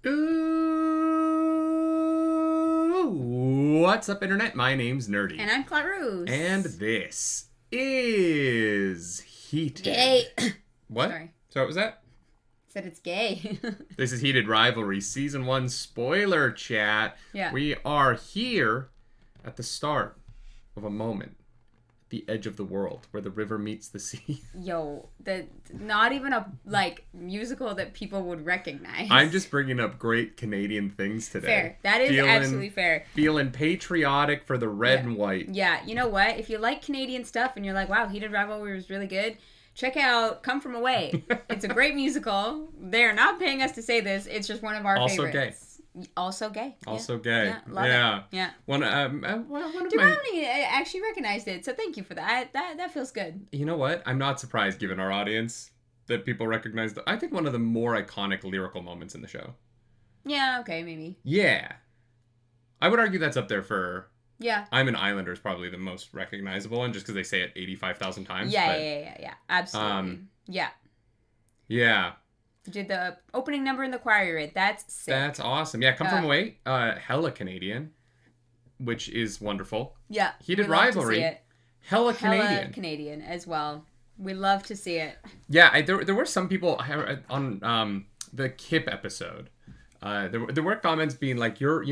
Ooh, what's up, Internet? My name's Nerdy. And I'm Clarus. And this is Heated. Gay. What? Sorry. What was that? Said it's gay. This is Heated Rivalry, Season 1 spoiler chat. Yeah. We are here at the start of a moment. The edge of the world, where the river meets the sea. Yo, not even a, musical that people would recognize. I'm just bringing up great Canadian things today. Fair. That is absolutely fair. Feeling patriotic for the red and white. Yeah, you know what? If you like Canadian stuff and you're like, wow, Heated Rivalry was really good, check out Come From Away. It's a great musical. They're not paying us to say this. It's just one of our favorites. Also gay. Also gay. Yeah, love it. Yeah. One of Duramini actually recognized it, so thank you for that. That feels good. You know what? I'm not surprised, given our audience, that people recognize I think one of the more iconic lyrical moments in the show. Yeah, okay, maybe. Yeah. I would argue that's up there for... Yeah. I'm an Islander is probably the most recognizable one, just because they say it 85,000 times. Yeah. Absolutely. Yeah. Yeah. Did the opening number in the choir read. That's sick. That's awesome. Yeah, Come From Away, hella Canadian, which is wonderful. Yeah. Heated Rivalry, hella Canadian. Hella Canadian as well. We love to see it. Yeah, there were some people on the Kip episode. There were comments being like, you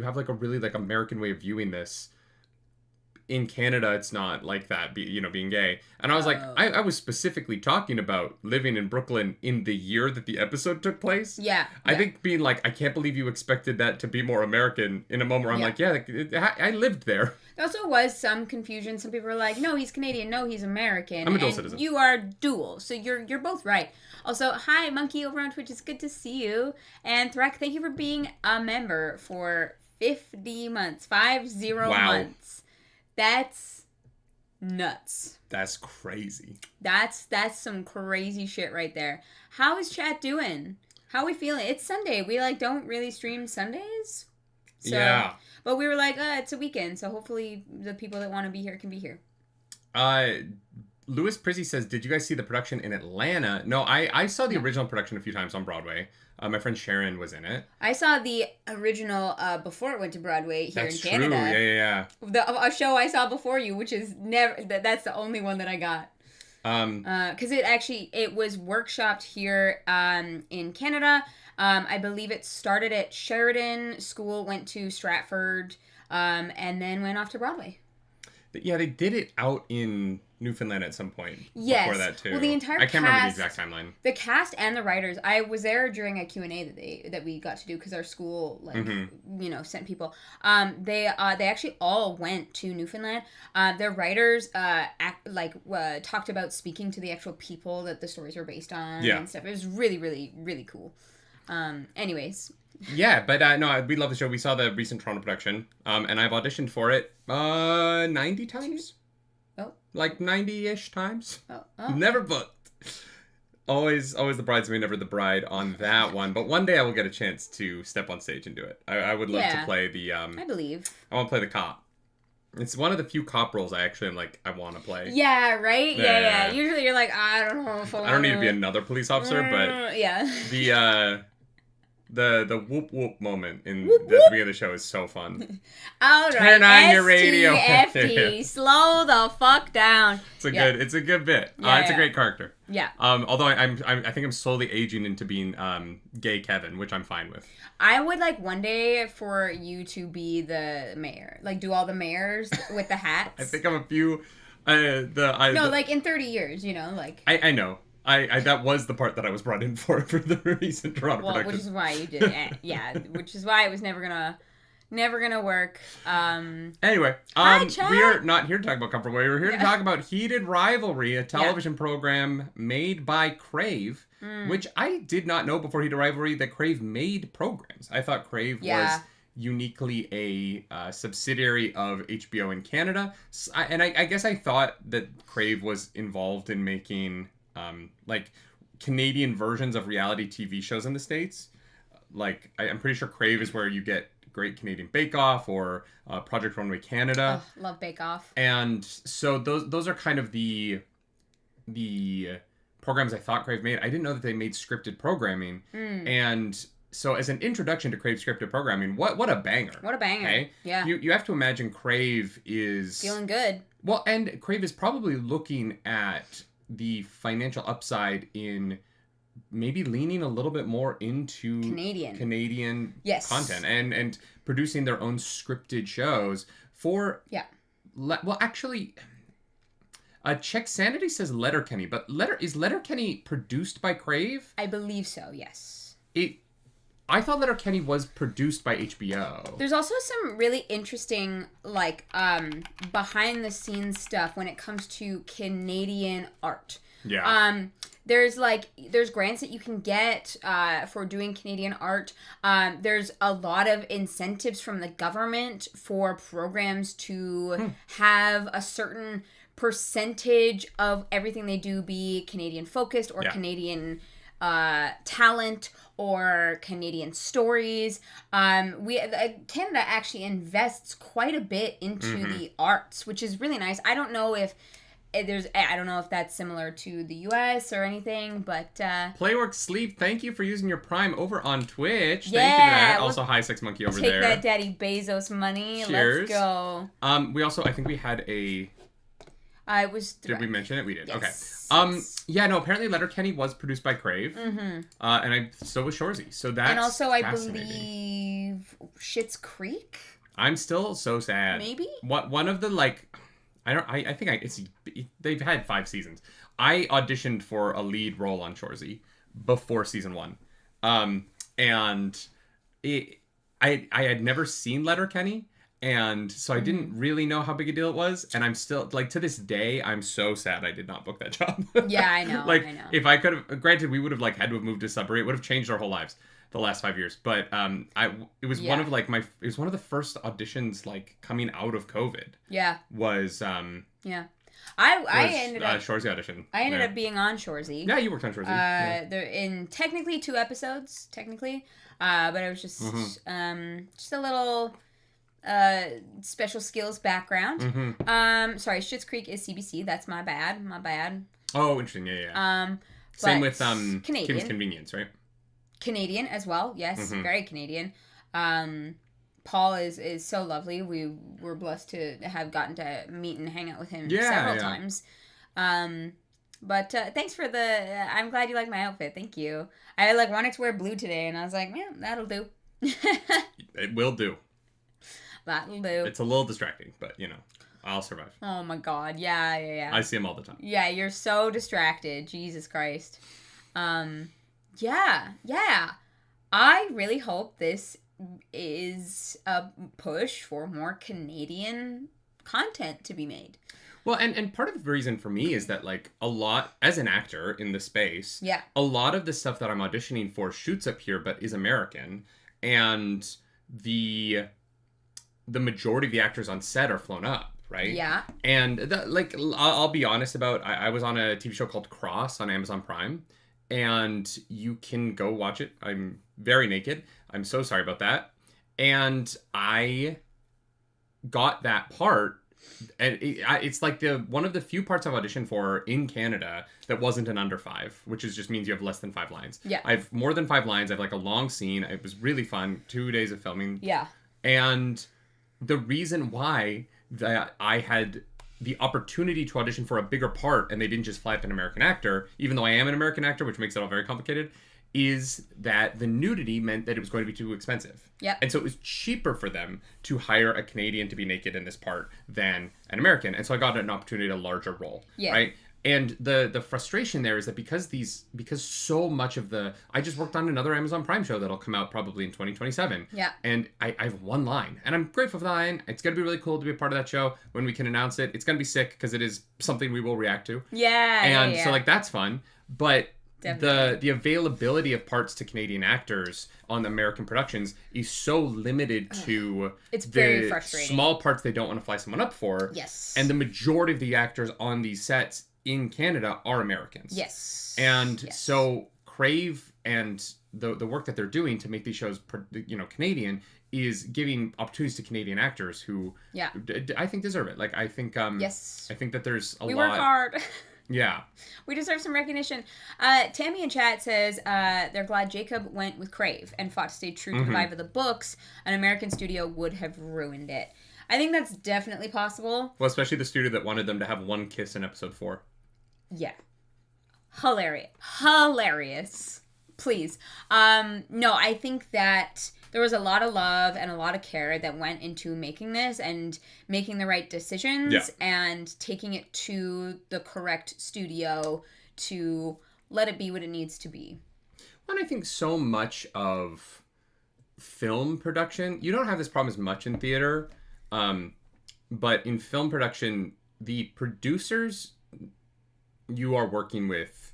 have like a really like American way of viewing this. In Canada, it's not like that, being gay. And I was like, I was specifically talking about living in Brooklyn in the year that the episode took place. Yeah. I think being like, I can't believe you expected that to be more American in a moment where I'm like, I lived there. There also was some confusion. Some people were like, no, he's Canadian. No, he's American. I'm a dual citizen. You are dual. So you're both right. Also, hi, Monkey over on Twitch. It's good to see you. And Threk, thank you for being a member for 50 months. 50 months. That's nuts. That's crazy. That's some crazy shit right there. How is chat doing? How are we feeling? It's Sunday. We don't really stream Sundays. So, yeah. But we were like, it's a weekend, so hopefully the people that want to be here can be here. Louis Prizzy says, did you guys see the production in Atlanta? No, I saw the original production a few times on Broadway. My friend Sharon was in it. I saw the original before it went to Broadway here in Canada. That's true. Yeah. A show I saw before you, which is that's the only one that I got. Because it was workshopped here in Canada. I believe it started at Sheridan School, went to Stratford, and then went off to Broadway. Yeah, they did it out in Newfoundland at some point. Yes. Before that too. Well, the entire I can't remember the exact timeline. The cast and the writers. I was there during a Q&A that we got to do because our school sent people. They actually all went to Newfoundland. Their writers talked about speaking to the actual people that the stories were based on and stuff. It was really, really, really cool. Anyways. Yeah, but no, we love the show. We saw the recent Toronto production, and I've auditioned for it 90 times. Oh. Like 90-ish times. Oh. Never booked. Always the bridesmaid, never the bride on that one. But one day I will get a chance to step on stage and do it. I would love to play the... I believe. I want to play the cop. It's one of the few cop roles I actually am like, I want to play. Yeah, right? Yeah. Usually you're like, I don't know if I don't need to be another police officer, but... Yeah. The whoop whoop moment in the beginning of the show is so fun. All right, turn on your radio. STFT, slow the fuck down. It's a good bit. It's a great character. Yeah. Although I think I'm slowly aging into being gay Kevin, which I'm fine with. I would like one day for you to be the mayor, like do all the mayors with the hats. I think I'm a few. Like in 30 years, like. I know. I that was the part that I was brought in for the recent Toronto production. Which is why you did it. Yeah, which is why it was never gonna work. Anyway, hi, chat. We are not here to talk about Come From Away. We're here to talk about Heated Rivalry, a television program made by Crave, which I did not know before Heated Rivalry that Crave made programs. I thought Crave was uniquely a subsidiary of HBO in Canada, and I guess I thought that Crave was involved in making Canadian versions of reality TV shows in the States. I'm pretty sure Crave is where you get Great Canadian Bake Off or Project Runway Canada. Oh, love Bake Off. And so those are kind of the programs I thought Crave made. I didn't know that they made scripted programming. And so as an introduction to Crave scripted programming, what a banger. What a banger. Okay? Yeah. You have to imagine Crave is... feeling good. Well, and Crave is probably looking at the financial upside in maybe leaning a little bit more into Canadian yes. content and producing their own scripted shows for... Yeah. Well, actually... Check Sanity says Letterkenny, but is Letterkenny produced by Crave? I believe so, yes. I thought Letterkenny was produced by HBO. There's also some really interesting, like, behind the scenes stuff when it comes to Canadian art. Yeah. There's grants that you can get for doing Canadian art. There's a lot of incentives from the government for programs to have a certain percentage of everything they do be Canadian focused or Canadian talent or Canadian stories. Canada actually invests quite a bit into the arts, which is really nice. I don't know if that's similar to the US or anything, but Playwork Sleep, thank you for using your Prime over on Twitch. Yeah, thank you for that. Also, hi Sex Monkey over there. Take that Daddy Bezos money. Cheers. Let's go. We also, I think we had a... it was... Did we mention it? We did. Yes. Okay. Yeah, no, apparently Letterkenny was produced by Crave. And so was Shoresy. So that's And also, I believe Schitt's Creek? I'm still so sad. Maybe? One of the, like... they've had 5 seasons. I auditioned for a lead role on Shoresy before season 1. And I had never seen Letterkenny. And so I didn't really know how big a deal it was. And I'm still, like, to this day, I'm so sad I did not book that job. Yeah, I know. Like, I know. if I could have, granted, we would have, like, had to have moved to Sudbury. It would have changed our whole lives the last 5 years. But it was one of, like, it was one of the first auditions, like, coming out of COVID. Yeah. Was, yeah. I ended up... Shoresy audition. I ended up being on Shoresy. Yeah, you worked on Shoresy. They're in technically 2 episodes, technically. But I was just a little... special skills background. Sorry, Schitt's Creek is CBC. That's my bad. Oh, interesting. Yeah. Same with Canadian. Kim's Convenience, right? Canadian as well. Yes, very Canadian. Paul is so lovely. We were blessed to have gotten to meet and hang out with him several times. But thanks for I'm glad you like my outfit. Thank you. I wanted to wear blue today, and I was like, yeah, that'll do. It will do. That'll do. It's a little distracting, but, I'll survive. Oh, my God. Yeah. I see him all the time. Yeah, you're so distracted. Jesus Christ. Yeah. I really hope this is a push for more Canadian content to be made. Well, and part of the reason for me is that, like, a lot, as an actor in the space, a lot of the stuff that I'm auditioning for shoots up here, but is American, and the majority of the actors on set are flown up, right? Yeah. And, I'll be honest about, I was on a TV show called Cross on Amazon Prime, and you can go watch it. I'm very naked. I'm so sorry about that. And I got that part, and it's like one of the few parts I've auditioned for in Canada that wasn't an under 5, which just means you have less than 5 lines. Yeah. I have more than 5 lines. I have, like, a long scene. It was really fun. 2 days of filming. Yeah. And the reason why that I had the opportunity to audition for a bigger part and they didn't just fly up an American actor, even though I am an American actor, which makes it all very complicated, is that the nudity meant that it was going to be too expensive. Yeah. And so it was cheaper for them to hire a Canadian to be naked in this part than an American. And so I got an opportunity at a larger role. Yeah. Right? And the frustration there is that because so much of I just worked on another Amazon Prime show that'll come out probably in 2027. Yeah. And I have 1 line. And I'm grateful for that line. It's going to be really cool to be a part of that show when we can announce it. It's going to be sick because it is something we will react to. Yeah. And so, like, that's fun. But the availability of parts to Canadian actors on the American productions is so limited to it's very frustrating. Small parts they don't want to fly someone up for. Yes. And the majority of the actors on these sets in Canada are Americans. Yes. And so Crave and the work that they're doing to make these shows, Canadian, is giving opportunities to Canadian actors who I think deserve it. Like, I think yes. I think that there's a lot. We work hard. Yeah. We deserve some recognition. Tammy in chat says they're glad Jacob went with Crave and fought to stay true to the vibe of the books. An American studio would have ruined it. I think that's definitely possible. Well, especially the studio that wanted them to have one kiss in episode 4. Yeah. Hilarious. Please. No, I think that there was a lot of love and a lot of care that went into making this and making the right decisions and taking it to the correct studio to let it be what it needs to be. And I think so much of film production, you don't have this problem as much in theater, but in film production, the producers you are working with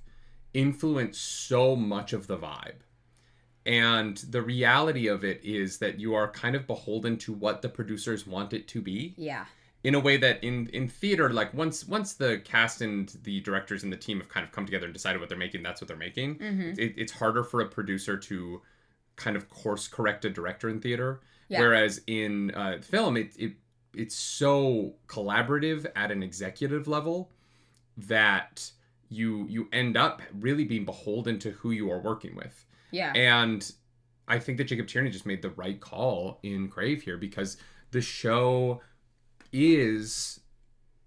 influence so much of the vibe. And the reality of it is that you are kind of beholden to what the producers want it to be. Yeah. In a way that in theater, like once the cast and the directors and the team have kind of come together and decided what they're making, that's what they're making. Mm-hmm. It's harder for a producer to kind of course correct a director in theater. Yeah. Whereas in film, it's so collaborative at an executive level that you end up really being beholden to who you are working with. Yeah. And I think that Jacob Tierney just made the right call in Crave here, because the show is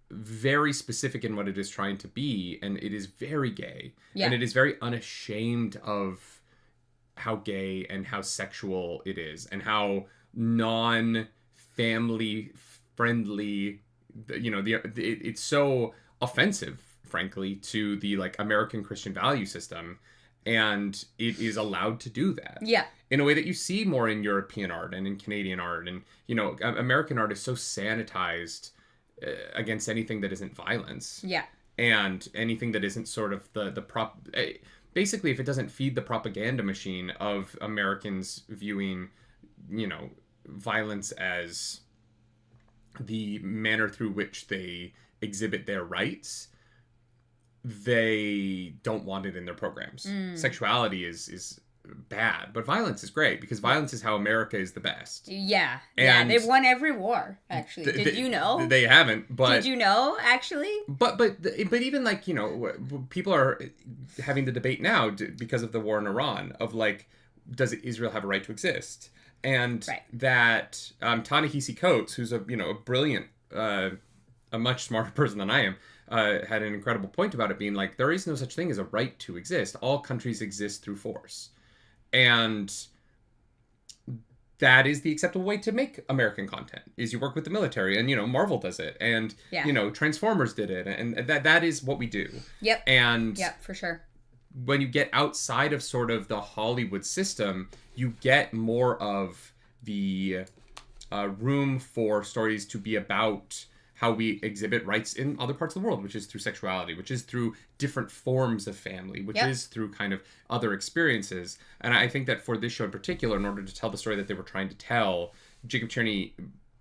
very specific in what it is trying to be, and it is very gay. Yeah. And it is very unashamed of how gay and how sexual it is, and how non-family friendly, it's so offensive, frankly, to the like American Christian value system. And it is allowed to do that. Yeah. In a way that you see more in European art and in Canadian art. And, American art is so sanitized against anything that isn't violence. Yeah. And anything that isn't sort of basically, if it doesn't feed the propaganda machine of Americans viewing, violence as the manner through which they exhibit their rights, they don't want it in their programs. Sexuality is bad, but violence is great, because violence is how America is the best. Yeah. And they've won every war, actually. Did you know? They haven't, but... Did you know, actually? But even, like, people are having the debate now because of the war in Iran of, like, does Israel have a right to exist? And that Ta-Nehisi Coates, who's a brilliant, a much smarter person than I am, had an incredible point about it being like, there is no such thing as a right to exist. All countries exist through force. And that is the acceptable way to make American content, is you work with the military. And, Marvel does it. And, Transformers did it. And that is what we do. Yep. And yep, for sure. When you get outside of sort of the Hollywood system, you get more of the room for stories to be about how we exhibit rights in other parts of the world, which is through sexuality, which is through different forms of family, which is through kind of other experiences. And I think that for this show in particular, in order to tell the story that they were trying to tell, Jacob Tierney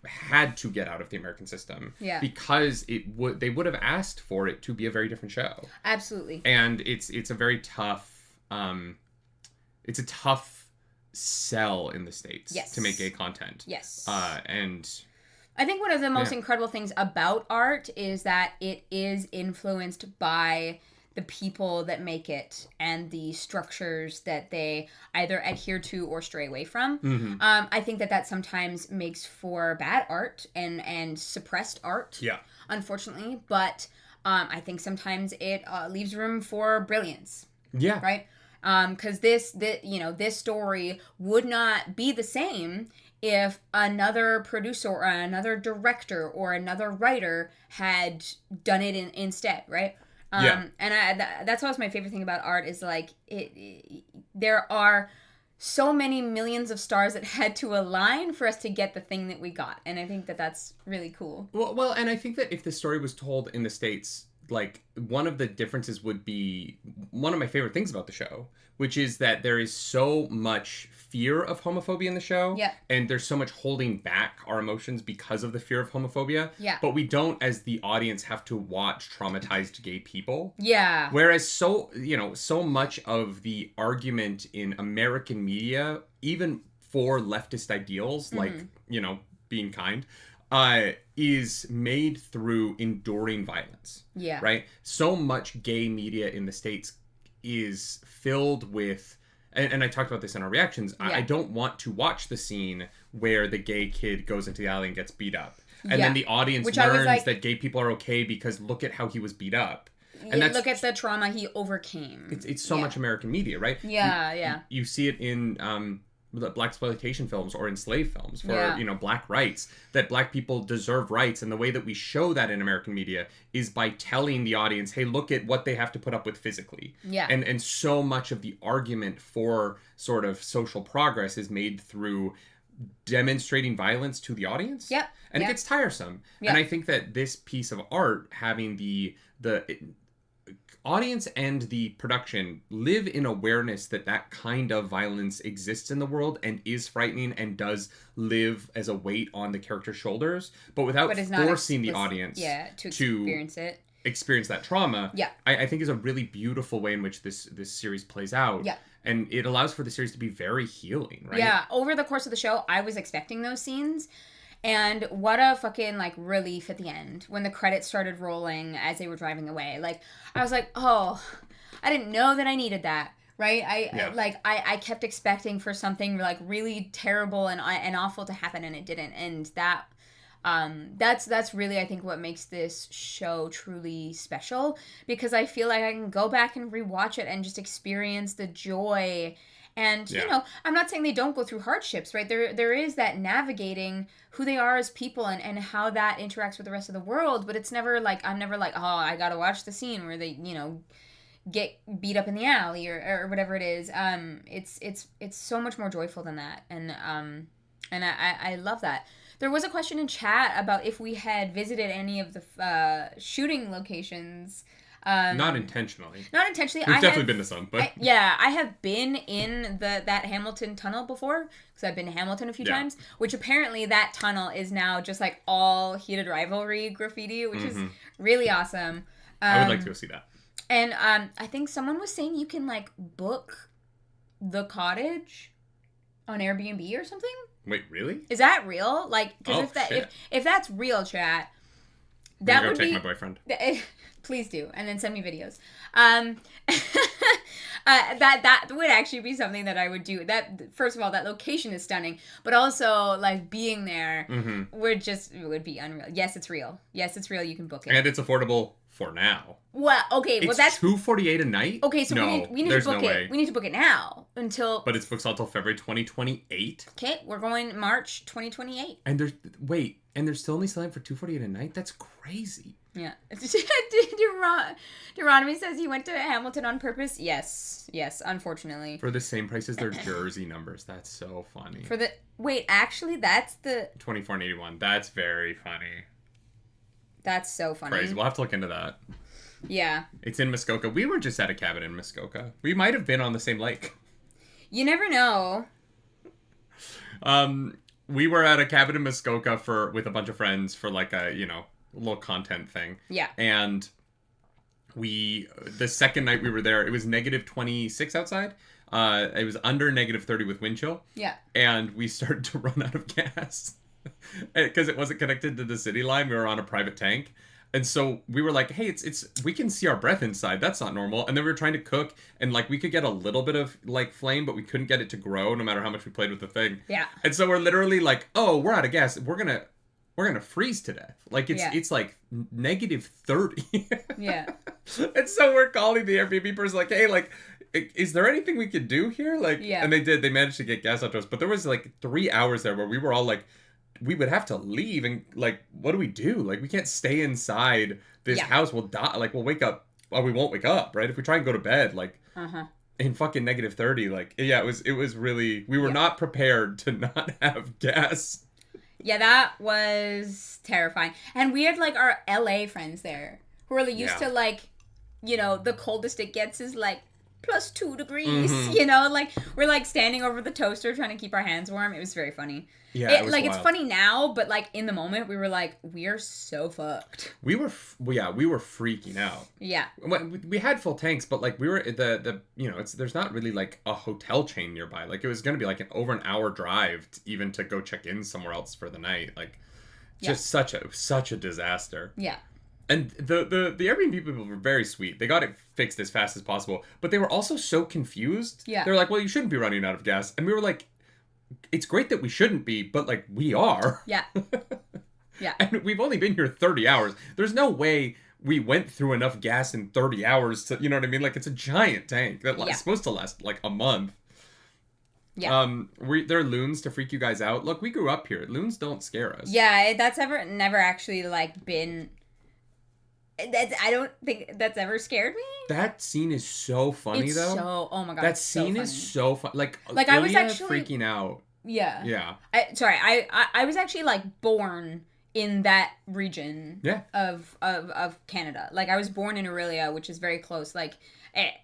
had to get out of the American system, because they would have asked for it to be a very different show. Absolutely. And it's a very tough sell in the States to make gay content. Yes. And I think one of the most incredible things about art is that it is influenced by the people that make it and the structures that they either adhere to or stray away from. Mm-hmm. I think that sometimes makes for bad art and suppressed art, unfortunately. But I think sometimes it leaves room for brilliance. Yeah. Right? Because this story would not be the same if another producer or another director or another writer had done it instead, right? And that's always my favorite thing about art is, like, there are so many millions of stars that had to align for us to get the thing that we got. And I think that that's really cool. Well, and I think that if the story was told in the States, like, one of the differences would be one of my favorite things about the show, which is that there is so much fear of homophobia in the show. Yeah. And there's so much holding back our emotions because of the fear of homophobia. Yeah. But we don't, as the audience, have to watch traumatized gay people. Yeah. Whereas so much of the argument in American media, even for leftist ideals, like, being kind, is made through enduring violence. Yeah. Right? So much gay media in the States is filled with... And I talked about this in our reactions. Yeah. I don't want to watch the scene where the gay kid goes into the alley and gets beat up. And then the audience learns that gay people are okay because look at how he was beat up. And look at the trauma he overcame. It's so much American media, right? Yeah, You see it in blaxploitation films or in slave films for, black rights, that black people deserve rights. And the way that we show that in American media is by telling the audience, hey, look at what they have to put up with physically. Yeah. And so much of the argument for sort of social progress is made through demonstrating violence to the audience. Yep. And it gets tiresome. Yep. And I think that this piece of art, having the audience and the production live in awareness that that kind of violence exists in the world and is frightening and does live as a weight on the character's shoulders, but without forcing the audience to experience that trauma. Yeah. I think is a really beautiful way in which this series plays out. Yeah. And it allows for the series to be very healing, right? Yeah. Over the course of the show, I was expecting those scenes. And what a fucking, relief at the end when the credits started rolling as they were driving away. I was like, oh, I didn't know that I needed that, right? I kept expecting for something, really terrible and awful to happen, and it didn't. And that's really, I think, what makes this show truly special, because I feel like I can go back and rewatch it and just experience the joy. And, I'm not saying they don't go through hardships, right? There is that navigating who they are as people and how that interacts with the rest of the world. But it's never I'm never oh, I got to watch the scene where they, get beat up in the alley or whatever it is. It's so much more joyful than that. And I love that. There was a question in chat about if we had visited any of the shooting locations. Not intentionally. We've definitely been to some, but I have been in that Hamilton tunnel before, because I've been to Hamilton a few times. Which apparently that tunnel is now just all Heated Rivalry graffiti, which is really awesome. I would like to go see that. And I think someone was saying you can book the cottage on Airbnb or something. Wait, really? Is that real? Because if that's real, chat, that would take my boyfriend. Please do, and then send me videos. That would actually be something that I would do. That, first of all, that location is stunning, but also being there would be unreal. Yes, it's real. You can book it, and it's affordable for now. Well, okay, that's $248 a night. Okay, so we need to book it. We need to book it now But it's booked until February 2028. Okay, we're going March 2028. And they're still only selling for $248 a night. That's crazy. Yeah. Deuteronomy says he went to Hamilton on purpose. Yes, unfortunately. For the same price as their jersey numbers. That's so funny. Actually, that's the... $24.81. That's very funny. That's so funny. Crazy. We'll have to look into that. Yeah. It's in Muskoka. We were just at a cabin in Muskoka. We might have been on the same lake. You never know. We were at a cabin in Muskoka with a bunch of friends for a, little content thing. Yeah. And the second night we were there, it was -26 outside. It was under -30 with wind chill. Yeah. And we started to run out of gas because it wasn't connected to the city line. We were on a private tank. And so we were like, hey, it's we can see our breath inside. That's not normal. And then we were trying to cook, and we could get a little bit of flame, but we couldn't get it to grow no matter how much we played with the thing. Yeah. And so we're literally oh, we're out of gas. We're gonna freeze to death. It's -30. Yeah. And so we're calling the Airbnb person hey, is there anything we could do here? Yeah. And they managed to get gas out to us, but there was 3 hours there where we were all we would have to leave, and what do we do? We can't stay inside this house. We'll die. We'll wake up. Well, we won't wake up, right? If we try and go to bed, in fucking -30, it was really, we were not prepared to not have gas. Yeah, that was terrifying. And we had our LA friends there who are used to the coldest it gets is +2 degrees, we're standing over the toaster trying to keep our hands warm. It was very funny. Yeah, it was wild. It's funny now, but in the moment we were we're so fucked. We were freaking out. Yeah. We had full tanks, but we were there's not really a hotel chain nearby. It was going to be over an hour drive even to go check in somewhere else for the night. Just such a disaster. Yeah. And the Airbnb people were very sweet. They got it fixed as fast as possible. But they were also so confused. Yeah. They're like, well, you shouldn't be running out of gas. And we were like, it's great that we shouldn't be, but like we are. Yeah. Yeah. And we've only been here 30 hours. There's no way we went through enough gas in 30 hours to, you know what I mean? Like, it's a giant tank that's supposed to last like a month. Yeah. There are loons to freak you guys out. Look, we grew up here. Loons don't scare us. Yeah, that's never actually like been. I don't think that's ever scared me. That scene is so funny though. Oh my god. That scene is so fun. Like I was actually freaking out. Yeah. Yeah. I was actually like born in that region. Yeah. Of Canada. Like I was born in Aurelia, which is very close. Like.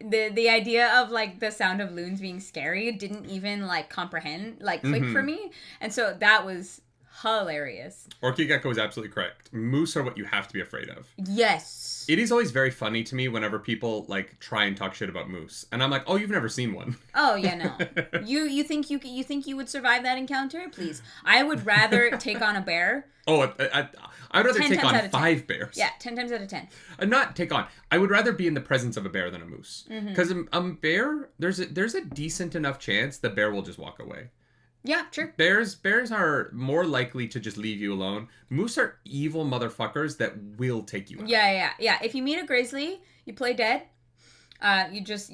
The idea of like the sound of loons being scary didn't even like comprehend click for me, and so that was hilarious. Orky Gecko is absolutely correct. Moose are what you have to be afraid of. Yes. It is always very funny to me whenever people like try and talk shit about moose, and I'm like, oh, you've never seen one. Oh yeah, no. you think you would survive that encounter? Please, I would rather take on a bear. Oh, I'd rather take on 5 bears. Yeah, 10 times out of 10. Not take on. I would rather be in the presence of a bear than a moose. Because a bear, there's a decent enough chance the bear will just walk away. Yeah, true. Bears are more likely to just leave you alone. Moose are evil motherfuckers that will take you out. Yeah. If you meet a grizzly, you play dead. You just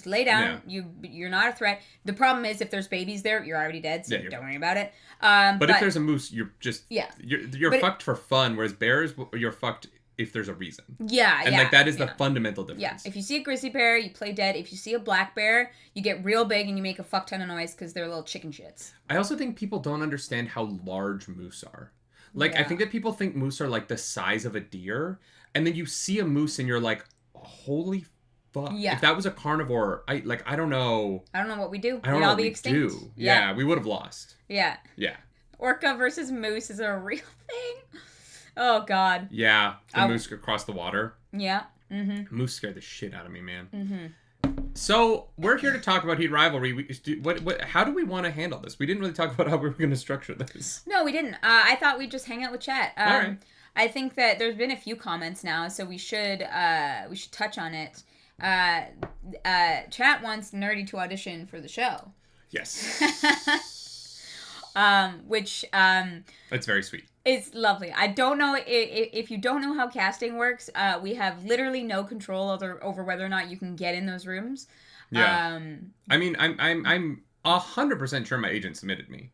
lay down. Yeah. You're not a threat. The problem is if there's babies there, you're already dead, so don't worry about it. But if there's a moose, you're just you're fucked for fun. Whereas bears, you're fucked if there's a reason. Yeah, and like that is the fundamental difference. Yeah, if you see a grizzly bear, you play dead. If you see a black bear, you get real big and you make a fuck ton of noise because they're little chicken shits. I also think people don't understand how large moose are. Like I think that people think moose are like the size of a deer, and then you see a moose and you're like, holy fuck. Yeah. If that was a carnivore, I don't know. I don't know what we do. I don't know what we extinct. Do. Yeah, we would have lost. Yeah. Yeah. Orca versus moose is a real thing. Oh, God. Yeah. The moose across the water. Yeah. Mm-hmm. Moose scared the shit out of me, man. Mm-hmm. So, we're here to talk about Heat Rivalry. How do we want to handle this? We didn't really talk about how we were going to structure this. No, we didn't. I thought we'd just hang out with chat. All right. I think that there's been a few comments now, so we should touch on it. Chat wants Nerdy to audition for the show. Yes. Which that's very sweet. It's lovely. I don't know if you don't know how casting works. We have literally no control over whether or not you can get in those rooms. Yeah. I mean, I'm 100% sure my agent submitted me.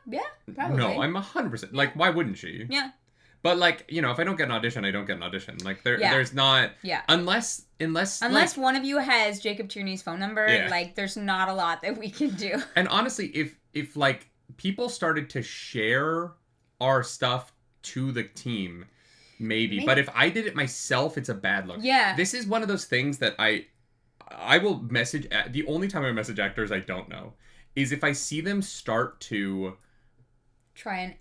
Yeah, probably. No, I'm 100%. Like, why wouldn't she? Yeah. But like, you know, if I don't get an audition, I don't get an audition. Like there's not unless one of you has Jacob Tierney's phone number, like there's not a lot that we can do. And honestly, if like people started to share our stuff to the team, maybe. But if I did it myself, it's a bad look. Yeah. This is one of those things that I will message the only time I message actors I don't know is if I see them start to try and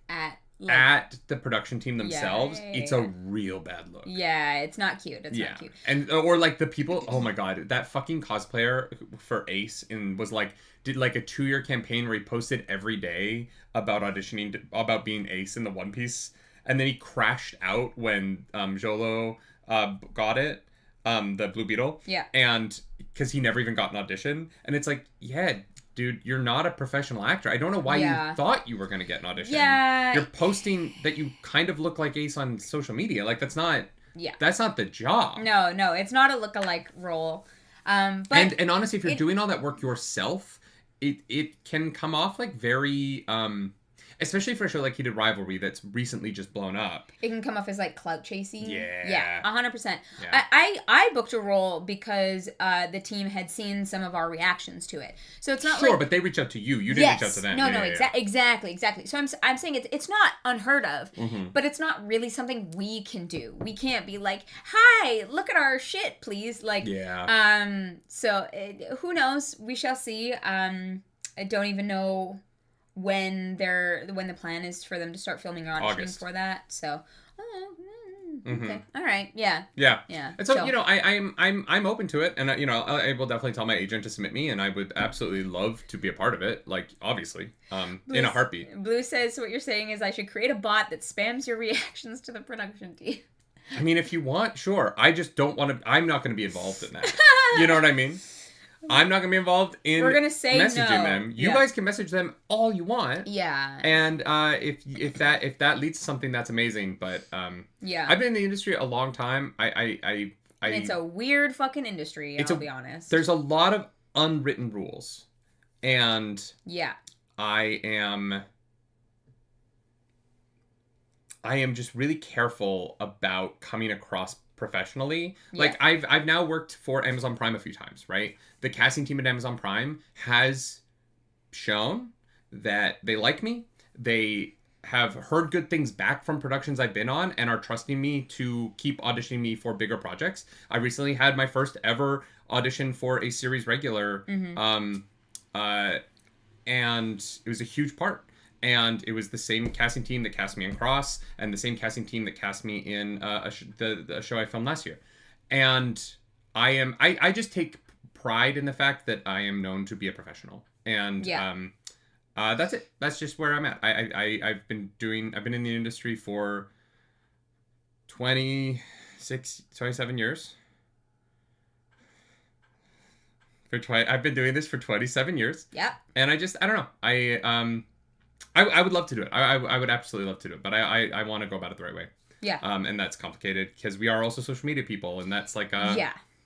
at the production team themselves, it's a real bad look. Yeah, it's not cute. It's not cute. And or like the people, oh my god, that fucking cosplayer for Ace did like a 2-year campaign where he posted every day about auditioning, about being Ace in the One Piece, and then he crashed out when Jolo got it, the Blue Beetle. Yeah. And because he never even got an audition, and it's like, dude, you're not a professional actor. I don't know why you thought you were going to get an audition. Yeah. You're posting that you kind of look like Ace on social media. Like, that's not the job. No, it's not a lookalike role. But and honestly, if you're doing all that work yourself, it can come off like very... especially for a show like Heated Rivalry that's recently just blown up. It can come off as like clout chasing. Yeah. 100%. Yeah. I booked a role because the team had seen some of our reactions to it. So it's not sure, but they reached out to you. You didn't reach out to them. No, exactly. So I'm saying it's not unheard of, but it's not really something we can do. We can't be like, hi, look at our shit, please. Like, so who knows? We shall see. I don't even know when the plan is for them to start filming or auditioning for that. So Okay. All right. Yeah. Yeah. Yeah. And so, I'm open to it, and I will definitely tell my agent to submit me, and I would absolutely love to be a part of it. Like, obviously, in a heartbeat. Blue says what you're saying is I should create a bot that spams your reactions to the production team. I mean, if you want, sure. I just don't want to. I'm not going to be involved in that. You know what I mean? I'm not going to be involved in We're gonna say messaging no. them. You guys can message them all you want. Yeah. And if that leads to something, that's amazing. But yeah, I've been in the industry a long time. And it's a weird fucking industry. I'll be honest. There's a lot of unwritten rules, and yeah, I am just really careful about coming across professionally. Like, I've now worked for Amazon Prime a few times, right? The casting team at Amazon Prime has shown that they like me. They have heard good things back from productions I've been on and are trusting me to keep auditioning me for bigger projects. I recently had my first ever audition for a series regular, and it was a huge part. And it was the same casting team that cast me in Cross, and the same casting team that cast me in the show I filmed last year. And I just take pride in the fact that I am known to be a professional. And that's it. That's just where I'm at. I've been in the industry for 27 years. I've been doing this for 27 years. Yeah. And I don't know. I would love to do it. I would absolutely love to do it, but I want to go about it the right way. Yeah. And that's complicated because we are also social media people, and that's like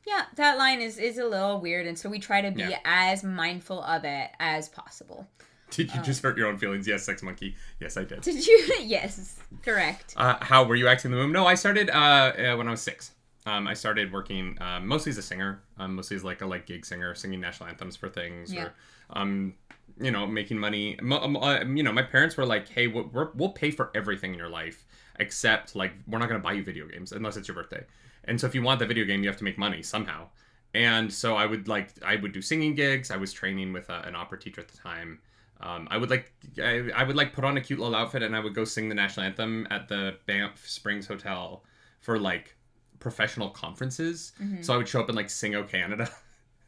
yeah, that line is a little weird, and so we try to be as mindful of it as possible. Did you just hurt your own feelings? Yes, sex monkey. Yes, I did. Did you? Yes, correct. How were you acting in the womb? No, I started when I was 6. I started working mostly as a singer, mostly as like a gig singer, singing national anthems for things, or making money. My parents were like, "Hey, we'll pay for everything in your life, except like we're not going to buy you video games unless it's your birthday. And so if you want the video game, you have to make money somehow." And so I would do singing gigs. I was training with an opera teacher at the time. I would put on a cute little outfit, and I would go sing the national anthem at the Banff Springs Hotel for like professional conferences. Mm-hmm. So I would show up and sing "O Canada."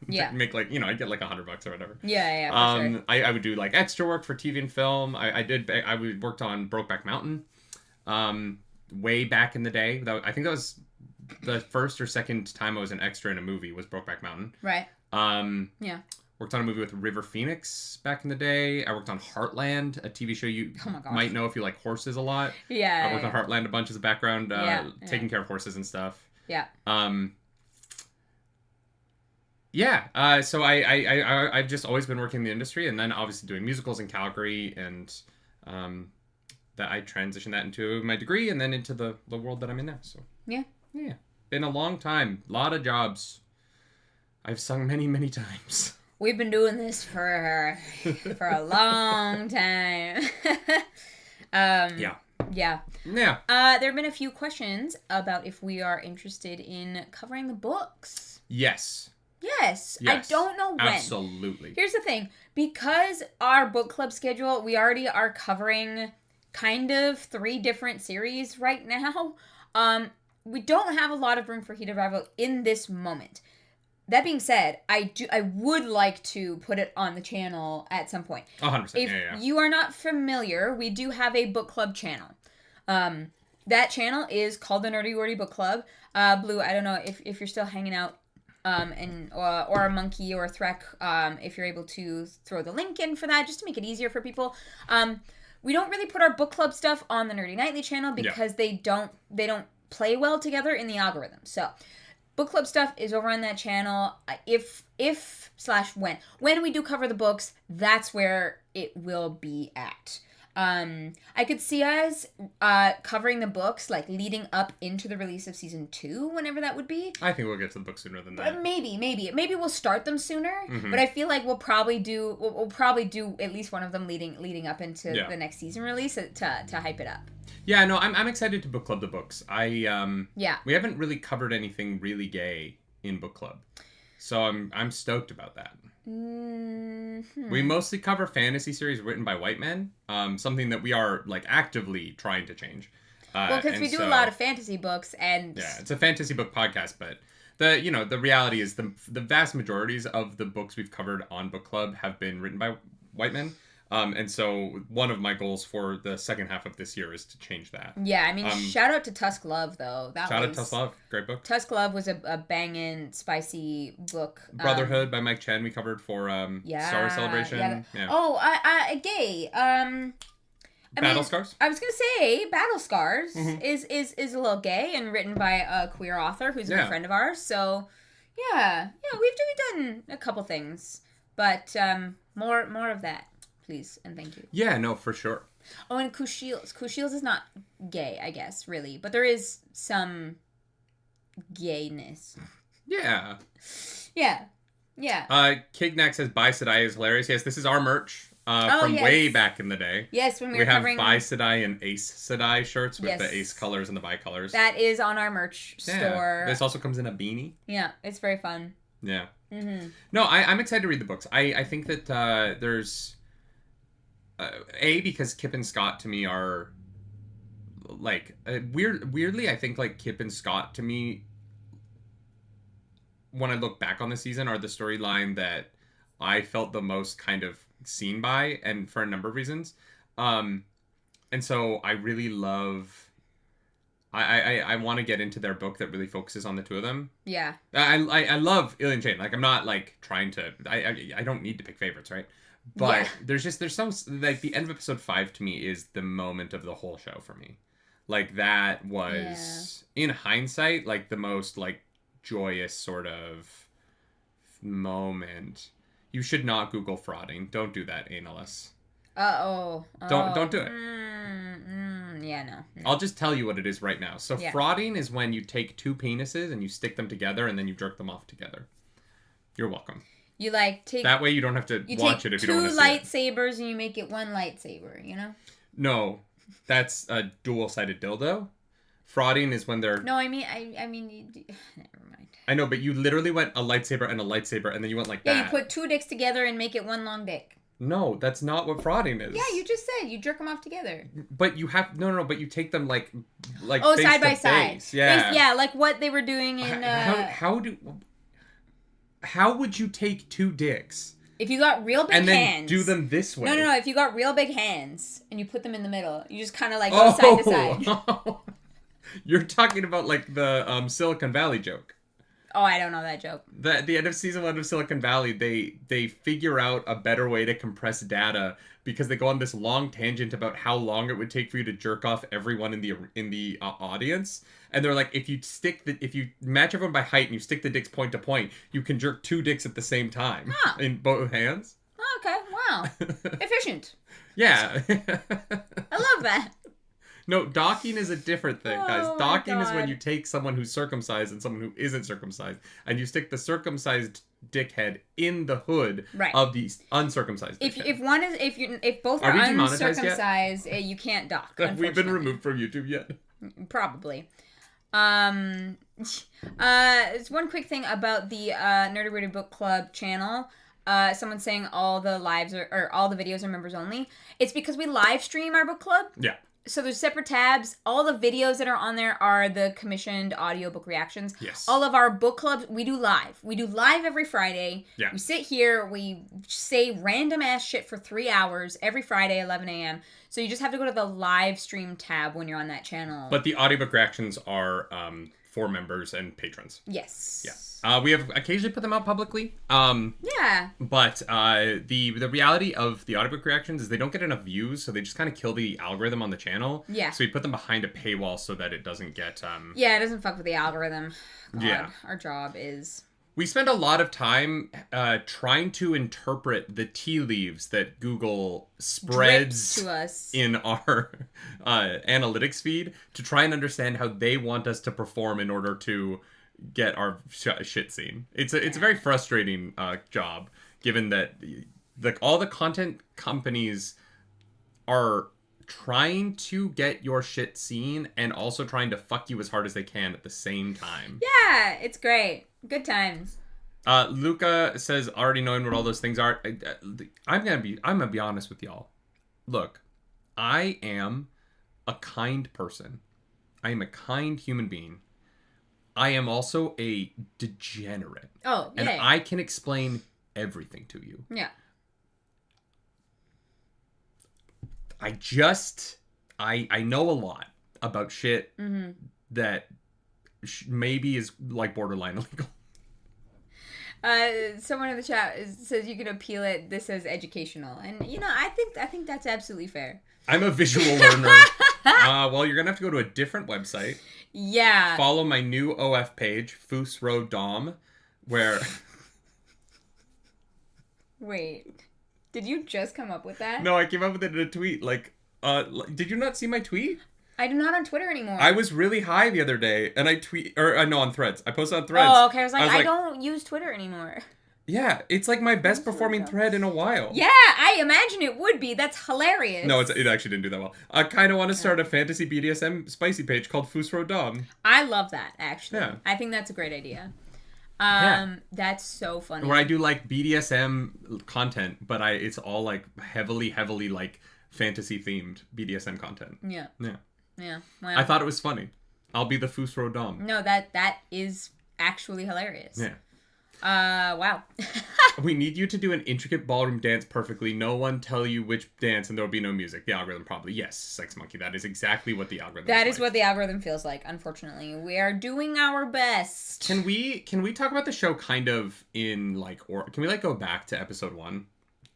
Yeah. Make I'd get $100 or whatever. Yeah, for sure. I would do extra work for TV and film. I worked on Brokeback Mountain, way back in the day. I think that was the first or second time I was an extra in a movie was Brokeback Mountain. Right. Yeah. Worked on a movie with River Phoenix back in the day. I worked on Heartland, a TV show you might know if you like horses a lot. Yeah. I worked on Heartland a bunch as a background, taking care of horses and stuff. Yeah. So I've just always been working in the industry, and then obviously doing musicals in Calgary, and that I transitioned that into my degree and then into the world that I'm in now. So yeah, been a long time, a lot of jobs. I've sung many, many times. We've been doing this for a long time. Yeah. There have been a few questions about if we are interested in covering the books. Yes. I don't know when. Absolutely. Here's the thing. Because our book club schedule, we already are covering kind of 3 different series right now. We don't have a lot of room for Heated Rival in this moment. That being said, I would like to put it on the channel at some point. 100%. If you are not familiar, we do have a book club channel. That channel is called the Nerdy Wordy Book Club. Blue, I don't know if you're still hanging out. Or a monkey or a Threk, if you're able to throw the link in for that, just to make it easier for people. We don't really put our book club stuff on the Nerdy Nightly channel because they don't play well together in the algorithm. So, book club stuff is over on that channel. When we do cover the books, that's where it will be at. I could see us covering the books leading up into the release of season 2, whenever that would be. I think we'll get to the book sooner than that. Maybe we'll start them sooner. Mm-hmm. But I feel like we'll probably do at least one of them leading up into the next season release to hype it up. Yeah, no, I'm excited to book club the books. We haven't really covered anything really gay in book club, so I'm stoked about that. Mm-hmm. We mostly cover fantasy series written by white men, something that we are actively trying to change. Well, because we do a lot of fantasy books, and yeah, it's a fantasy book podcast, but the reality is the vast majorities of the books we've covered on Book Club have been written by white men. And so one of my goals for the second half of this year is to change that. Yeah, I mean, shout out to Tusk Love, though. Shout out to Tusk Love. Great book. Tusk Love was a banging, spicy book. Brotherhood by Mike Chen we covered for Star Wars Celebration. Yeah. Oh, gay. Battle Scars? I was going to say, Battle Scars is a little gay and written by a queer author who's a good friend of ours. So, yeah, we've done a couple things. But more of that. Please and thank you. Yeah, no, for sure. Oh, and Kushiels. Kushiels is not gay, I guess, really. But there is some gayness. Yeah. Yeah. Kignack says, Bye Sedai is hilarious. Yes, this is our merch from way back in the day. Yes, when we have Bye Sedai and Ace Sedai shirts with the Ace colors and the Bi colors. That is on our merch store. This also comes in a beanie. Yeah, it's very fun. Yeah. Mm-hmm. No, I'm excited to read the books. I think that there's... because Kip and Scott to me are like weirdly I think like Kip and Scott to me when I look back on the season are the storyline that I felt the most kind of seen by, and for a number of reasons, and so I really love I want to get into their book that really focuses on the two of them. Yeah, I love Ilian Chain. Like I'm not like trying to I don't need to pick favorites, right? But there's some, like, the end of episode 5 to me is the moment of the whole show for me. Like, that was, in hindsight, like, the most, like, joyous sort of moment. You should not Google frauding. Don't do that, analysts. Don't do it. Yeah, no. I'll just tell you what it is right now. So, frauding is when you take two penises and you stick them together and then you jerk them off together. You're welcome. You take that way you don't have to watch it if you don't want to see it. Two lightsabers and you make it one lightsaber, you know? No, that's a dual-sided dildo. Frauding is when they're... No, I mean, never mind. I know, but you literally went a lightsaber and then you went like that. Yeah, you put two dicks together and make it one long dick. No, that's not what frauding is. Yeah, you just said you jerk them off together. But you have but you take them like side by side. Yeah, yeah, like what they were doing in. How would you take two dicks? If you got real big hands. And then do them this way. No. If you got real big hands and you put them in the middle, you just kind of like go side to side. You're talking about like the Silicon Valley joke. Oh, I don't know that joke. The end of season 1 of Silicon Valley, they figure out a better way to compress data because they go on this long tangent about how long it would take for you to jerk off everyone in the audience. And they're like, if you match everyone by height and you stick the dicks point to point, you can jerk two dicks at the same time in both hands. Okay, wow. Efficient. Yeah. I love that. No, docking is a different thing, guys. Docking is when you take someone who's circumcised and someone who isn't circumcised, and you stick the circumcised dickhead in the hood of the uncircumcised dickhead. If both are uncircumcised, you can't dock. Have we been removed from YouTube yet? Probably. It's one quick thing about the Nerdy Book Club channel. Someone's saying all the all the videos are members only. It's because we live stream our book club. Yeah. So there's separate tabs. All the videos that are on there are the commissioned audiobook reactions. Yes. All of our book clubs, we do live. We do live every Friday. Yeah. We sit here, we say random ass shit for 3 hours every Friday, 11 a.m. So you just have to go to the live stream tab when you're on that channel. But the audiobook reactions are for members and patrons. Yes. Yeah. We have occasionally put them out publicly. Yeah. But the reality of the audiobook reactions is they don't get enough views, so they just kind of kill the algorithm on the channel. Yeah. So we put them behind a paywall so that it doesn't get... Yeah, it doesn't fuck with the algorithm. God, yeah. Our job is... We spend a lot of time trying to interpret the tea leaves that Google spreads to us in our analytics feed to try and understand how they want us to perform in order to get our shit seen. It's a very frustrating job, given that all the content companies are trying to get your shit seen and also trying to fuck you as hard as they can at the same time. Yeah, it's great. Good times. Luca says, already knowing what all those things are. I'm gonna be honest with y'all. Look, I am a kind person. I am a kind human being. I am also a degenerate. Oh, yeah. And I can explain everything to you. Yeah. I know a lot about shit that maybe is like borderline illegal. Someone in the chat says you can appeal it. This as educational, and I think that's absolutely fair. I'm a visual learner. Well, you're gonna have to go to a different website. Yeah. Follow my new OF page, Foos Road Dom, where. Wait, did you just come up with that? No, I came up with it in a tweet. Did you not see my tweet? I do not on Twitter anymore. I was really high the other day, and on Threads. I posted on Threads. Oh, okay. I was like, I don't use Twitter anymore. Yeah, it's like my best performing thread in a while. Yeah, I imagine it would be. That's hilarious. No, it actually didn't do that well. I kind of want to start a fantasy BDSM spicy page called Foos Road Dom. I love that, actually. Yeah. I think that's a great idea. That's so funny. Where I do like BDSM content, but it's all like heavily like fantasy themed BDSM content. Yeah. Yeah. Yeah. Wow. I thought it was funny. I'll be the Foos Road Dom. No, that is actually hilarious. Yeah. Wow. We need you to do an intricate ballroom dance perfectly. No one tell you which dance and there will be no music. The algorithm probably. Yes, Sex Monkey. That is exactly what the algorithm That is what the algorithm feels like, unfortunately. We are doing our best. Can we talk about the show kind of in can we go back to episode 1?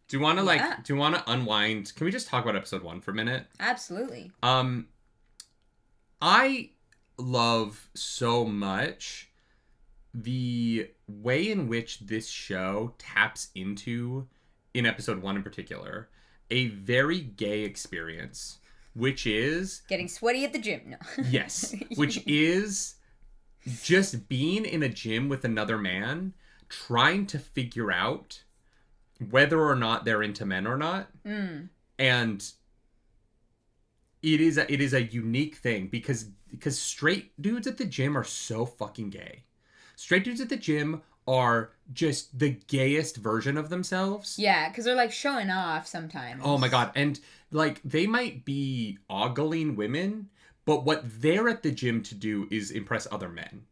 Do you want to unwind? Can we just talk about episode 1 for a minute? Absolutely. I love so much the way in which this show taps into, in episode 1 in particular, a very gay experience, which is... getting sweaty at the gym. No. Yes. Which is just being in a gym with another man, trying to figure out whether or not they're into men or not. Mm. And it is a unique thing because straight dudes at the gym are so fucking gay. Straight dudes at the gym are just the gayest version of themselves. Yeah, because they're showing off sometimes. Oh my god. And they might be ogling women, but what they're at the gym to do is impress other men.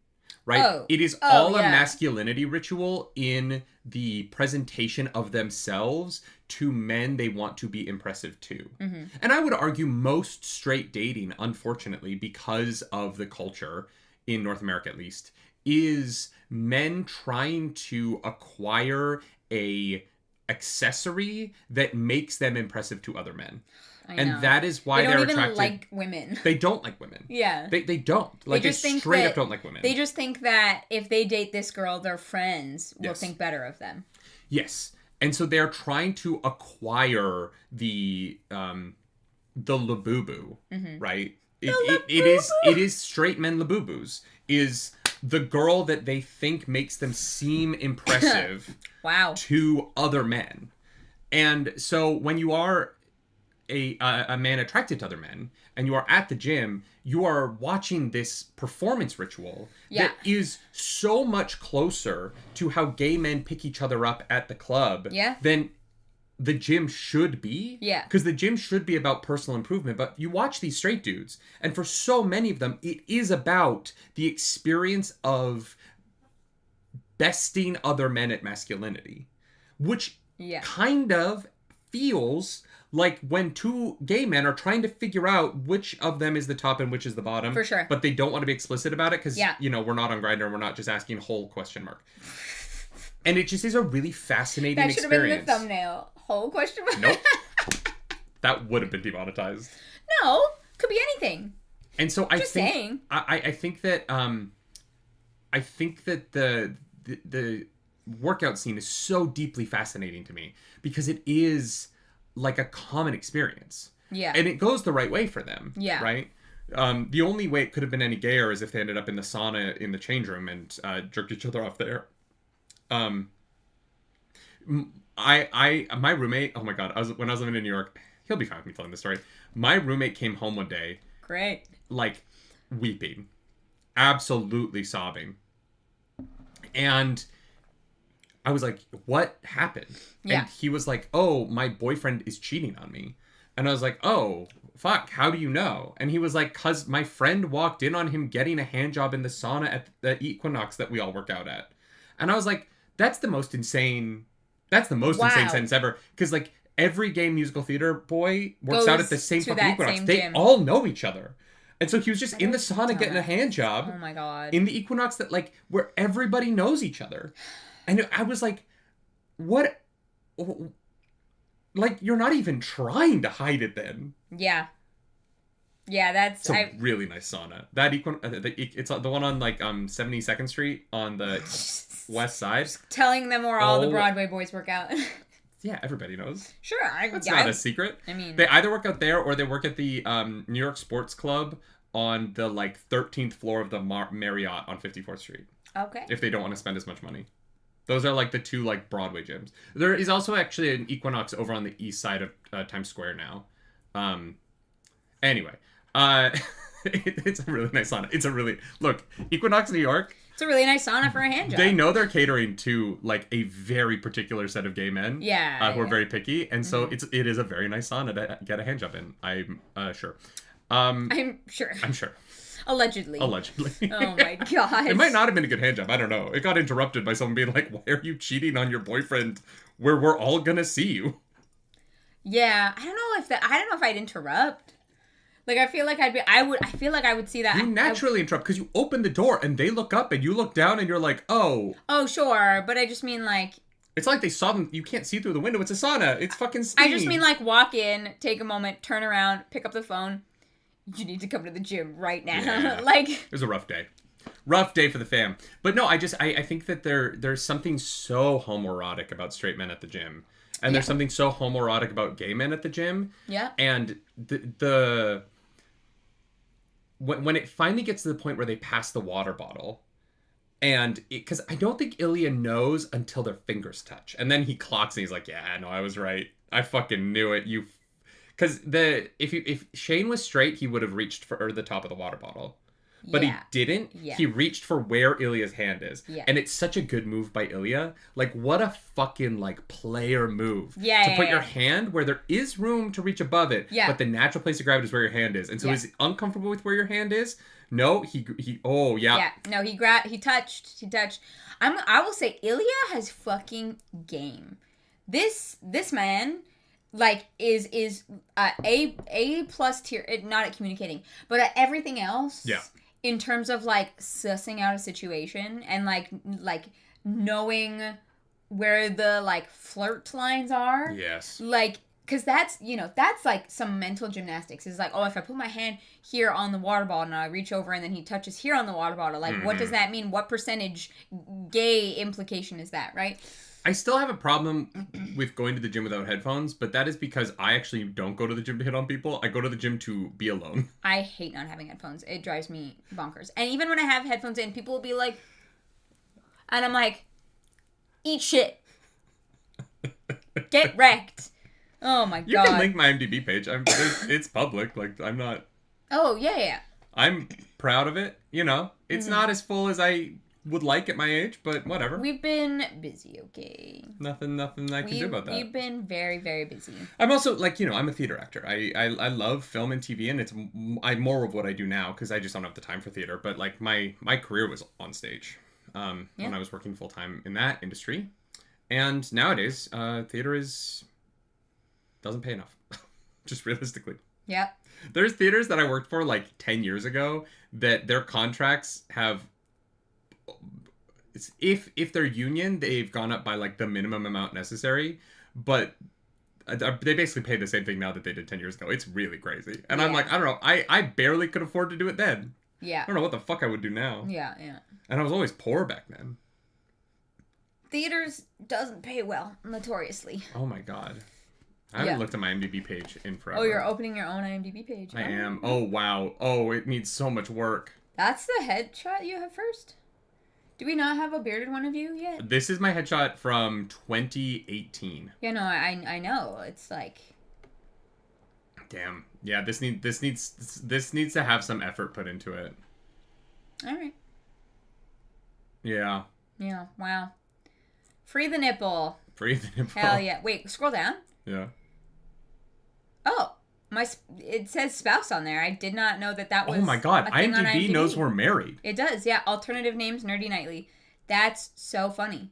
Right? Oh. It is all a masculinity ritual in the presentation of themselves to men they want to be impressive to. Mm-hmm. And I would argue most straight dating, unfortunately, because of the culture, in North America at least, is men trying to acquire a accessory that makes them impressive to other men. And that is why they're attracted. They don't even like women. They don't like women. Yeah. They don't. They just straight up don't like women. They just think that if they date this girl, their friends will think better of them. Yes. And so they're trying to acquire the labubu, right? It is straight men labubus. Is the girl that they think makes them seem impressive wow. to other men. And so when you are a man attracted to other men and you are at the gym, you are watching this performance ritual that is so much closer to how gay men pick each other up at the club than the gym should be. Yeah. Because the gym should be about personal improvement. But you watch these straight dudes, and for so many of them, it is about the experience of besting other men at masculinity. Which kind of feels like when two gay men are trying to figure out which of them is the top and which is the bottom. For sure. But they don't want to be explicit about it because, we're not on Grindr and we're not just asking whole question mark. And it just is a really fascinating experience. That should have been the thumbnail. Whole question mark. Nope. That would have been demonetized. No. Could be anything. And so I think... saying. I think that... I think that the workout scene is so deeply fascinating to me because it is like a common experience. Yeah. And it goes the right way for them. Yeah. Right? The only way it could have been any gayer is if they ended up in the sauna in the change room and jerked each other off there. My roommate, oh my god, when I was living in New York, he'll be fine with me telling this story. My roommate came home one day. Great. Weeping. Absolutely sobbing. And I was like, what happened? Yeah. And he was like, oh, my boyfriend is cheating on me. And I was like, oh, fuck, how do you know? And he was like, cause my friend walked in on him getting a hand job in the sauna at the Equinox that we all work out at. And I was like, that's the most insane sentence ever. Because like every gay musical theater boy works out at the same fucking Equinox. They all know each other. And so he was just in the sauna getting a hand job. Oh my God. In the Equinox that like, where everybody knows each other. And I was like, what? Like, you're not even trying to hide it then. Yeah. Yeah, that's... It's a really nice sauna. That it's the one on, like, 72nd Street on the west side. Just telling them where all the Broadway boys work out. Yeah, everybody knows. Sure. That's not a secret. I mean... They either work out there or they work at the New York Sports Club on the, like, 13th floor of the Marriott on 54th Street. Okay. If they don't want to spend as much money. Those are like the two like Broadway gyms. There is also actually an Equinox over on the east side of Times Square now. Anyway, it's a really nice sauna. Look, Equinox New York. It's a really nice sauna for a hand job. They know they're catering to like a very particular set of gay men. Yeah. Who are very picky, and so it is a very nice sauna to get a hand job in. I'm sure. I'm sure. Allegedly. Oh my God. It might not have been a good hand job. I don't know. It got interrupted by someone being like, why are you cheating on your boyfriend where we're all gonna see you? Yeah. I don't know if I'd interrupt. Like, I feel like I would see that. You naturally interrupt because you open the door and they look up and you look down and you're like, oh. Oh, sure. But I just mean like. It's like they saw them. You can't see through the window. It's a sauna. It's fucking steam. I just mean like walk in, take a moment, turn around, pick up the phone. You need to come to the gym right now. Yeah. Like, it was a rough day. Rough day for the fam. But no, I think that there's something so homoerotic about straight men at the gym. And there's something so homoerotic about gay men at the gym. Yeah. And when it finally gets to the point where they pass the water bottle, and because I don't think Ilya knows until their fingers touch. And then he clocks and he's like, yeah, no, I was right. I fucking knew it. Because if Shane was straight, he would have reached for the top of the water bottle. But he didn't. Yeah. He reached for where Ilya's hand is. Yeah. And it's such a good move by Ilya. Like, what a fucking, like, player move. Yeah, to put your hand where there is room to reach above it. Yeah. But the natural place to grab it is where your hand is. And so is he uncomfortable with where your hand is? No, oh, yeah. Yeah, no, he touched. I will say, Ilya has fucking game. This man... like is A plus tier, not at communicating, but at everything else. Yeah. In terms of like sussing out a situation and like knowing where the like flirt lines are. Yes. Like, cause that's like some mental gymnastics. It's like, oh, if I put my hand here on the water bottle and I reach over and then he touches here on the water bottle, like what does that mean? What percentage gay implication is that, right? I still have a problem with going to the gym without headphones, but that is because I actually don't go to the gym to hit on people. I go to the gym to be alone. I hate not having headphones. It drives me bonkers. And even when I have headphones in, people will be like, and I'm like, eat shit. Get wrecked. Oh my God. You can link my IMDb page. It's public. Like, I'm not. Oh, yeah. I'm proud of it. You know, it's not as full as I would like at my age, but whatever. We've been busy, okay? Nothing I can do about that. We've been very, very busy. I'm also, like, I'm a theater actor. I love film and TV, and it's more of what I do now, because I just don't have the time for theater, but, like, my career was on stage when I was working full-time in that industry. And nowadays, theater doesn't pay enough, just realistically. Yep. There's theaters that I worked for, like, 10 years ago that their contracts have... If they're union, they've gone up by like the minimum amount necessary, but they basically pay the same thing now that they did 10 years ago. It's really crazy. And I'm like, I don't know. I barely could afford to do it then. Yeah. I don't know what the fuck I would do now. Yeah. And I was always poor back then. Theaters doesn't pay well, notoriously. Oh my God. I haven't looked at my IMDb page in forever. Oh, you're opening your own IMDb page. I am. Oh, wow. Oh, it needs so much work. That's the headshot you have first? Do we not have a bearded one of you yet? This is my headshot from 2018. Yeah, no, I know. It's like... Damn. Yeah, this needs to have some effort put into it. All right. Yeah. Yeah, wow. Free the nipple. Free the nipple. Hell yeah. Wait, scroll down. Yeah. Oh. it says spouse on there. I did not know that was. Oh my god, a thing on IMDb knows we're married. It does, yeah. Alternative names, Nerdy Nightly. That's so funny.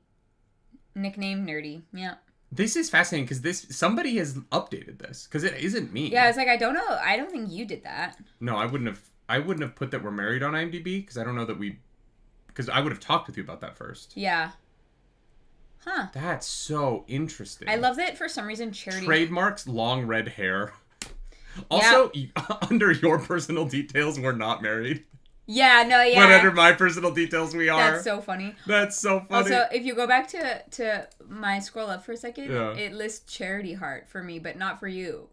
Nickname Nerdy, yeah. This is fascinating because somebody has updated this because it isn't me. Yeah, I was like, I don't know. I don't think you did that. No, I wouldn't have put that we're married on IMDb because I don't know that because I would have talked with you about that first. Yeah. Huh. That's so interesting. I love that for some reason charity trademarks long red hair. Also, under your personal details, we're not married. Yeah, no, yeah. But under my personal details, we are. That's so funny. That's so funny. Also, if you go back to my scroll up for a second, it lists Charity Heart for me, but not for you.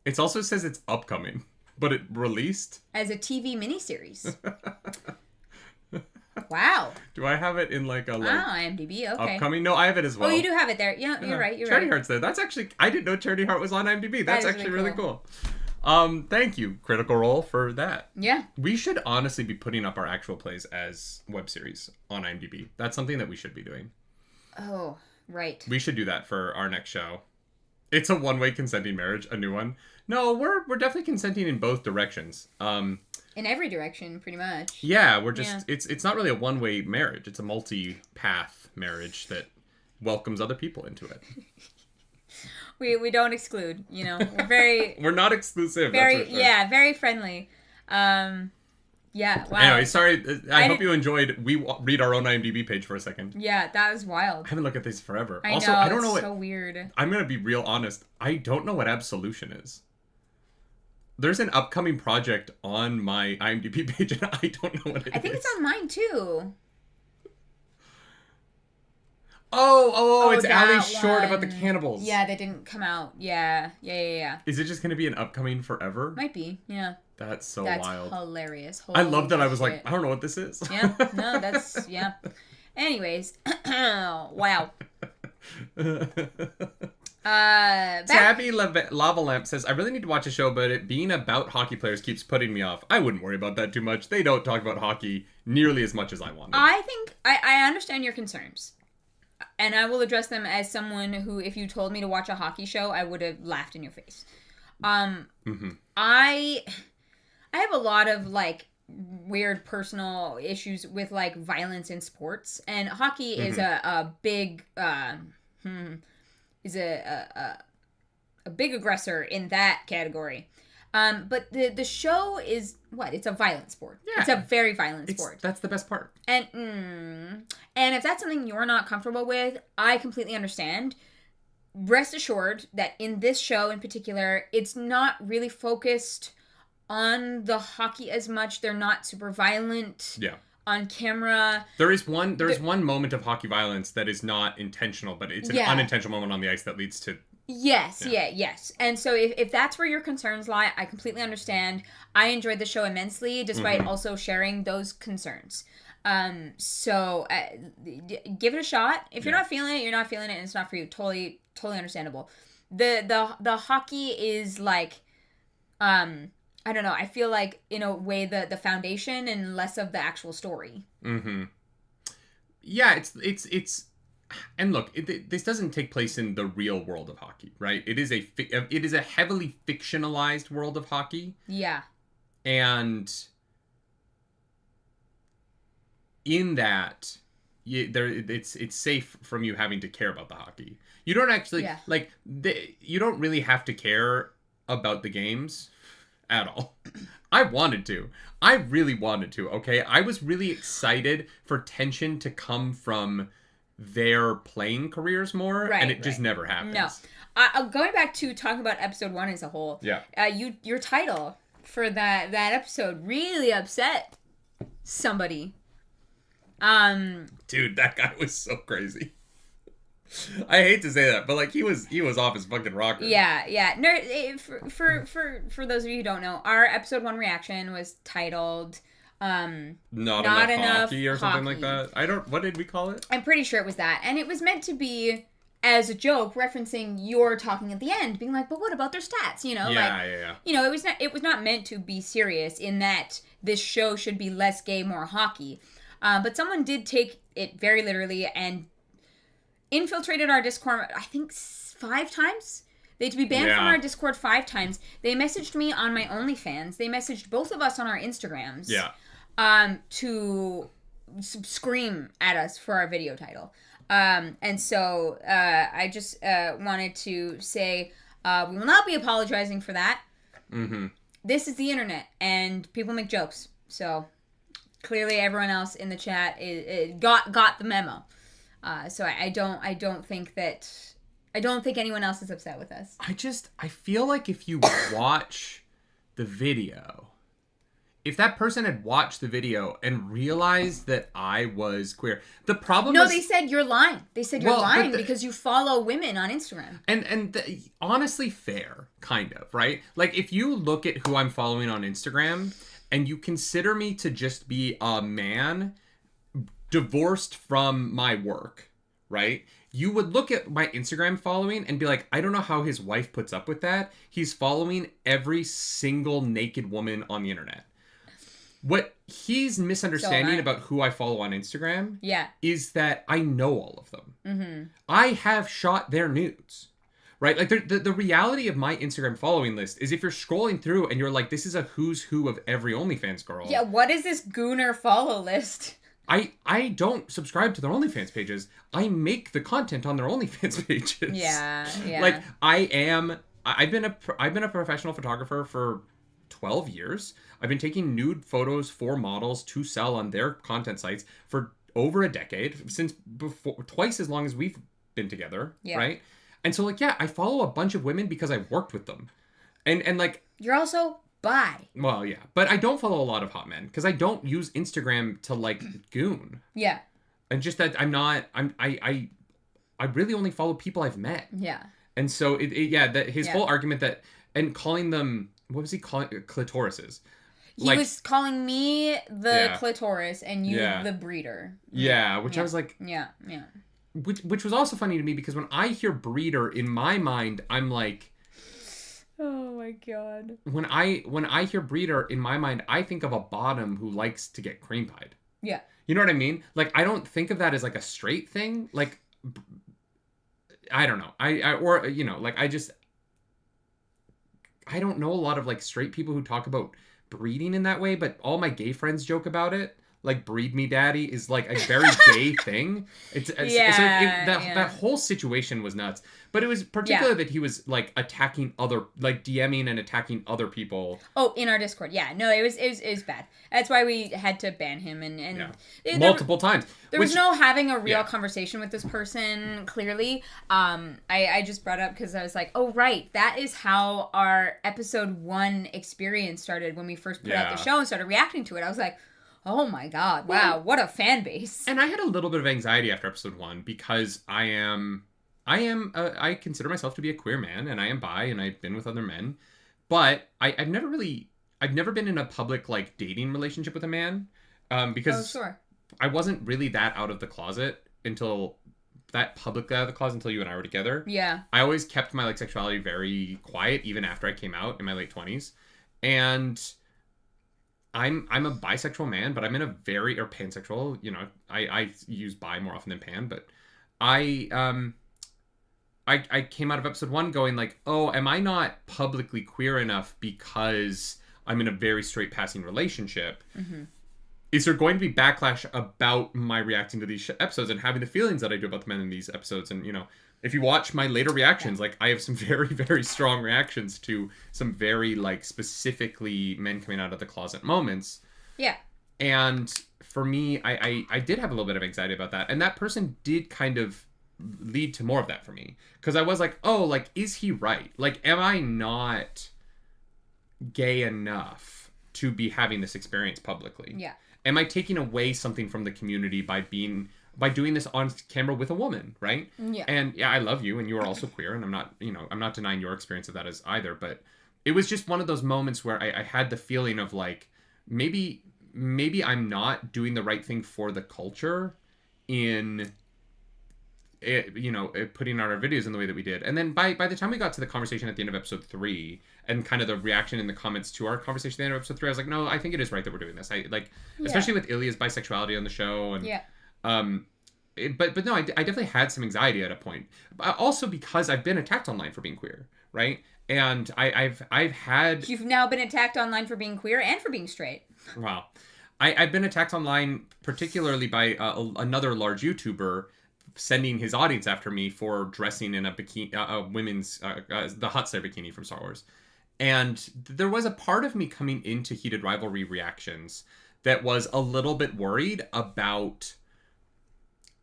It also says it's upcoming, but it released as a TV miniseries. Wow. Do I have it in like a IMDb? Okay. Upcoming? No, I have it as well. Oh, you do have it there. Yeah, you're right. Charity Heart's there. That's actually I didn't know Charity Heart was on IMDb. That's actually really cool. Thank you, Critical Role, for that. Yeah. We should honestly be putting up our actual plays as web series on IMDb. That's something that we should be doing. Oh, right. We should do that for our next show. It's a one-way consenting marriage, a new one. No, we're definitely consenting in both directions. In every direction, pretty much. Yeah, we're just it's not really a one-way marriage. It's a multi-path marriage that welcomes other people into it. We don't exclude, you know. We're very we're not exclusive. Very that's for sure. Very friendly. Yeah. Wow. Anyway, sorry. I hope you enjoyed. We read our own IMDb page for a second. Yeah, that was wild. I haven't looked at these forever. I also, know, I don't know what. So weird. I'm gonna be real honest. I don't know what Absolution is. There's an upcoming project on my IMDb page, and I don't know what it is. I think it's on mine too. Oh, it's Ali Short about the cannibals. Yeah, that didn't come out. Yeah. Is it just going to be an upcoming forever? Might be, yeah. That's so wild. That's hilarious. I love that I was like, I don't know what this is. Yeah, no, that's, yeah. Anyways, wow. Tabby Lava Lamp says, I really need to watch a show, but it being about hockey players keeps putting me off. I wouldn't worry about that too much. They don't talk about hockey nearly as much as I want. I think, I understand your concerns. And I will address them as someone who, if you told me to watch a hockey show, I would have laughed in your face. I have a lot of, like, weird personal issues with, like, violence in sports. And hockey is a big, is a big aggressor in that category. But the show is what? It's a violent sport. Yeah. It's a very violent sport. That's the best part. And if that's something you're not comfortable with, I completely understand. Rest assured that in this show in particular, it's not really focused on the hockey as much. They're not super violent. Yeah. On camera. There's one moment of hockey violence that is not intentional, but it's an unintentional moment on the ice that leads to Yes. And so if that's where your concerns lie, I completely understand. I enjoyed the show immensely, despite also sharing those concerns. So give it a shot. If you're not feeling it, you're not feeling it, and it's not for you. Totally understandable. The hockey is like, I don't know. I feel like in a way the foundation and less of the actual story. Mm-hmm. Yeah, it's. And look, this doesn't take place in the real world of hockey, right? It is a heavily fictionalized world of hockey. Yeah. And in that, it's safe from you having to care about the hockey. You don't actually you don't really have to care about the games at all. I wanted to. I really wanted to. Okay, I was really excited for tension to come from their playing careers more, and it just never happens. No. Going back to talking about episode 1 as a whole, your title for that episode really upset somebody. Dude, that guy was so crazy. I hate to say that, but like he was off his fucking rocker. Yeah. No, for those of you who don't know, our episode 1 reaction was titled not enough hockey or something like that. What did we call it? I'm pretty sure it was that. And it was meant to be as a joke, referencing your talking at the end, being like, but what about their stats? You know, yeah. You know, it was not meant to be serious in that this show should be less gay, more hockey. But someone did take it very literally and infiltrated our Discord, I think 5 times, They had to be banned from our Discord 5 times. They messaged me on my OnlyFans. They messaged both of us on our Instagrams. Yeah. To scream at us for our video title. And so I just wanted to say we will not be apologizing for that. Mm-hmm. This is the internet, and people make jokes. So clearly, everyone else in the chat got the memo. So I don't think anyone else is upset with us. I feel like if you watch the video, if that person had watched the video and realized that I was queer, the problem was... No, they said you're lying. They said you're lying because you follow women on Instagram. And honestly, fair, kind of, right? Like, if you look at who I'm following on Instagram and you consider me to just be a man divorced from my work, right? You would look at my Instagram following and be like, I don't know how his wife puts up with that. He's following every single naked woman on the internet. What he's misunderstanding about who I follow on Instagram is that I know all of them. Mm-hmm. I have shot their nudes, right? Like the reality of my Instagram following list is if you're scrolling through and you're like, this is a who's who of every OnlyFans girl. Yeah, what is this Gooner follow list? I don't subscribe to their OnlyFans pages. I make the content on their OnlyFans pages. Yeah. Like I've been a professional photographer for 12 years. I've been taking nude photos for models to sell on their content sites for over a decade, since before, twice as long as we've been together, right? And so like, I follow a bunch of women because I worked with them. And like... You're also bi. Well, yeah. But I don't follow a lot of hot men because I don't use Instagram to like goon. Yeah. And just that I really only follow people I've met. Yeah. And so his whole argument that, and calling them, what was he calling clitorises? He was calling me the clitoris and you the breeder. Yeah, which I was like... Yeah. Which was also funny to me because when I hear breeder, in my mind, I'm like... Oh my god. When I hear breeder, in my mind, I think of a bottom who likes to get cream pied. Yeah. You know what I mean? Like, I don't think of that as like a straight thing. Like, I don't know. I don't know a lot of like straight people who talk about breeding in that way, but all my gay friends joke about it. Like, breed me daddy is like a very gay thing. That whole situation was nuts. But it was particular that he was like attacking DMing and attacking other people. Oh, in our Discord. Yeah. No, it was bad. That's why we had to ban him and multiple times. There was no having a real conversation with this person, clearly. I just brought up because I was like, oh, right. That is how our episode 1 experience started when we first put out the show and started reacting to it. I was like, oh my god, wow, what a fan base. And I had a little bit of anxiety after episode 1 because I consider myself to be a queer man, and I am bi, and I've been with other men, but I've never been in a public like dating relationship with a man, because I wasn't really that out of the closet until you and I were together. Yeah. I always kept my like sexuality very quiet, even after I came out in my late 20s, and I'm a bisexual man, but I'm in a or pansexual, you know, I use bi more often than pan, but I came out of episode 1 going like, oh, am I not publicly queer enough because I'm in a very straight passing relationship? Mm-hmm. Is there going to be backlash about my reacting to these episodes and having the feelings that I do about the men in these episodes? And, you know, if you watch my later reactions, like, I have some very, very strong reactions to some very, like, specifically men coming out of the closet moments. Yeah. And for me, I did have a little bit of anxiety about that. And that person did kind of lead to more of that for me. Because I was like, oh, like, is he right? Like, am I not gay enough to be having this experience publicly? Yeah. Am I taking away something from the community by doing this on camera with a woman, right? Yeah. And yeah, I love you, and you are also queer, and I'm not denying your experience of that as either, but it was just one of those moments where I had the feeling of like, maybe I'm not doing the right thing for the culture in putting out our videos in the way that we did. And then by the time we got to the conversation at the end of episode 3 and kind of the reaction in the comments to our conversation at the end of episode 3, I was like, no, I think it is right that we're doing this. Especially with Ilya's bisexuality on the show. And but no, I definitely had some anxiety at a point. Also because I've been attacked online for being queer, right? And I've had... You've now been attacked online for being queer and for being straight. Wow. I've been attacked online, particularly by another large YouTuber sending his audience after me for dressing in a bikini, women's, the hot side bikini from Star Wars. And there was a part of me coming into Heated Rivalry reactions that was a little bit worried about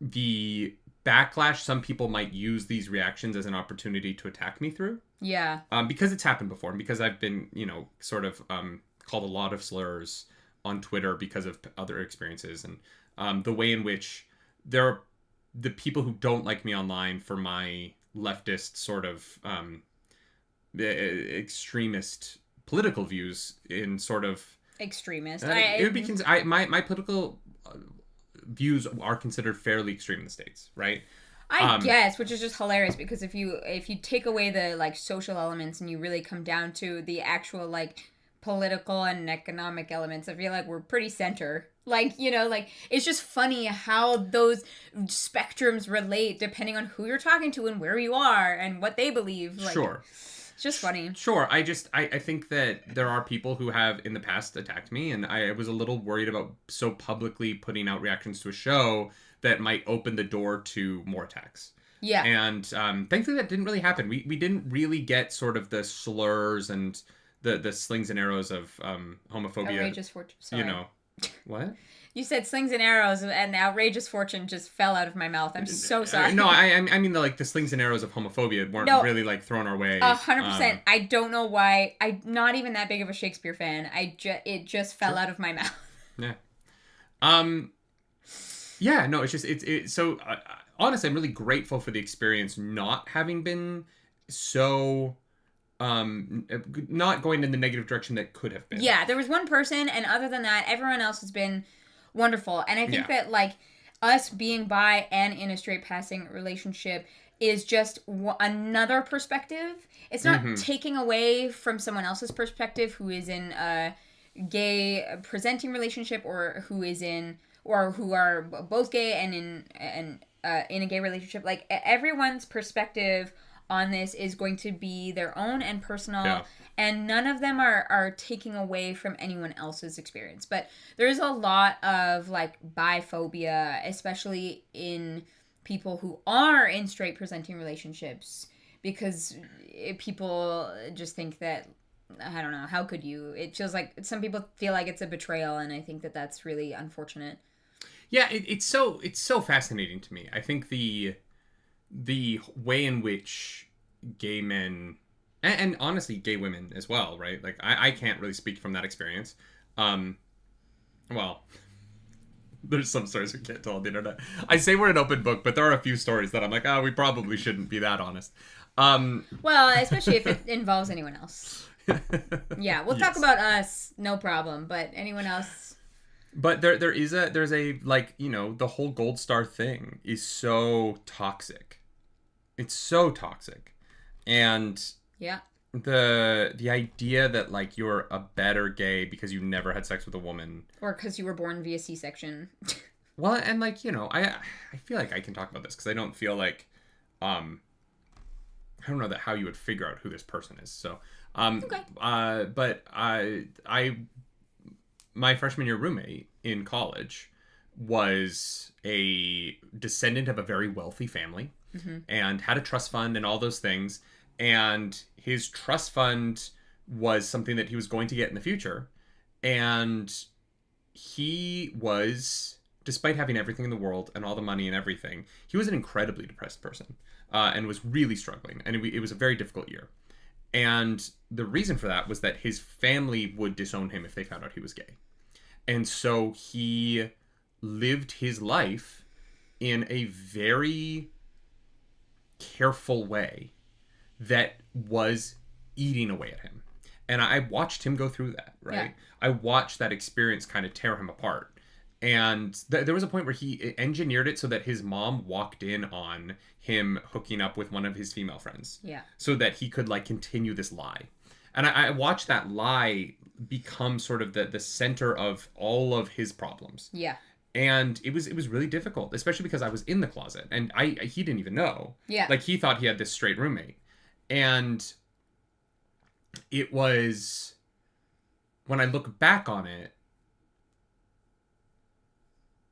the backlash some people might use these reactions as an opportunity to attack me through. Yeah. Because it's happened before, and because I've been, sort of called a lot of slurs on Twitter because of other experiences, and the way in which there are the people who don't like me online for my leftist sort of extremist political views in sort of... Extremist. My political views are considered fairly extreme in the States, right? I guess, which is just hilarious, because if you take away the like social elements and you really come down to the actual like political and economic elements, I feel like we're pretty center. Like, it's just funny how those spectrums relate depending on who you're talking to and where you are and what they believe. Like, sure. It's just funny. Sure. I think that there are people who have in the past attacked me, and I was a little worried about so publicly putting out reactions to a show that might open the door to more attacks. Yeah. And thankfully that didn't really happen. We didn't really get sort of the slurs and the slings and arrows of homophobia. Outrageous fortune. Sorry. What? You said slings and arrows, and outrageous fortune just fell out of my mouth. I'm so sorry. No, I mean the slings and arrows of homophobia weren't really like thrown our way. 100%. I don't know why. I'm not even that big of a Shakespeare fan. It just fell out of my mouth. Yeah. Yeah. No, it's just so honestly, I'm really grateful for the experience not having been so not going in the negative direction that could have been. Yeah, there was one person, and other than that, everyone else has been wonderful. And I think that like us being bi and in a straight passing relationship is just another perspective. It's not taking away from someone else's perspective who is in a gay presenting relationship, or who is in, or who are both gay and in a gay relationship. Like, everyone's perspective on this is going to be their own and personal, and none of them are taking away from anyone else's experience. But there's a lot of like biphobia, especially in people who are in straight presenting relationships, because people just think that, I don't know, how could you? It feels like some people feel like it's a betrayal, and I think that that's really unfortunate. Yeah, it's so fascinating to me. I think the way in which gay men and honestly gay women as well, right? Like I can't really speak from that experience. Well, there's some stories we can't tell on the internet. I say we're an open book, but there are a few stories that I'm like, we probably shouldn't be that honest. Well, especially if it involves anyone else. Yeah, we'll talk about us, no problem, but anyone else. But there's a like, the whole gold star thing is so toxic. It's so toxic. And yeah, the idea that like you're a better gay because you never had sex with a woman, or because you were born via C-section. Well, and like, I feel like I can talk about this because I don't feel like I don't know how you would figure out who this person is. So okay. But my freshman year roommate in college was a descendant of a very wealthy family. And had a trust fund and all those things. And his trust fund was something that he was going to get in the future. And he was, despite having everything in the world and all the money and everything, he was an incredibly depressed person and was really struggling. And it was a very difficult year. And the reason for that was that his family would disown him if they found out he was gay. And so he lived his life in a very careful way that was eating away at him. And I watched him go through that, right? Yeah. I watched that experience kind of tear him apart. And there was a point where he engineered it so that his mom walked in on him hooking up with one of his female friends. Yeah. So that he could like continue this lie. And I watched that lie become sort of the center of all of his problems. Yeah. And it was really difficult, especially because I was in the closet and he didn't even know. Yeah. Like he thought he had this straight roommate. And it was, when I look back on it,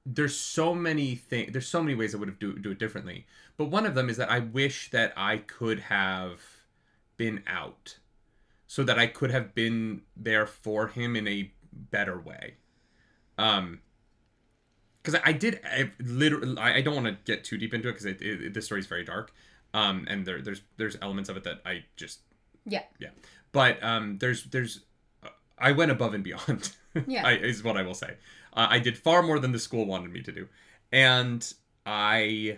there's so many ways I would have do it differently. But one of them is that I wish that I could have been out, so that I could have been there for him in a better way. Because I don't want to get too deep into it, because this story is very dark. And there's elements of it that I just... Yeah. But there's I went above and beyond. Yeah. Is what I will say. I did far more than the school wanted me to do. And I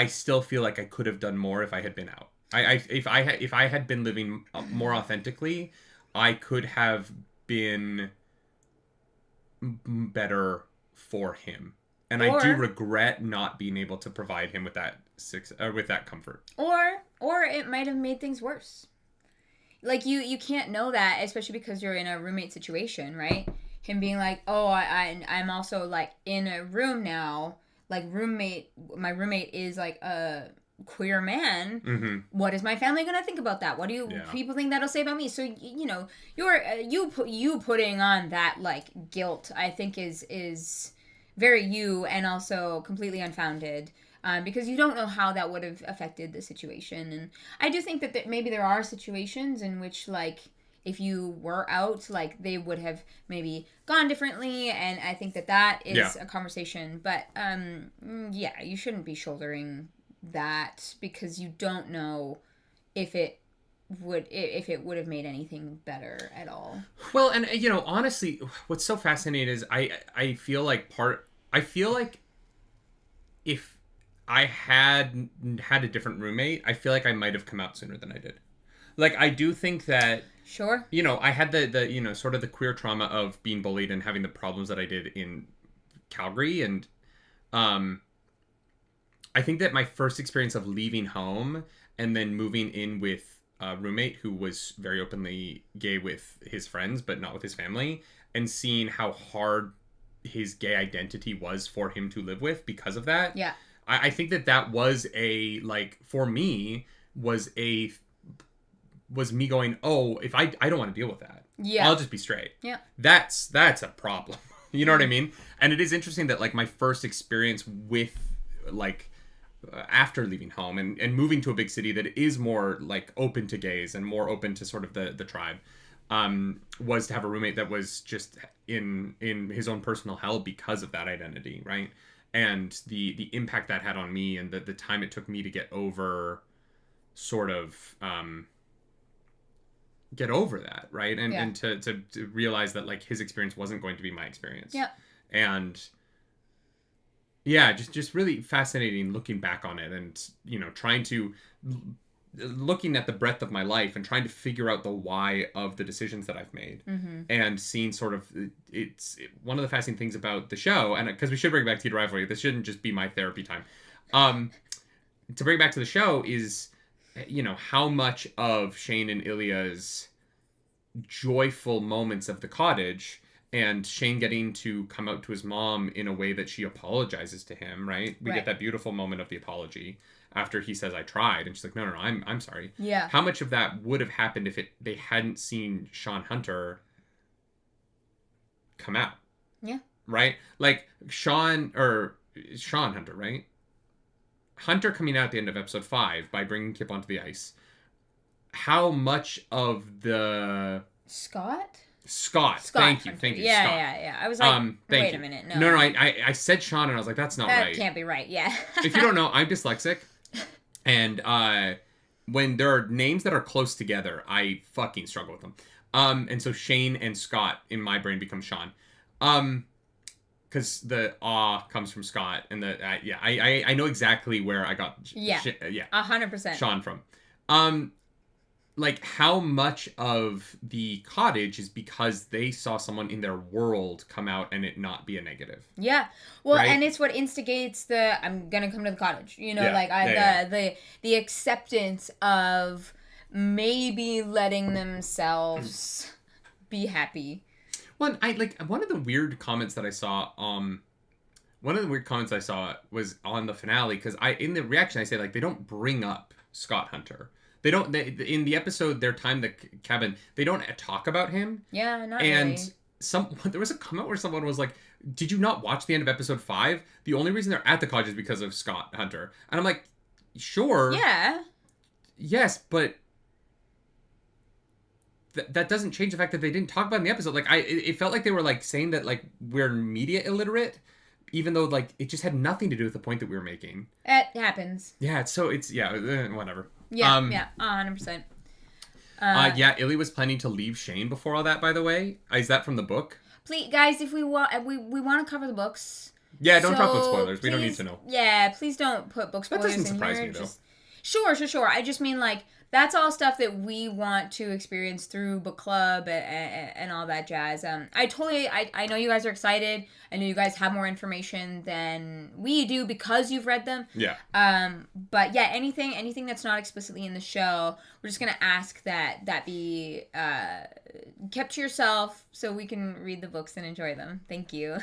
still feel like I could have done more if I had been out. If I had been living more authentically, I could have been better for him. And I do regret not being able to provide him with that comfort. Or it might have made things worse. Like, you can't know that, especially because you're in a roommate situation, right? Him being like, oh, I'm also, like, in a room now. Like, my roommate is, like, a queer man. Mm-hmm. What is my family going to think about that? What do people think that'll say about me? So, you know, you putting on that, like, guilt, I think is very you, and also completely unfounded. Because you don't know how that would have affected the situation. And I do think that maybe there are situations in which, like, if you were out, like, they would have maybe gone differently. And I think that is a conversation. But, you shouldn't be shouldering that, because you don't know if it would have made anything better at all. Well, and, you know, honestly, what's so fascinating is I feel like if I had a different roommate, I feel like I might have come out sooner than I did. Like, I do think that... Sure. You know, I had the you know, sort of the queer trauma of being bullied and having the problems that I did in Calgary. And I think that my first experience of leaving home and then moving in with a roommate who was very openly gay with his friends, but not with his family, and seeing how hard his gay identity was for him to live with because of that. Yeah. I think that was for me, was me going, oh, if I don't want to deal with that. Yeah. I'll just be straight. Yeah. That's a problem. You know what I mean? And it is interesting that, like, my first experience with, like, after leaving home and moving to a big city that is more, like, open to gays and more open to sort of the tribe, was to have a roommate that was just in his own personal hell because of that identity, right? And the impact that had on me, and the time it took me to get over that, right? And to realize that, like, his experience wasn't going to be my experience. Yeah. And yeah, just really fascinating looking back on it, and, you know, looking at the breadth of my life and trying to figure out the why of the decisions that I've made. Mm-hmm. And seeing sort of, one of the fascinating things about the show, and because we should bring back to Rivalry, this shouldn't just be my therapy time. To bring back to the show is, you know, how much of Shane and Ilya's joyful moments of the cottage, and Shane getting to come out to his mom in a way that she apologizes to him, right? We get that beautiful moment of the apology after he says, I tried. And she's like, no, I'm sorry. Yeah. How much of that would have happened if they hadn't seen Sean Hunter come out? Yeah. Right? Like, Sean Hunter, right? Hunter coming out at the end of episode 5 by bringing Kip onto the ice. How much of the... Scott. Thank you. Yeah, Scott. yeah. I was like, wait a minute. No, I said Sean, and I was like, that's not right. That can't be right, yeah. If you don't know, I'm dyslexic. And when there are names that are close together, I fucking struggle with them. And so Shane and Scott in my brain become Sean. Because the comes from Scott, and I know exactly where I got 100% Sean from. Like, how much of the cottage is because they saw someone in their world come out and it not be a negative? Yeah. Well, right? And it's what instigates I'm gonna come to the cottage. You know, the acceptance of maybe letting themselves be happy. Well, one of the weird comments that I saw, was on the finale, because in the reaction I say, like, they don't bring up Scott Hunter. They don't. In the episode, their time the cabin, they don't talk about him. Yeah, not and really. There was a comment where someone was like, "Did you not watch the end of episode 5? The only reason they're at the cottage is because of Scott Hunter." And I'm like, "Sure, Yeah, yes, but that doesn't change the fact that they didn't talk about it in the episode." Like, it felt like they were like saying that like we're media illiterate, even though like it just had nothing to do with the point that we were making. it happens. Yeah, whatever. Yeah, 100%. Yeah, Illy was planning to leave Shane before all that, by the way. Is that from the book? Please, guys, if we want, we want to cover the books. Yeah, don't drop book spoilers. We don't need to know. Yeah, please don't put book spoilers in here. That doesn't surprise me, though. Sure. I just mean, like, that's all stuff that we want to experience through book club and all that jazz. I know you guys are excited. I know you guys have more information than we do because you've read them. Yeah. But yeah, anything that's not explicitly in the show, we're just gonna ask that be kept to yourself so we can read the books and enjoy them. Thank you.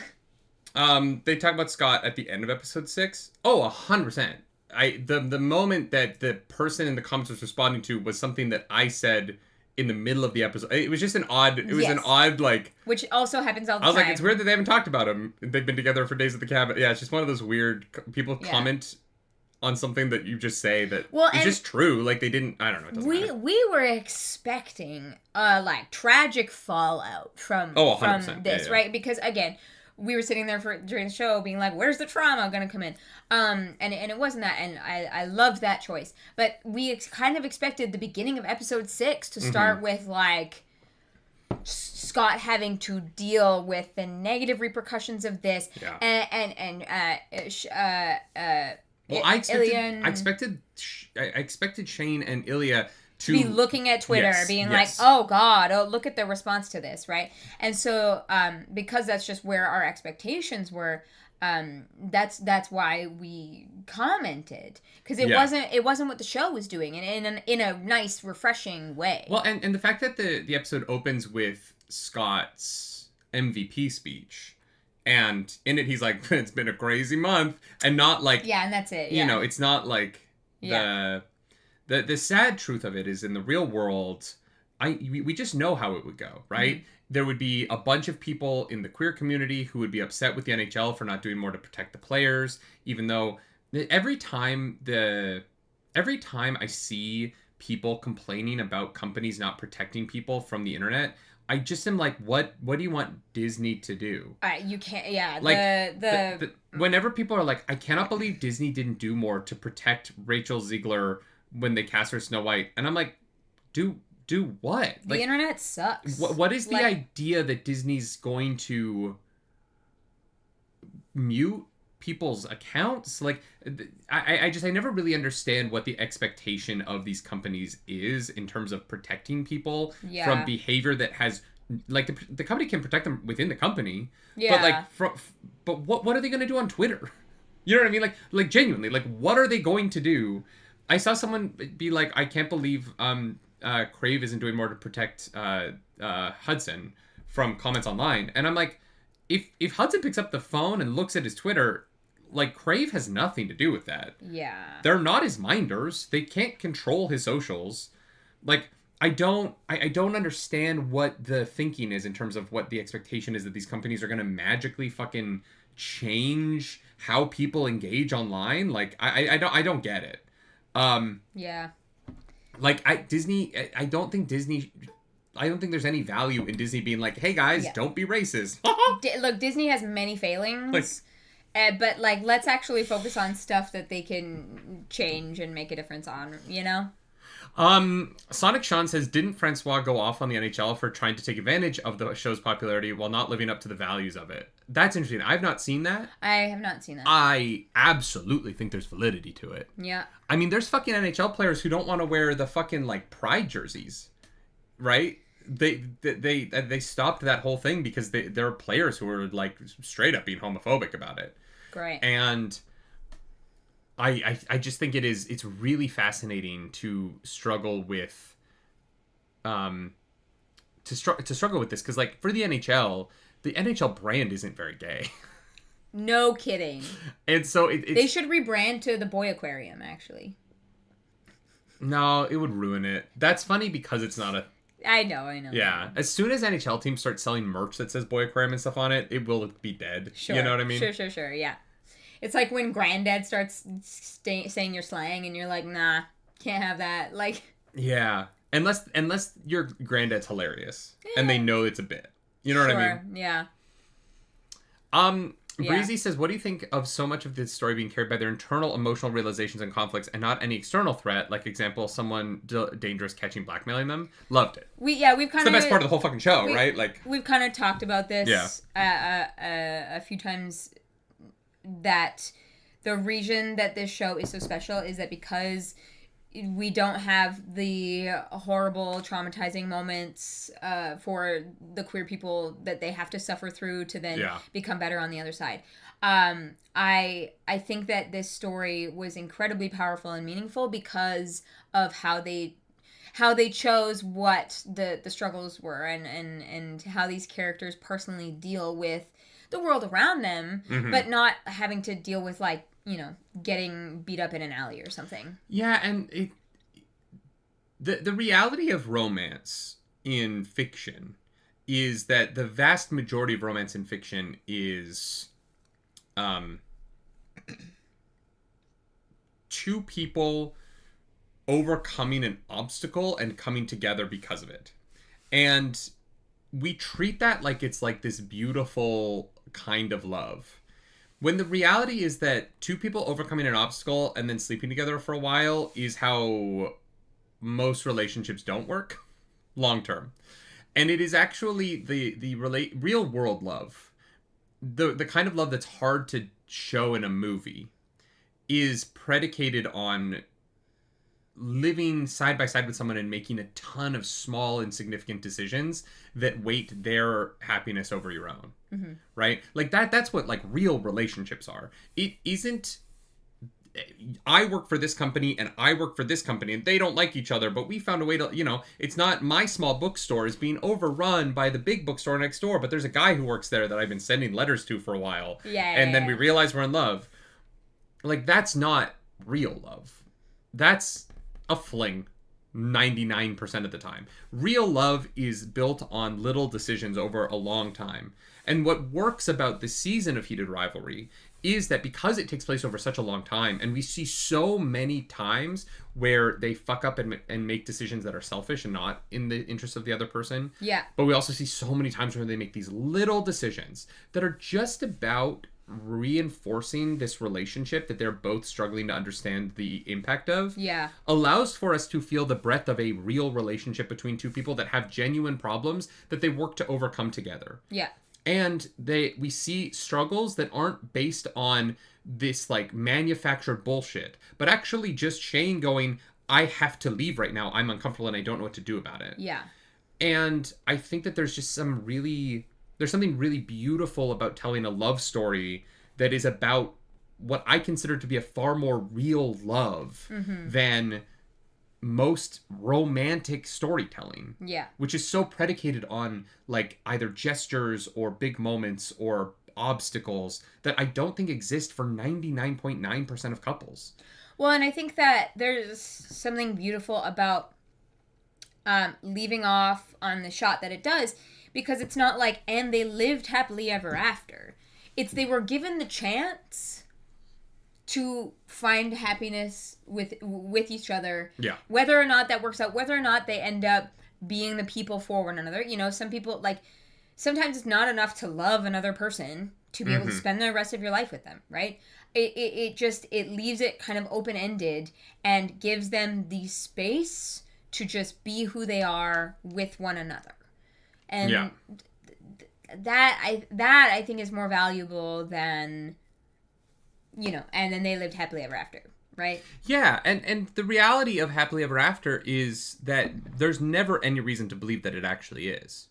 They talk about Scott at the end of episode 6. Oh, 100%. The moment that the person in the comments was responding to was something that I said in the middle of the episode. It was just an odd like, which also happens all the time. I was like, it's weird that they haven't talked about him. They've been together for days at the cabin. Yeah, it's just one of those weird people comment on something that you just say that is just true. Like, they didn't, I don't know. It doesn't matter. We were expecting like tragic fallout from this, right? Because again, we were sitting there during the show being like, where's the trauma going to come in? And it wasn't that. And I loved that choice. But we kind of expected the beginning of episode 6 to start with, like, Scott having to deal with the negative repercussions of this. Yeah. Well, I expected Shane and Ilya to be looking at Twitter, being like, oh God, look at the response to this, right? And so, because that's just where our expectations were, that's why we commented, because it wasn't what the show was doing, and in a nice, refreshing way. Well, and the fact that the episode opens with Scott's MVP speech. And in it, he's like, it's been a crazy month, and not like, yeah, and that's it. You know, it's not like the sad truth of it is, in the real world, we just know how it would go, right? Mm-hmm. There would be a bunch of people in the queer community who would be upset with the NHL for not doing more to protect the players, even though every time I see people complaining about companies not protecting people from the internet, I just am like, what do you want Disney to do? You can't, yeah. Like, whenever people are like, I cannot believe Disney didn't do more to protect Rachel Ziegler when they cast her Snow White. And I'm like, do what? The internet sucks. What is the idea that Disney's going to mute people's accounts? Like, I never really understand what the expectation of these companies is in terms of protecting people from behavior that has, like, the company can protect them within the company, but like, but what are they going to do on Twitter? You know what I mean? Like genuinely, like, what are they going to do? I saw someone be like, I can't believe Crave isn't doing more to protect Hudson from comments online, and I'm like, if Hudson picks up the phone and looks at his Twitter, like, Crave has nothing to do with that. Yeah. They're not his minders. They can't control his socials. Like, I don't understand what the thinking is in terms of what the expectation is that these companies are going to magically fucking change how people engage online. Like, I don't get it. Yeah. Like, I don't think there's any value in Disney being like, hey guys, don't be racist. Look, Disney has many failings. But, like, let's actually focus on stuff that they can change and make a difference on, you know? Sonic Sean says, didn't Francois go off on the NHL for trying to take advantage of the show's popularity while not living up to the values of it? That's interesting. I've not seen that. I have not seen that. I absolutely think there's validity to it. Yeah. I mean, there's fucking NHL players who don't want to wear the fucking, like, pride jerseys, right? They stopped that whole thing because there are players who are, like, straight up being homophobic about it. Great. And I just think it's really fascinating to struggle with to struggle with this, because, like, for the NHL brand isn't very gay. No kidding. And so they should rebrand to the Boy Aquarium, actually. No, it would ruin it. That's funny because it's not a... I know. Yeah. As soon as NHL teams start selling merch that says Boy Aquarium and stuff on it, it will be dead. Sure. You know what I mean? Sure, yeah. It's like when Granddad starts saying your slang and you're like, nah, can't have that. Like... Yeah. Unless your granddad's hilarious and they know it's a bit. You know what I mean? Yeah. Breezy says, what do you think of so much of this story being carried by their internal emotional realizations and conflicts and not any external threat? Like, example, someone dangerous catching, blackmailing them? Loved it. We've kind of... It's the best part of the whole fucking show, right? Like, we've kind of talked about this a few times, that the reason that this show is so special is that because... we don't have the horrible, traumatizing moments for the queer people that they have to suffer through to then become better on the other side. I think that this story was incredibly powerful and meaningful because of how they chose what the struggles were and how these characters personally deal with the world around them, but not having to deal with, like, you know, getting beat up in an alley or something. Yeah, and the reality of romance in fiction is that the vast majority of romance in fiction is two people overcoming an obstacle and coming together because of it. And we treat that like it's like this beautiful kind of love. When the reality is that two people overcoming an obstacle and then sleeping together for a while is how most relationships don't work long term. And it is actually the real world love. The kind of love that's hard to show in a movie is predicated on living side by side with someone and making a ton of small insignificant decisions that weight their happiness over your own. Right? Like that's what like real relationships are. It isn't I work for this company and I work for this company and they don't like each other, but we found a way to, you know, it's not my small bookstore is being overrun by the big bookstore next door, but there's a guy who works there that I've been sending letters to for a while. And then we realize we're in love. Like, that's not real love. That's a fling 99% of the time. Real love is built on little decisions over a long time. And what works about this season of Heated Rivalry is that because it takes place over such a long time, and we see so many times where they fuck up and make decisions that are selfish and not in the interest of the other person. Yeah. But we also see so many times where they make these little decisions that are just about reinforcing this relationship that they're both struggling to understand the impact of. Yeah. Allows for us to feel the breadth of a real relationship between two people that have genuine problems that they work to overcome together. Yeah. And we see struggles that aren't based on this like manufactured bullshit, but actually just Shane going, I have to leave right now. I'm uncomfortable and I don't know what to do about it. Yeah. And I think that there's just something really beautiful about telling a love story that is about what I consider to be a far more real love than most romantic storytelling. Yeah. Which is so predicated on like either gestures or big moments or obstacles that I don't think exist for 99.9% of couples. Well, and I think that there's something beautiful about leaving off on the shot that it does, because it's not like, and they lived happily ever after. It's they were given the chance to find happiness with each other. Yeah. Whether or not that works out, whether or not they end up being the people for one another. You know, some people, like, sometimes it's not enough to love another person to be able to spend the rest of your life with them, right? It leaves it kind of open-ended and gives them the space to just be who they are with one another. And that I think is more valuable than, you know, and then they lived happily ever after, right? Yeah, and the reality of happily ever after is that there's never any reason to believe that it actually is.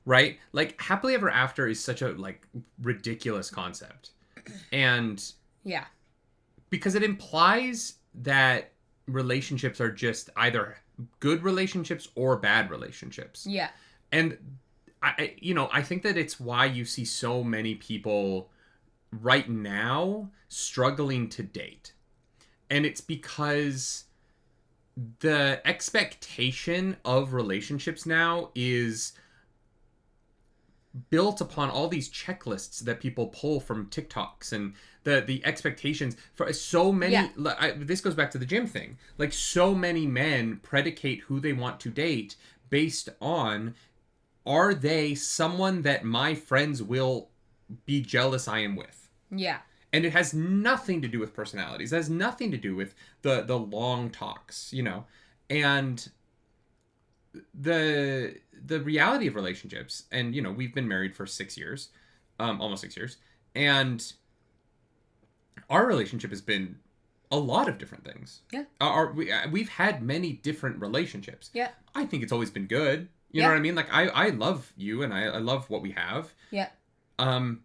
Right? Like, happily ever after is such a, like, ridiculous concept. And yeah. Because it implies that relationships are just either good relationships or bad relationships. Yeah. And I think that it's why you see so many people right now struggling to date. And it's because the expectation of relationships now is built upon all these checklists that people pull from TikToks, and the expectations for so many. This goes back to the gym thing. Like, so many men predicate who they want to date based on, are they someone that my friends will be jealous I am with? Yeah. And it has nothing to do with personalities. It has nothing to do with the long talks, you know. And the reality of relationships, and, you know, we've been married for 6 years, almost 6 years, and our relationship has been a lot of different things. Yeah. We've had many different relationships. Yeah. I think it's always been good. You know what I mean? Like, I love you, and I love what we have. Yeah. But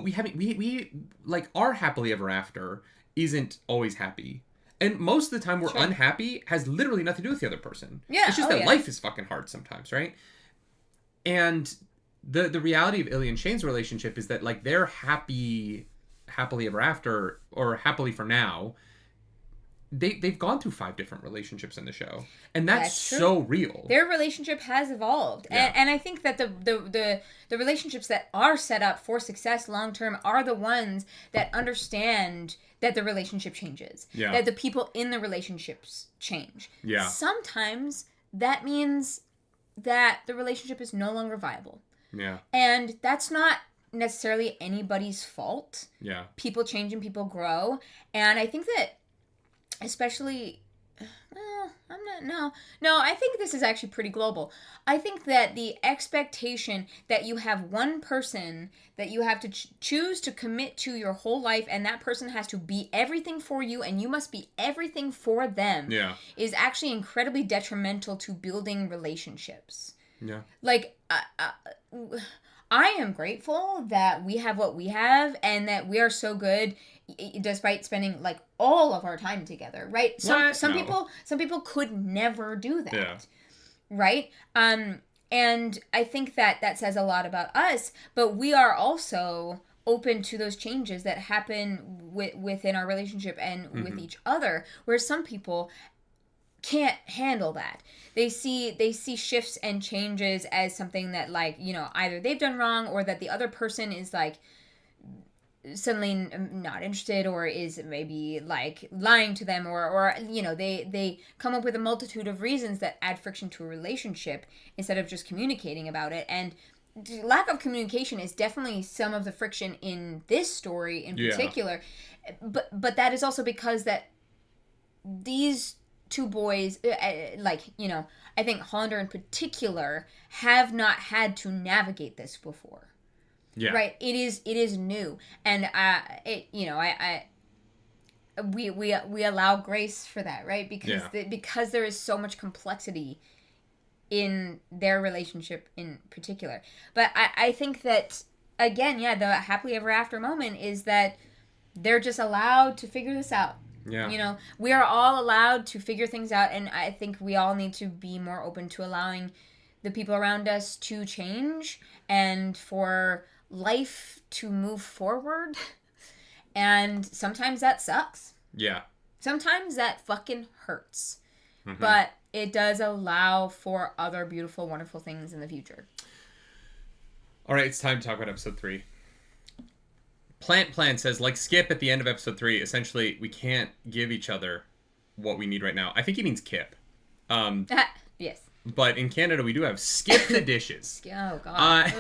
we haven't, we like, our happily ever after isn't always happy. And most of the time we're unhappy has literally nothing to do with the other person. Yeah. It's just that life is fucking hard sometimes, right? And the reality of Ilya and Shane's relationship is that, like, they're happily ever after, or happily for now, they've gone through 5 different relationships in the show, and that's so real. Their relationship has evolved, and I think that the relationships that are set up for success long term are the ones that understand that the relationship changes, that the people in the relationships change. Yeah. Sometimes that means that the relationship is no longer viable. Yeah. And that's not necessarily anybody's fault. Yeah. People change and people grow, and I think that, especially, I think this is actually pretty global. I think that the expectation that you have one person that you have to choose to commit to your whole life, and that person has to be everything for you and you must be everything for them, is actually incredibly detrimental to building relationships. Yeah. Like, I am grateful that we have what we have and that we are so good despite spending, like, all of our time together, right? Some people could never do that, right? And I think that says a lot about us, but we are also open to those changes that happen within our relationship and with each other, where some people can't handle that. They see shifts and changes as something that, like, you know, either they've done wrong or that the other person is, like, suddenly not interested, or is maybe, like, lying to them, or you know, they come up with a multitude of reasons that add friction to a relationship instead of just communicating about it. And lack of communication is definitely some of the friction in this story in particular. But that is also because that these 2 boys, like, you know, I think Hollander in particular, have not had to navigate this before. Yeah. Right. It is new, and we allow grace for that, right? Because there is so much complexity in their relationship in particular. But I think that, again, the happily ever after moment is that they're just allowed to figure this out. Yeah. You know, we are all allowed to figure things out, and I think we all need to be more open to allowing the people around us to change and for life to move forward. And sometimes that sucks. Yeah. Sometimes that fucking hurts. Mm-hmm. But it does allow for other beautiful, wonderful things in the future. All right, it's time to talk about episode 3. Plant Plan says, like Skip at the end of episode 3, essentially, we can't give each other what we need right now. I think he means Kip. Yes. But in Canada, we do have Skip the Dishes. Oh, God.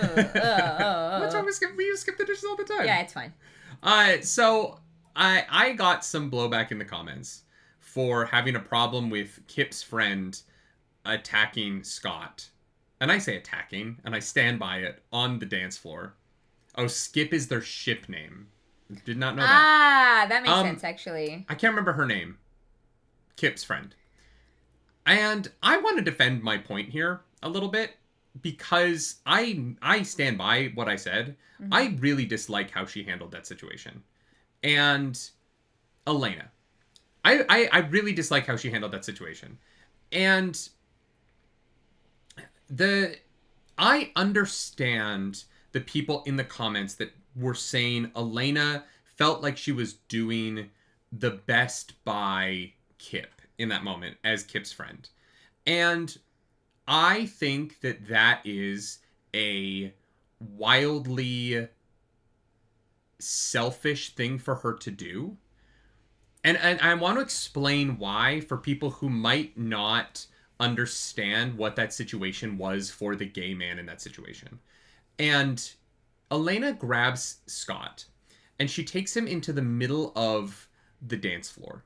What's wrong with Skip? We use Skip the Dishes all the time. Yeah, it's fine. So I got some blowback in the comments for having a problem with Kip's friend attacking Scott. And I say attacking, and I stand by it, on the dance floor. Oh, Skip is their ship name. Did not know that. That makes sense, actually. I can't remember her name. Kip's friend. And I want to defend my point here a little bit, because I stand by what I said. Mm-hmm. I really dislike how she handled that situation. And Elena. I really dislike how she handled that situation. And I understand the people in the comments that were saying Elena felt like she was doing the best by Kip in that moment as Kip's friend. And I think that that is a wildly selfish thing for her to do. And I want to explain why for people who might not understand what that situation was for the gay man in that situation. And Elena grabs Scott and she takes him into the middle of the dance floor.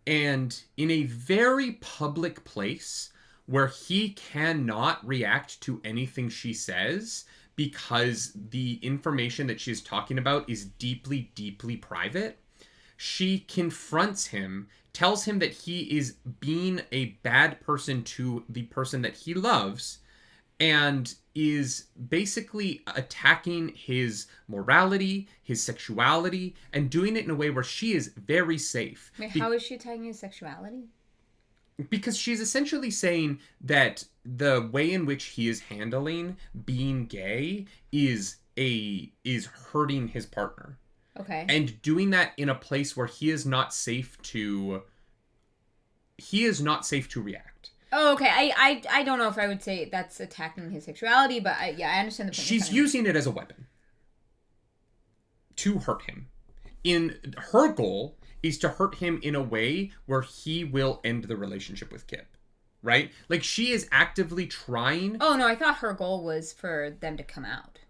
And in a very public place where he cannot react to anything she says because the information that she's talking about is deeply, deeply private, she confronts him, tells him that he is being a bad person to the person that he loves, and is basically attacking his morality, his sexuality, and doing it in a way where she is very safe. Wait, how is she attacking his sexuality? Because she's essentially saying that the way in which he is handling being gay is hurting his partner. Okay. And doing that in a place where he is not safe to react. Oh, okay. I don't know if I would say that's attacking his sexuality, but I understand the point. She's using it as a weapon to hurt him. Her goal is to hurt him in a way where he will end the relationship with Kip. Right? Like, she is actively trying... Oh, no, I thought her goal was for them to come out.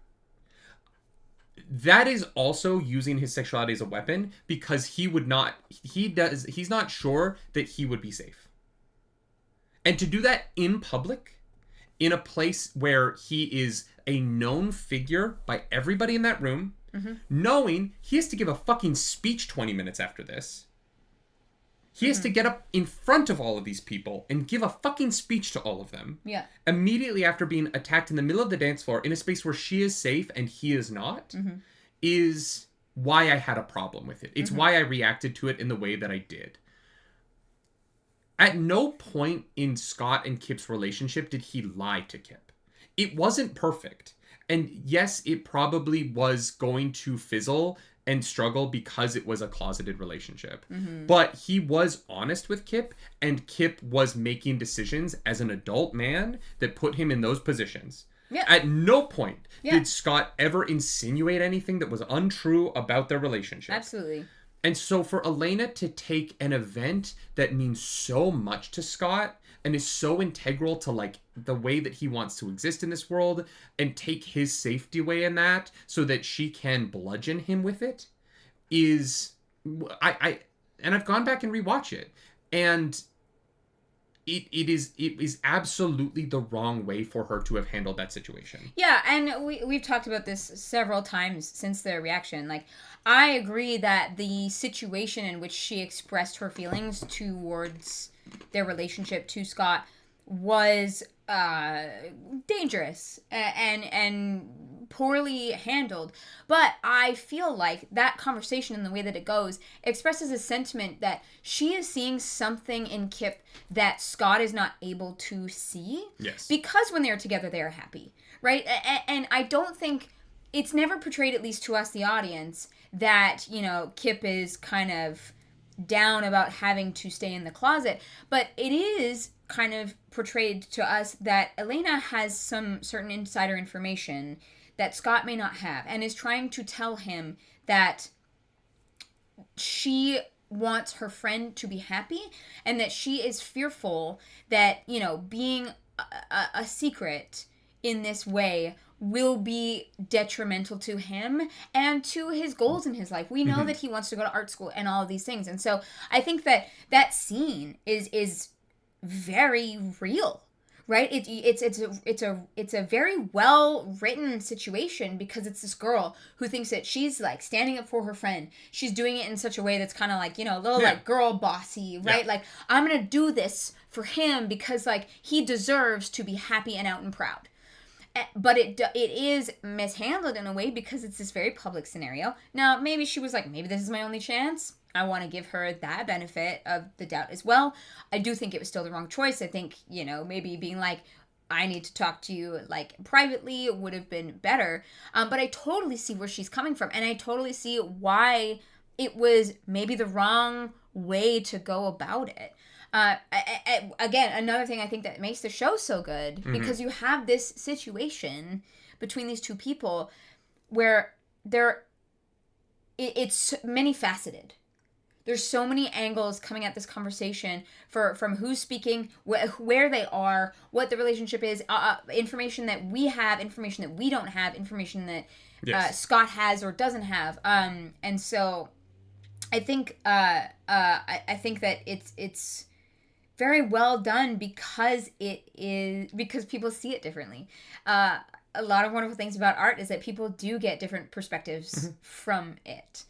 That is also using his sexuality as a weapon because he's not sure that he would be safe. And to do that in public, in a place where he is a known figure by everybody in that room, knowing he has to give a fucking speech 20 minutes after this. He has to get up in front of all of these people and give a fucking speech to all of them. Yeah. Immediately after being attacked in the middle of the dance floor in a space where she is safe and he is not, is why I had a problem with it. It's why I reacted to it in the way that I did. At no point in Scott and Kip's relationship did he lie to Kip. It wasn't perfect. And yes, it probably was going to fizzle and struggle because it was a closeted relationship. But he was honest with Kip, and Kip was making decisions as an adult man that put him in those positions. Yeah. At no point did Scott ever insinuate anything that was untrue about their relationship. Absolutely. And so for Elena to take an event that means so much to Scott and is so integral to like the way that he wants to exist in this world and take his safety away in that so that she can bludgeon him with it is and I've gone back and rewatched it, and it is absolutely the wrong way for her to have handled that situation. Yeah, and we've talked about this several times since the reaction. Like, I agree that the situation in which she expressed her feelings towards their relationship to Scott was dangerous and poorly handled. But I feel like that conversation and the way that it goes expresses a sentiment that she is seeing something in Kip that Scott is not able to see. Yes. Because when they're together, they are happy, right? And I don't think it's never portrayed, at least to us, the audience, that, you know, Kip is kind of down about having to stay in the closet. But it is kind of portrayed to us that Elena has some certain insider information that Scott may not have, and is trying to tell him that she wants her friend to be happy, and that she is fearful that, you know, being a secret in this way will be detrimental to him and to his goals in his life. We know that he wants to go to art school and all of these things. And so I think that scene is very real, right? It's a very well written situation because it's this girl who thinks that she's like standing up for her friend. She's doing it in such a way that's kind of like, you know, a little like girl bossy, right? Like, I'm going to do this for him because like he deserves to be happy and out and proud. But it is mishandled in a way because it's this very public scenario. Now, maybe she was like, maybe this is my only chance. I want to give her that benefit of the doubt as well. I do think it was still the wrong choice. I think, you know, maybe being like, I need to talk to you like privately would have been better. But I totally see where she's coming from. And I totally see why it was maybe the wrong way to go about it. Again, another thing I think that makes the show so good, because you have this situation between these two people where it's many faceted. There's so many angles coming at this conversation from who's speaking, where they are, what the relationship is, information that we have, information that we don't have, information that Scott has or doesn't have. And so I think I think that it's very well done because people see it differently. A lot of wonderful things about art is that people do get different perspectives from it.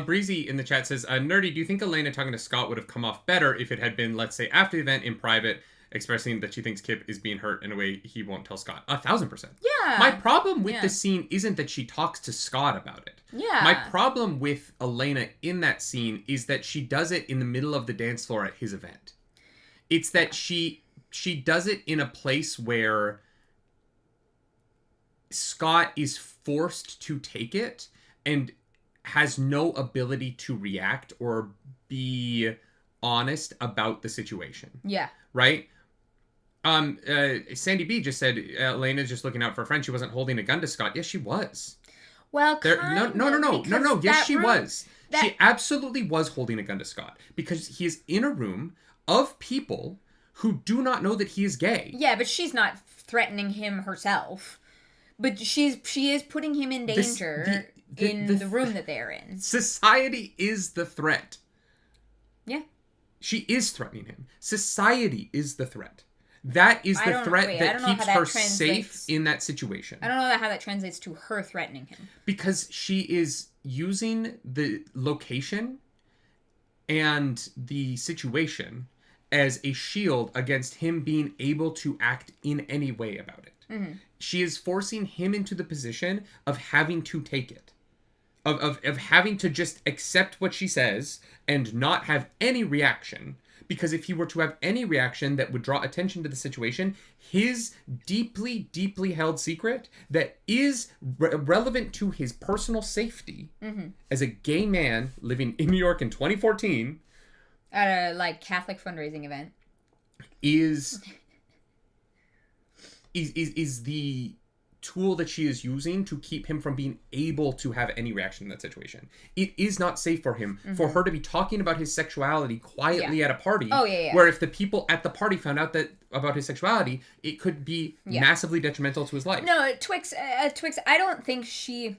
Breezy in the chat says, Nerdy, do you think Elena talking to Scott would have come off better if it had been, let's say, after the event in private, expressing that she thinks Kip is being hurt in a way he won't tell Scott? 1,000%. Yeah. My problem with the scene isn't that she talks to Scott about it. Yeah. My problem with Elena in that scene is that she does it in the middle of the dance floor at his event. It's that she does it in a place where Scott is forced to take it and has no ability to react or be honest about the situation. Yeah. Right? Sandy B just said Elena's just looking out for a friend. She wasn't holding a gun to Scott. Yes, she was. Well, no. Yes, she was. She absolutely was holding a gun to Scott because he is in a room of people who do not know that he is gay. Yeah, but she's not threatening him herself. But she is putting him in danger in the room that they're in. Society is the threat. Yeah. She is threatening him. Society is the threat. That is the threat that keeps her safe in that situation. I don't know how that translates to her threatening him. Because she is using the location and the situation as a shield against him being able to act in any way about it. Mm-hmm. She is forcing him into the position of having to take it. Of having to just accept what she says and not have any reaction. Because if he were to have any reaction that would draw attention to the situation, his deeply, deeply held secret that is relevant to his personal safety as a gay man living in New York in 2014... At a, Catholic fundraising event. Is the tool that she is using to keep him from being able to have any reaction in that situation. It is not safe for him, for her to be talking about his sexuality quietly at a party. Oh, yeah. Where if the people at the party found out about his sexuality, it could be massively detrimental to his life. No, Twix, I don't think she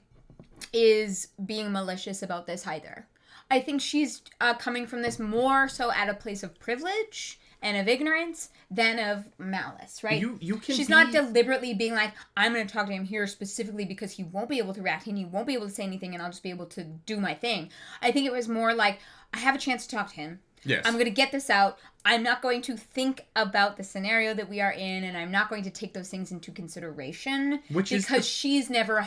is being malicious about this either. I think she's coming from this more so at a place of privilege and of ignorance than of malice, right? She's not deliberately being like, I'm going to talk to him here specifically because he won't be able to react and he won't be able to say anything and I'll just be able to do my thing. I think it was more like, I have a chance to talk to him. Yes. I'm going to get this out. I'm not going to think about the scenario that we are in, and I'm not going to take those things into consideration because she's never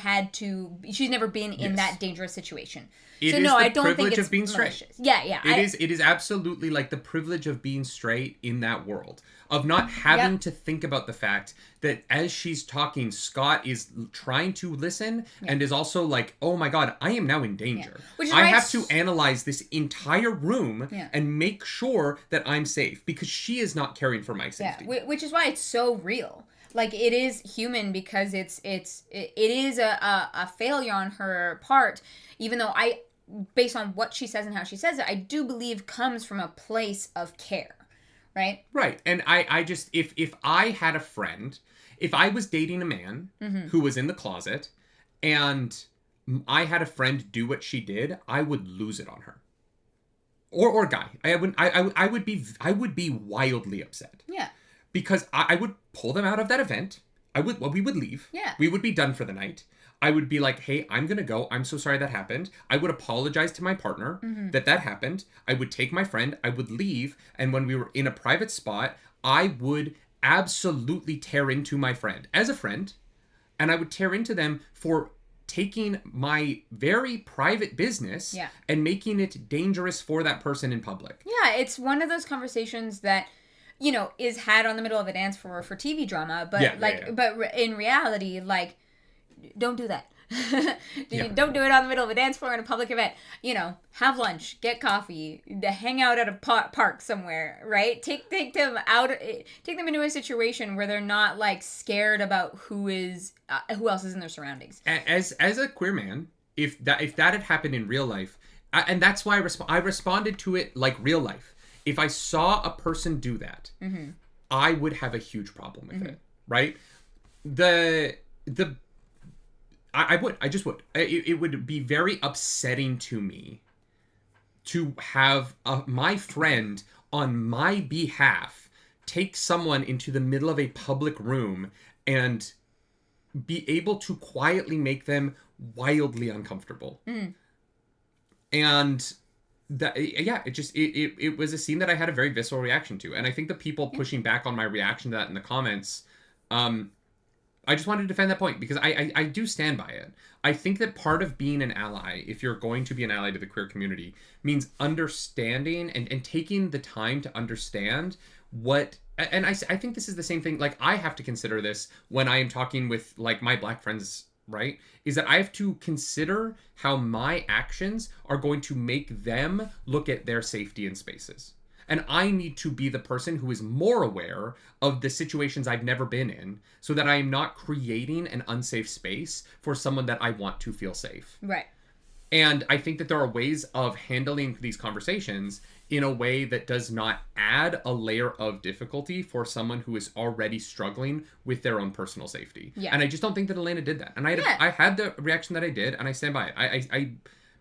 been in that dangerous situation. I don't think it's of being straight. Malicious. Yeah. It is absolutely the privilege of being straight in that world. Of not having to think about the fact that as she's talking, Scott is trying to listen and is also like, oh my God, I am now in danger. I have to analyze this entire room and make sure that I'm safe because she is not caring for my safety. Yeah, which is why it's so real. It is human because it is a failure on her part, even though based on what she says and how she says it, I do believe comes from a place of care. Right. And I just, if I had a friend, if I was dating a man who was in the closet and I had a friend do what she did, I would lose it on her. Or guy. I would be wildly upset. Yeah. Because I would pull them out of that event. We would leave. Yeah. We would be done for the night. I would be like, hey, I'm going to go. I'm so sorry that happened. I would apologize to my partner that happened. I would take my friend. I would leave. And when we were in a private spot, I would absolutely tear into my friend as a friend. And I would tear into them for taking my very private business and making it dangerous for that person in public. Yeah, it's one of those conversations that, is had on the middle of a dance floor for TV drama. But but in reality, don't do that. Don't do it on the middle of a dance floor in a public event. Have lunch, get coffee, hang out at a park somewhere, right? Take them into a situation where they're not like scared about who else is in their surroundings. As a queer man, if that had happened in real life, and that's why I responded to it like real life. If I saw a person do that, I would have a huge problem with it, right? I just would. It would be very upsetting to me to have my friend on my behalf take someone into the middle of a public room and be able to quietly make them wildly uncomfortable. And it was a scene that I had a very visceral reaction to. And I think the people pushing back on my reaction to that in the comments, I just wanted to defend that point because I do stand by it. I think that part of being an ally, if you're going to be an ally to the queer community, means understanding and taking the time to understand what... And I think this is the same thing. Like, I have to consider this when I am talking with, like, my Black friends, right? Is that I have to consider how my actions are going to make them look at their safety in spaces. And I need to be the person who is more aware of the situations I've never been in so that I am not creating an unsafe space for someone that I want to feel safe. Right. And I think that there are ways of handling these conversations in a way that does not add a layer of difficulty for someone who is already struggling with their own personal safety. Yeah. And I just don't think that Elena did that. And I had the reaction that I did, and I stand by it.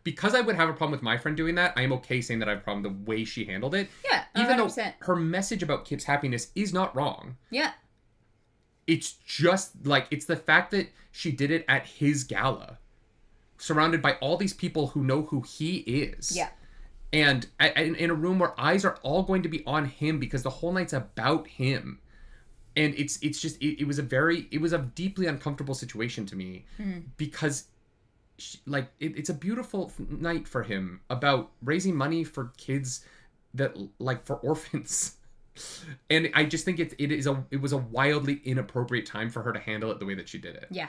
Because I would have a problem with my friend doing that, I am okay saying that I have a problem with the way she handled it. Yeah, 100%. Even though her message about Kip's happiness is not wrong. Yeah. It's just, like, it's the fact that she did it at his gala, surrounded by all these people who know who he is. Yeah. And in a room where eyes are all going to be on him because the whole night's about him. And it's just, it was a deeply uncomfortable situation to me because... it's a beautiful night for him about raising money for kids that, like, for orphans. And I just think it was a wildly inappropriate time for her to handle it the way that she did it. Yeah.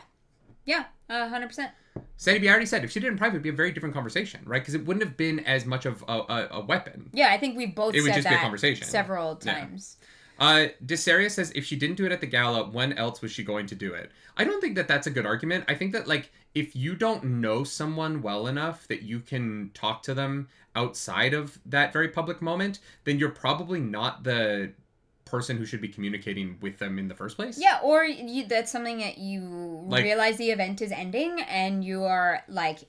Yeah, 100%. Sandy B already said if she did it in private, it'd be a very different conversation, right? Because it wouldn't have been as much of a weapon. Yeah, I think we both said that. It would just be a conversation. Several times. Desaria says, if she didn't do it at the gala, when else was she going to do it? I don't think that that's a good argument. I think that, like, if you don't know someone well enough that you can talk to them outside of that very public moment, then you're probably not the person who should be communicating with them in the first place. Yeah, or that's something that you realize the event is ending and you are, like,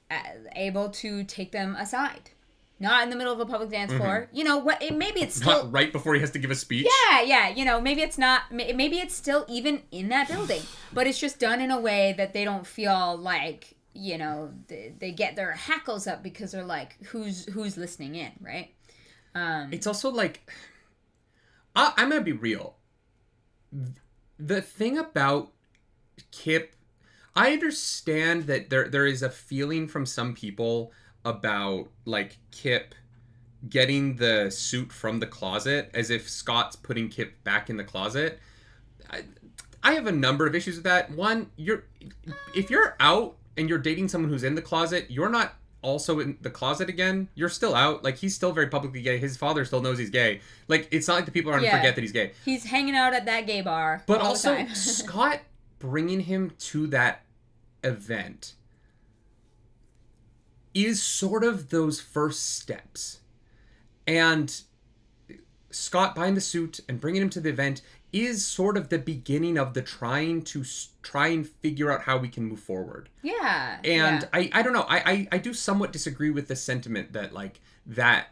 able to take them aside. Not in the middle of a public dance floor. You know, maybe it's still... Not right before he has to give a speech? Yeah. You know, maybe it's not... Maybe it's still even in that building. But it's just done in a way that they don't feel like, you know, they get their hackles up because they're like, who's listening in, right? It's also like... I'm going to be real. The thing about Kip... I understand that there is a feeling from some people... about, like, Kip getting the suit from the closet as if Scott's putting Kip back in the closet. I have a number of issues with that. One, if you're out and you're dating someone who's in the closet, you're not also in the closet again. You're still out. Like, he's still very publicly gay. His father still knows he's gay. Like, it's not like the people are going to forget that he's gay. He's hanging out at that gay bar but all also, the time. Scott bringing him to that event is sort of those first steps. And Scott buying the suit and bringing him to the event is sort of the beginning of the try and figure out how we can move forward. Yeah. And yeah. I don't know. I do somewhat disagree with the sentiment that, like, that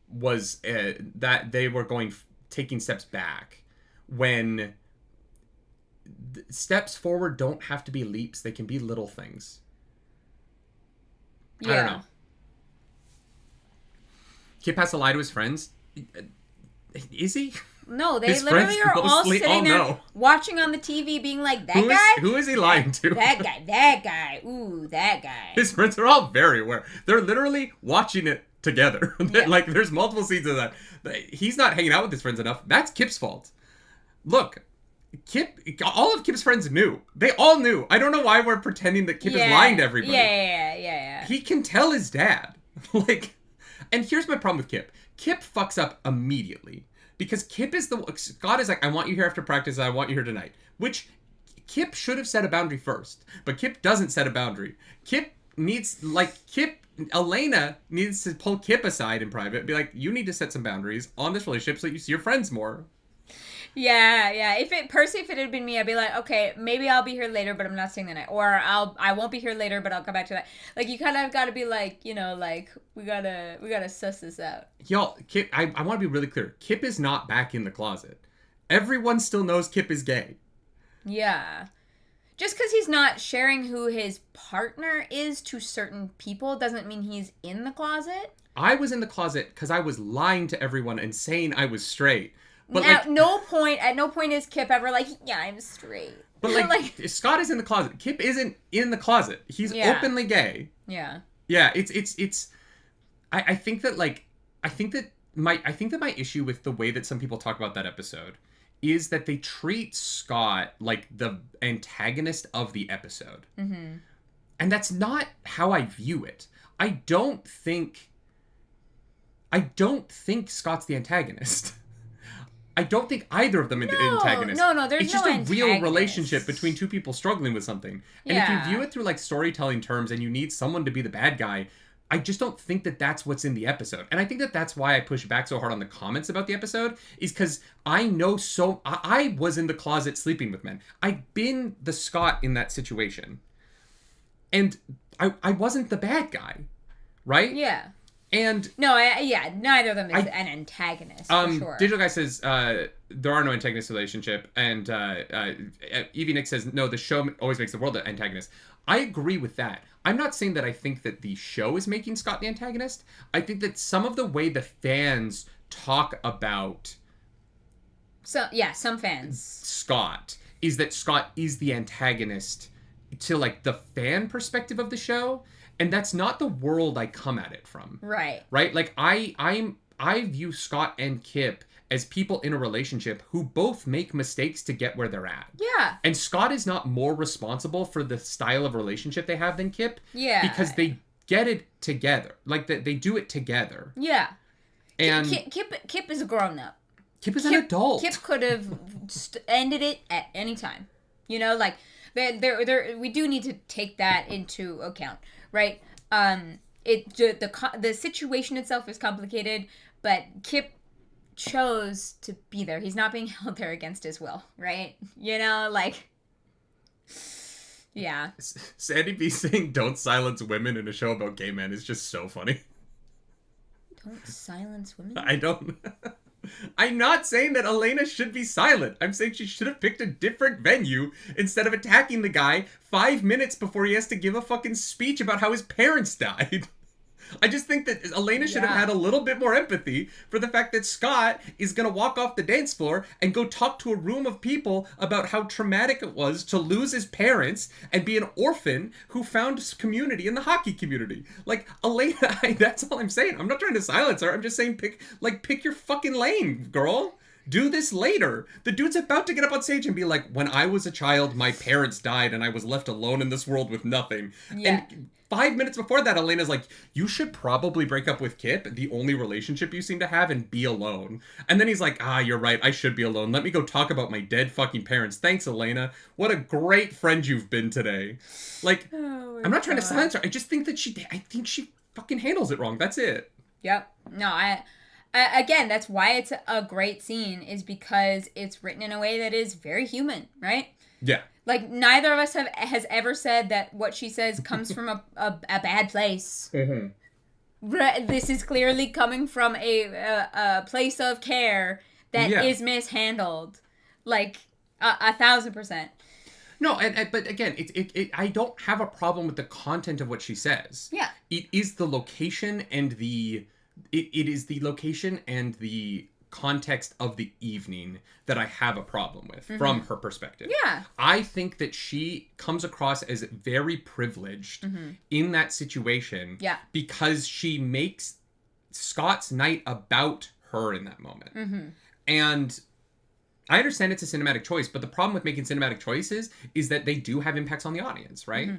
was that they were taking steps back when steps forward don't have to be leaps. They can be little things. Yeah. I don't know. Kip has to lie to his friends. Is he? No, they literally are all sitting there watching on the TV being like, who is he lying to? That guy. Ooh, that guy. His friends are all very aware. They're literally watching it together. Yeah. Like, there's multiple scenes of that. He's not hanging out with his friends enough. That's Kip's fault. Look, all of Kip's friends knew. They all knew. I don't know why we're pretending that Kip is lying to everybody. Yeah. He can tell his dad. Like, and here's my problem with Kip. Kip fucks up immediately. Because Kip is Scott is like, I want you here after practice, I want you here tonight. Which Kip should have set a boundary first. But Kip doesn't set a boundary. Elena needs to pull Kip aside in private and be like, you need to set some boundaries on this relationship so that you see your friends more. Yeah. If it had been me, I'd be like, okay, maybe I'll be here later, but I'm not staying the night. Or I won't be here later, but I'll come back to that. Like, you kind of got to be like, you know, like, we gotta suss this out. Y'all, Kip, I want to be really clear. Kip is not back in the closet. Everyone still knows Kip is gay. Yeah. Just because he's not sharing who his partner is to certain people doesn't mean he's in the closet. I was in the closet because I was lying to everyone and saying I was straight. But at no point is Kip ever like, yeah, I'm straight. But like Scott is in the closet. Kip isn't in the closet. He's openly gay. Yeah. Yeah, I think that my issue with the way that some people talk about that episode is that they treat Scott like the antagonist of the episode. Mm-hmm. And that's not how I view it. I don't think Scott's the antagonist. I don't think either of them are antagonists. No, there's It's just no a real relationship between two people struggling with something. And if you view it through like storytelling terms and you need someone to be the bad guy, I just don't think that that's what's in the episode. And I think that that's why I push back so hard on the comments about the episode, is because I know I was in the closet sleeping with men. I've been the Scott in that situation. And I wasn't the bad guy, right? Yeah. And neither of them is an antagonist, for sure. Digital Guy says there are no antagonist relationship, and Evie Nick says no, the show always makes the world the antagonist. I agree with that. I'm not saying that I think that the show is making Scott the antagonist. I think that some of the way the fans talk about some fans Scott is that Scott is the antagonist to like the fan perspective of the show. And that's not the world I come at it from. Right. Right? Like, I view Scott and Kip as people in a relationship who both make mistakes to get where they're at. Yeah. And Scott is not more responsible for the style of relationship they have than Kip. Yeah. Because they get it together. Like, they do it together. Yeah. And Kip is a grown-up. Kip is an adult. Kip could have ended it at any time. You know, like, we do need to take that into account. Right. The situation itself is complicated, but Kip chose to be there. He's not being held there against his will, right? You know, like, yeah. Sandy B saying "Don't silence women" in a show about gay men is just so funny. Don't silence women? I don't. I'm not saying that Elena should be silent. I'm saying she should have picked a different venue instead of attacking the guy 5 minutes before he has to give a fucking speech about how his parents died. I just think that Elena should have had a little bit more empathy for the fact that Scott is going to walk off the dance floor and go talk to a room of people about how traumatic it was to lose his parents and be an orphan who found community in the hockey community. Like, Elena, that's all I'm saying. I'm not trying to silence her. I'm just saying pick your fucking lane, girl. Do this later. The dude's about to get up on stage and be like, when I was a child, my parents died and I was left alone in this world with nothing. Yeah. And 5 minutes before that, Elena's like, you should probably break up with Kip, the only relationship you seem to have, and be alone. And then he's like, you're right, I should be alone. Let me go talk about my dead fucking parents. Thanks, Elena. What a great friend you've been today. Like, I'm not trying to silence her. I just think that I think she fucking handles it wrong. That's it. Yep. No, again, that's why it's a great scene, is because it's written in a way that is very human, right? Yeah. Like, neither of us has ever said that what she says comes from a bad place. Mm-hmm. This is clearly coming from a place of care that is mishandled. Like, 1,000%. No, but again, I don't have a problem with the content of what she says. Yeah. It is the location and it is the location and the context of the evening that I have a problem with from her perspective. Yeah. I think that she comes across as very privileged in that situation because she makes Scott's night about her in that moment. And I understand it's a cinematic choice, but the problem with making cinematic choices is that they do have impacts on the audience, right?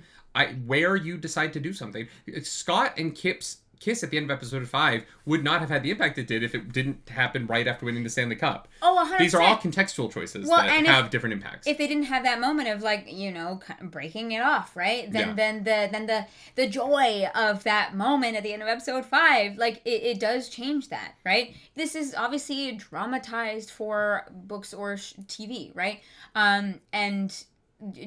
Where you decide to do something. Scott and Kip's kiss at the end of episode 5 would not have had the impact it did if it didn't happen right after winning the Stanley Cup. Oh, 100%. These are all contextual choices that have different impacts. If they didn't have that moment of like, you know, breaking it off, right? Then the joy of that moment at the end of episode 5, like it does change that, right? This is obviously dramatized for books or TV, right? And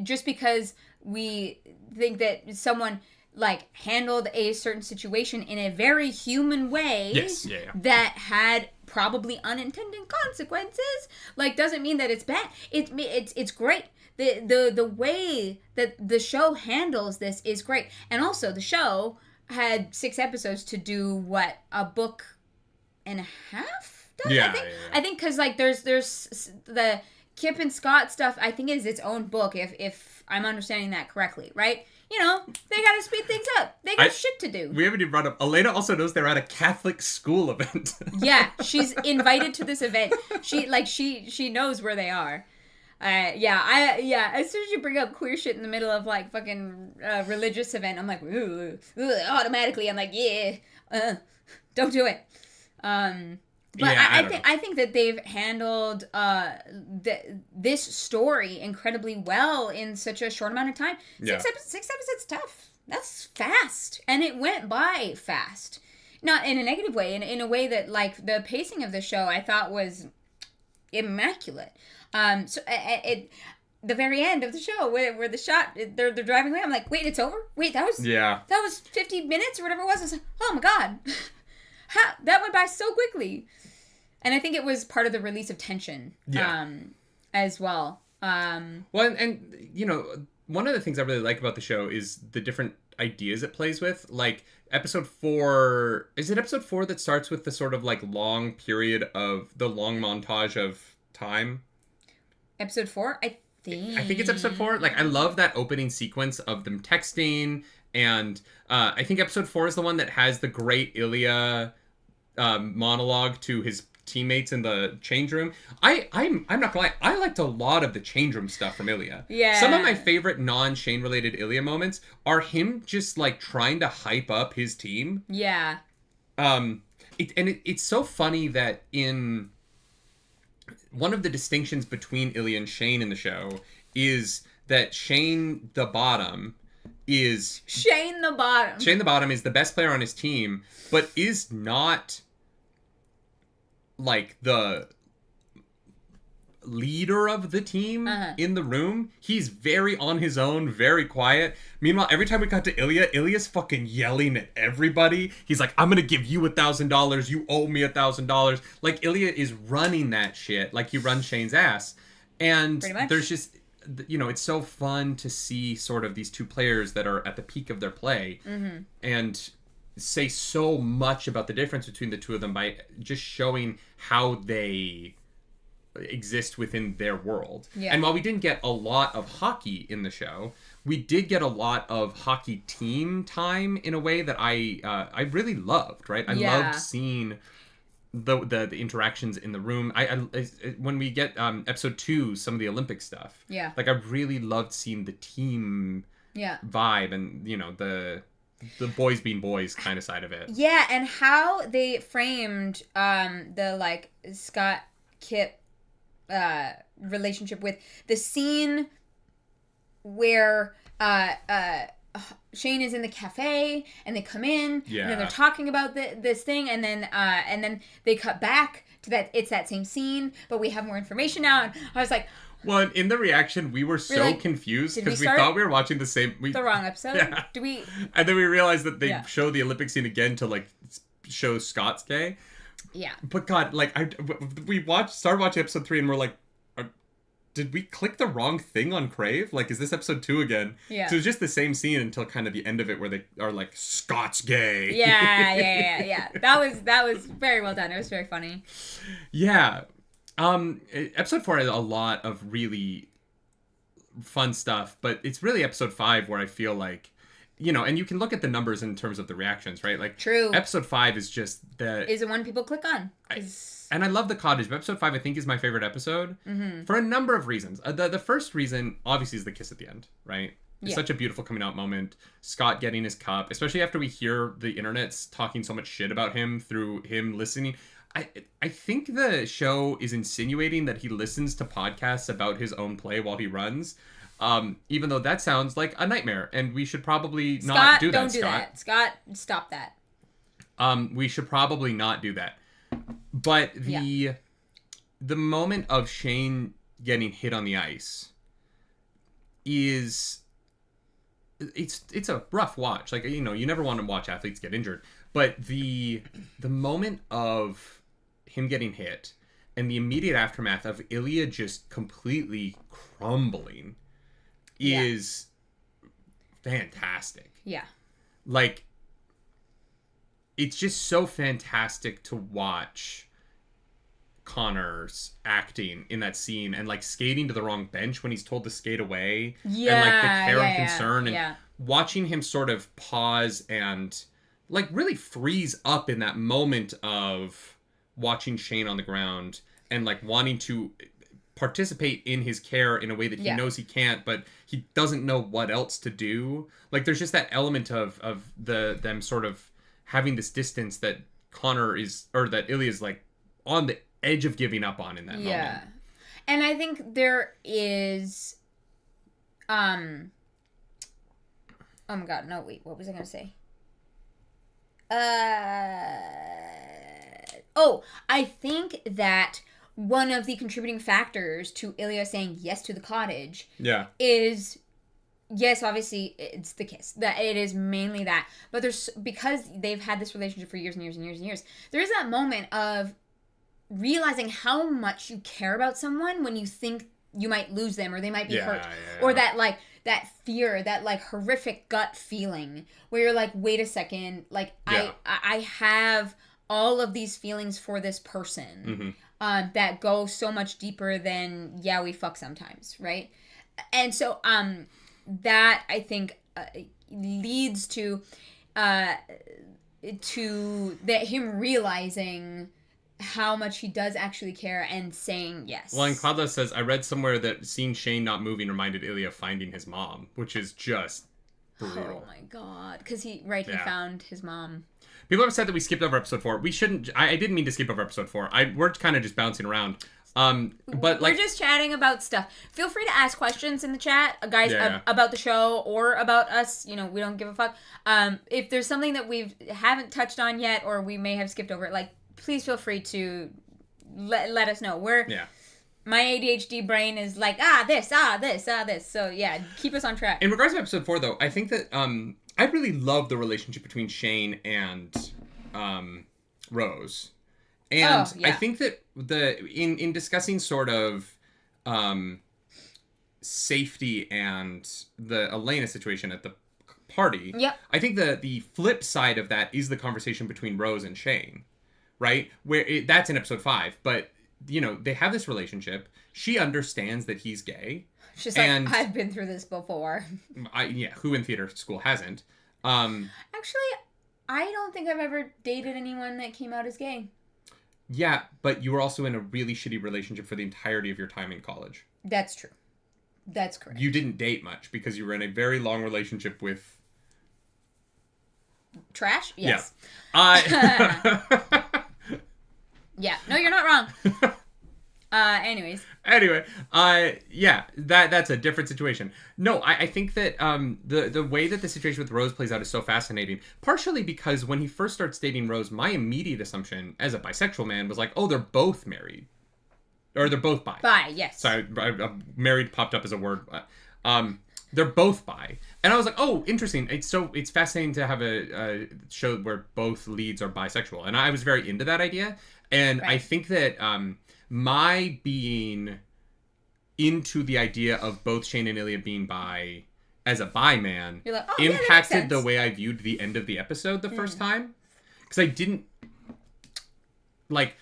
just because we think that someone like handled a certain situation in a very human way that had probably unintended consequences, like doesn't mean that it's bad. It's great. The way that the show handles this is great. And also the show had 6 episodes to do what a book and a half does, I think cuz like there's the Kip and Scott stuff, I think is its own book if I'm understanding that correctly, right? You know, they gotta speed things up. They got shit to do. We haven't even brought up, Elena also knows they're at a Catholic school event. Yeah, she's invited to this event. She knows where they are. As soon as you bring up queer shit in the middle of like fucking religious event, I'm like, ooh, automatically I'm like, don't do it. But yeah, I think that they've handled this story incredibly well in such a short amount of time. 6 episodes tough. That's fast. And it went by fast. Not in a negative way, in a way that like the pacing of the show I thought was immaculate. The very end of the show where the shot they're driving away, I'm like, wait, it's over? Wait, that was 50 minutes or whatever it was. I was like, oh my god. That went by so quickly. And I think it was part of the release of tension as well. Well, and you know, one of the things I really like about the show is the different ideas it plays with. Like episode 4, is it episode 4 that starts with the sort of like long period of the long montage of time? Episode 4? I think it's episode 4. Like I love that opening sequence of them texting, and I think episode 4 is the one that has the great Ilya monologue to his teammates in the change room. I'm not gonna lie, I liked a lot of the change room stuff from Ilya. Yeah. Some of my favorite non-Shane related Ilya moments are him just like trying to hype up his team. Yeah. It's so funny that in one of the distinctions between Ilya and Shane in the show is that Shane the Bottom is Shane the Bottom is the best player on his team, but is not like the leader of the team in the room. He's very on his own, very quiet. Meanwhile, every time we got to Ilya's fucking yelling at everybody. He's like, I'm gonna give you $1,000, you owe me $1,000. Like Ilya is running that shit like he runs Shane's ass. And there's just, you know, it's so fun to see sort of these two players that are at the peak of their play and say so much about the difference between the two of them by just showing how they exist within their world. Yeah. And while we didn't get a lot of hockey in the show, we did get a lot of hockey team time in a way that I really loved, right? I loved seeing the interactions in the room. I when we get episode 2, some of the Olympic stuff. Yeah. Like I really loved seeing the team vibe and, you know, the boys being boys kind of side of it. Yeah, and how they framed the like Scott Kip relationship with the scene where Shane is in the cafe and they come in and then they're talking about this thing and then they cut back to that, it's that same scene but we have more information now, and I was like, well, in the reaction, we were so confused because we thought we were watching the wrong episode. Yeah. And then we realized that they show the Olympic scene again to like show Scott's gay. Yeah. But God, like we started watching episode 3 and we're like, did we click the wrong thing on Crave? Like, is this episode 2 again? Yeah. So it was just the same scene until kind of the end of it where they are like, Scott's gay. Yeah. That was very well done. It was very funny. Yeah. Episode 4 has a lot of really fun stuff, but it's really episode 5 where I feel like you know, and you can look at the numbers in terms of the reactions, right? Like, true. Episode 5 is just is the one people click on. And I love the cottage, but episode 5 I think is my favorite episode for a number of reasons. The first reason obviously is the kiss at the end, right? It's such a beautiful coming out moment. Scott getting his cup, especially after we hear the internet's talking so much shit about him through him listening. I think the show is insinuating that he listens to podcasts about his own play while he runs. Even though that sounds like a nightmare, and we should probably not do that, don't do that. Scott, stop that. We should probably not do that. But the moment of Shane getting hit on the ice is it's a rough watch. Like, you know, you never want to watch athletes get injured, but the moment of him getting hit and the immediate aftermath of Ilya just completely crumbling is fantastic. Yeah. Like, it's just so fantastic to watch Connor's acting in that scene and like skating to the wrong bench when he's told to skate away. And like the care and concern and watching him sort of pause and like really freeze up in that moment of watching Shane on the ground and like wanting to participate in his care in a way that he knows he can't, but he doesn't know what else to do. Like, there's just that element of them sort of having this distance that Connor is, or that Ilya is like on the edge of giving up on in that moment. Yeah. And I think there is, oh my God, no, wait, what was I going to say? I think that one of the contributing factors to Ilya saying yes to the cottage is, yes, obviously it's the kiss. That it is mainly that. But there's, because they've had this relationship for years and years and years and years, there is that moment of realizing how much you care about someone when you think you might lose them or they might be hurt. Or that like that fear, that like horrific gut feeling where you're like, wait a second, like I have all of these feelings for this person. That go so much deeper than we fuck sometimes, right? And so that I think leads to that him realizing how much he does actually care and saying yes. Well, and Cloudless says, I read somewhere that seeing Shane not moving reminded Ilya of finding his mom, which is just brutal. Oh my God, because he found his mom. People have said that we skipped over episode 4. We shouldn't. I didn't mean to skip over episode 4. We're kind of just bouncing around. But like, we're just chatting about stuff. Feel free to ask questions in the chat, guys, about the show or about us. You know, we don't give a fuck. If there's something that we haven't touched on yet, or we may have skipped over, like, please feel free to let us know. My ADHD brain is like, this. So yeah, keep us on track. In regards to episode 4, though, I think that I really love the relationship between Shane and Rose. And I think that in discussing sort of safety and the Elena situation at the party, I think the flip side of that is the conversation between Rose and Shane, right? Where that's in episode 5, but you know, they have this relationship. She understands that he's gay. She's like, I've been through this before. Who in theater school hasn't? Actually, I don't think I've ever dated anyone that came out as gay. Yeah, but you were also in a really shitty relationship for the entirety of your time in college. That's true. That's correct. You didn't date much because you were in a very long relationship with... Trash? Yes. Yeah. Yeah. No, you're not wrong. Anyways. Anyway, that's a different situation. No, I think that the way that the situation with Rose plays out is so fascinating. Partially because when he first starts dating Rose, my immediate assumption as a bisexual man was like, oh, they're both married. Or they're both bi. Bi, yes. Sorry, married popped up as a word. They're both bi. And I was like, oh, interesting. It's fascinating to have a show where both leads are bisexual. And I was very into that idea. And I think that... my being into the idea of both Shane and Ilya being bi as a bi man impacted the way I viewed the end of the episode the first time. Because I didn't... Like,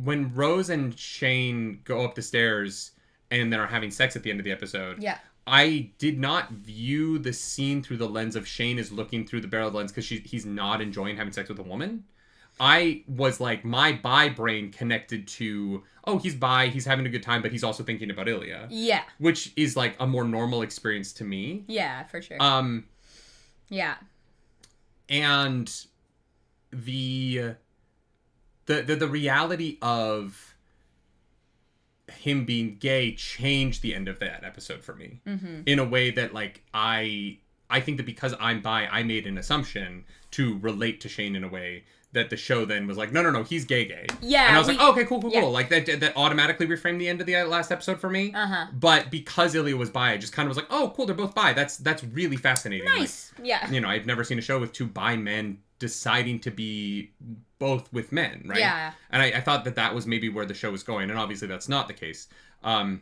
when Rose and Shane go up the stairs and then are having sex at the end of the episode, I did not view the scene through the lens of Shane as looking through the barrel lens because he's not enjoying having sex with a woman. I was like, my bi brain connected to, oh, he's bi, he's having a good time, but he's also thinking about Ilya. Yeah. Which is like a more normal experience to me. Yeah, for sure. Yeah. And the reality of him being gay changed the end of that episode for me. Mm-hmm. In a way that, like, I think that because I'm bi, I made an assumption to relate to Shane in a way that the show then was like, no, he's gay. Yeah. And I was like, oh, okay, cool. Like, that automatically reframed the end of the last episode for me. Uh-huh. But because Ilya was bi, I just kind of was like, oh, cool, they're both bi. That's really fascinating. Nice. Like, yeah. You know, I've never seen a show with two bi men deciding to be both with men, right? Yeah. And I thought that was maybe where the show was going, and obviously that's not the case. And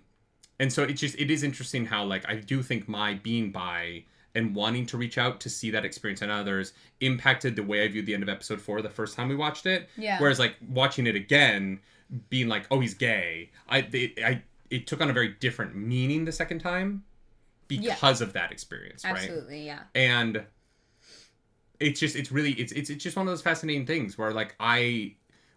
so it is interesting how, like, I do think my being bi and wanting to reach out to see that experience in others impacted the way I viewed the end of episode 4 the first time we watched it. Yeah. Whereas, like, watching it again, being like, oh, he's gay, it took on a very different meaning the second time because of that experience, right? Absolutely, yeah. And it's just one of those fascinating things where, like,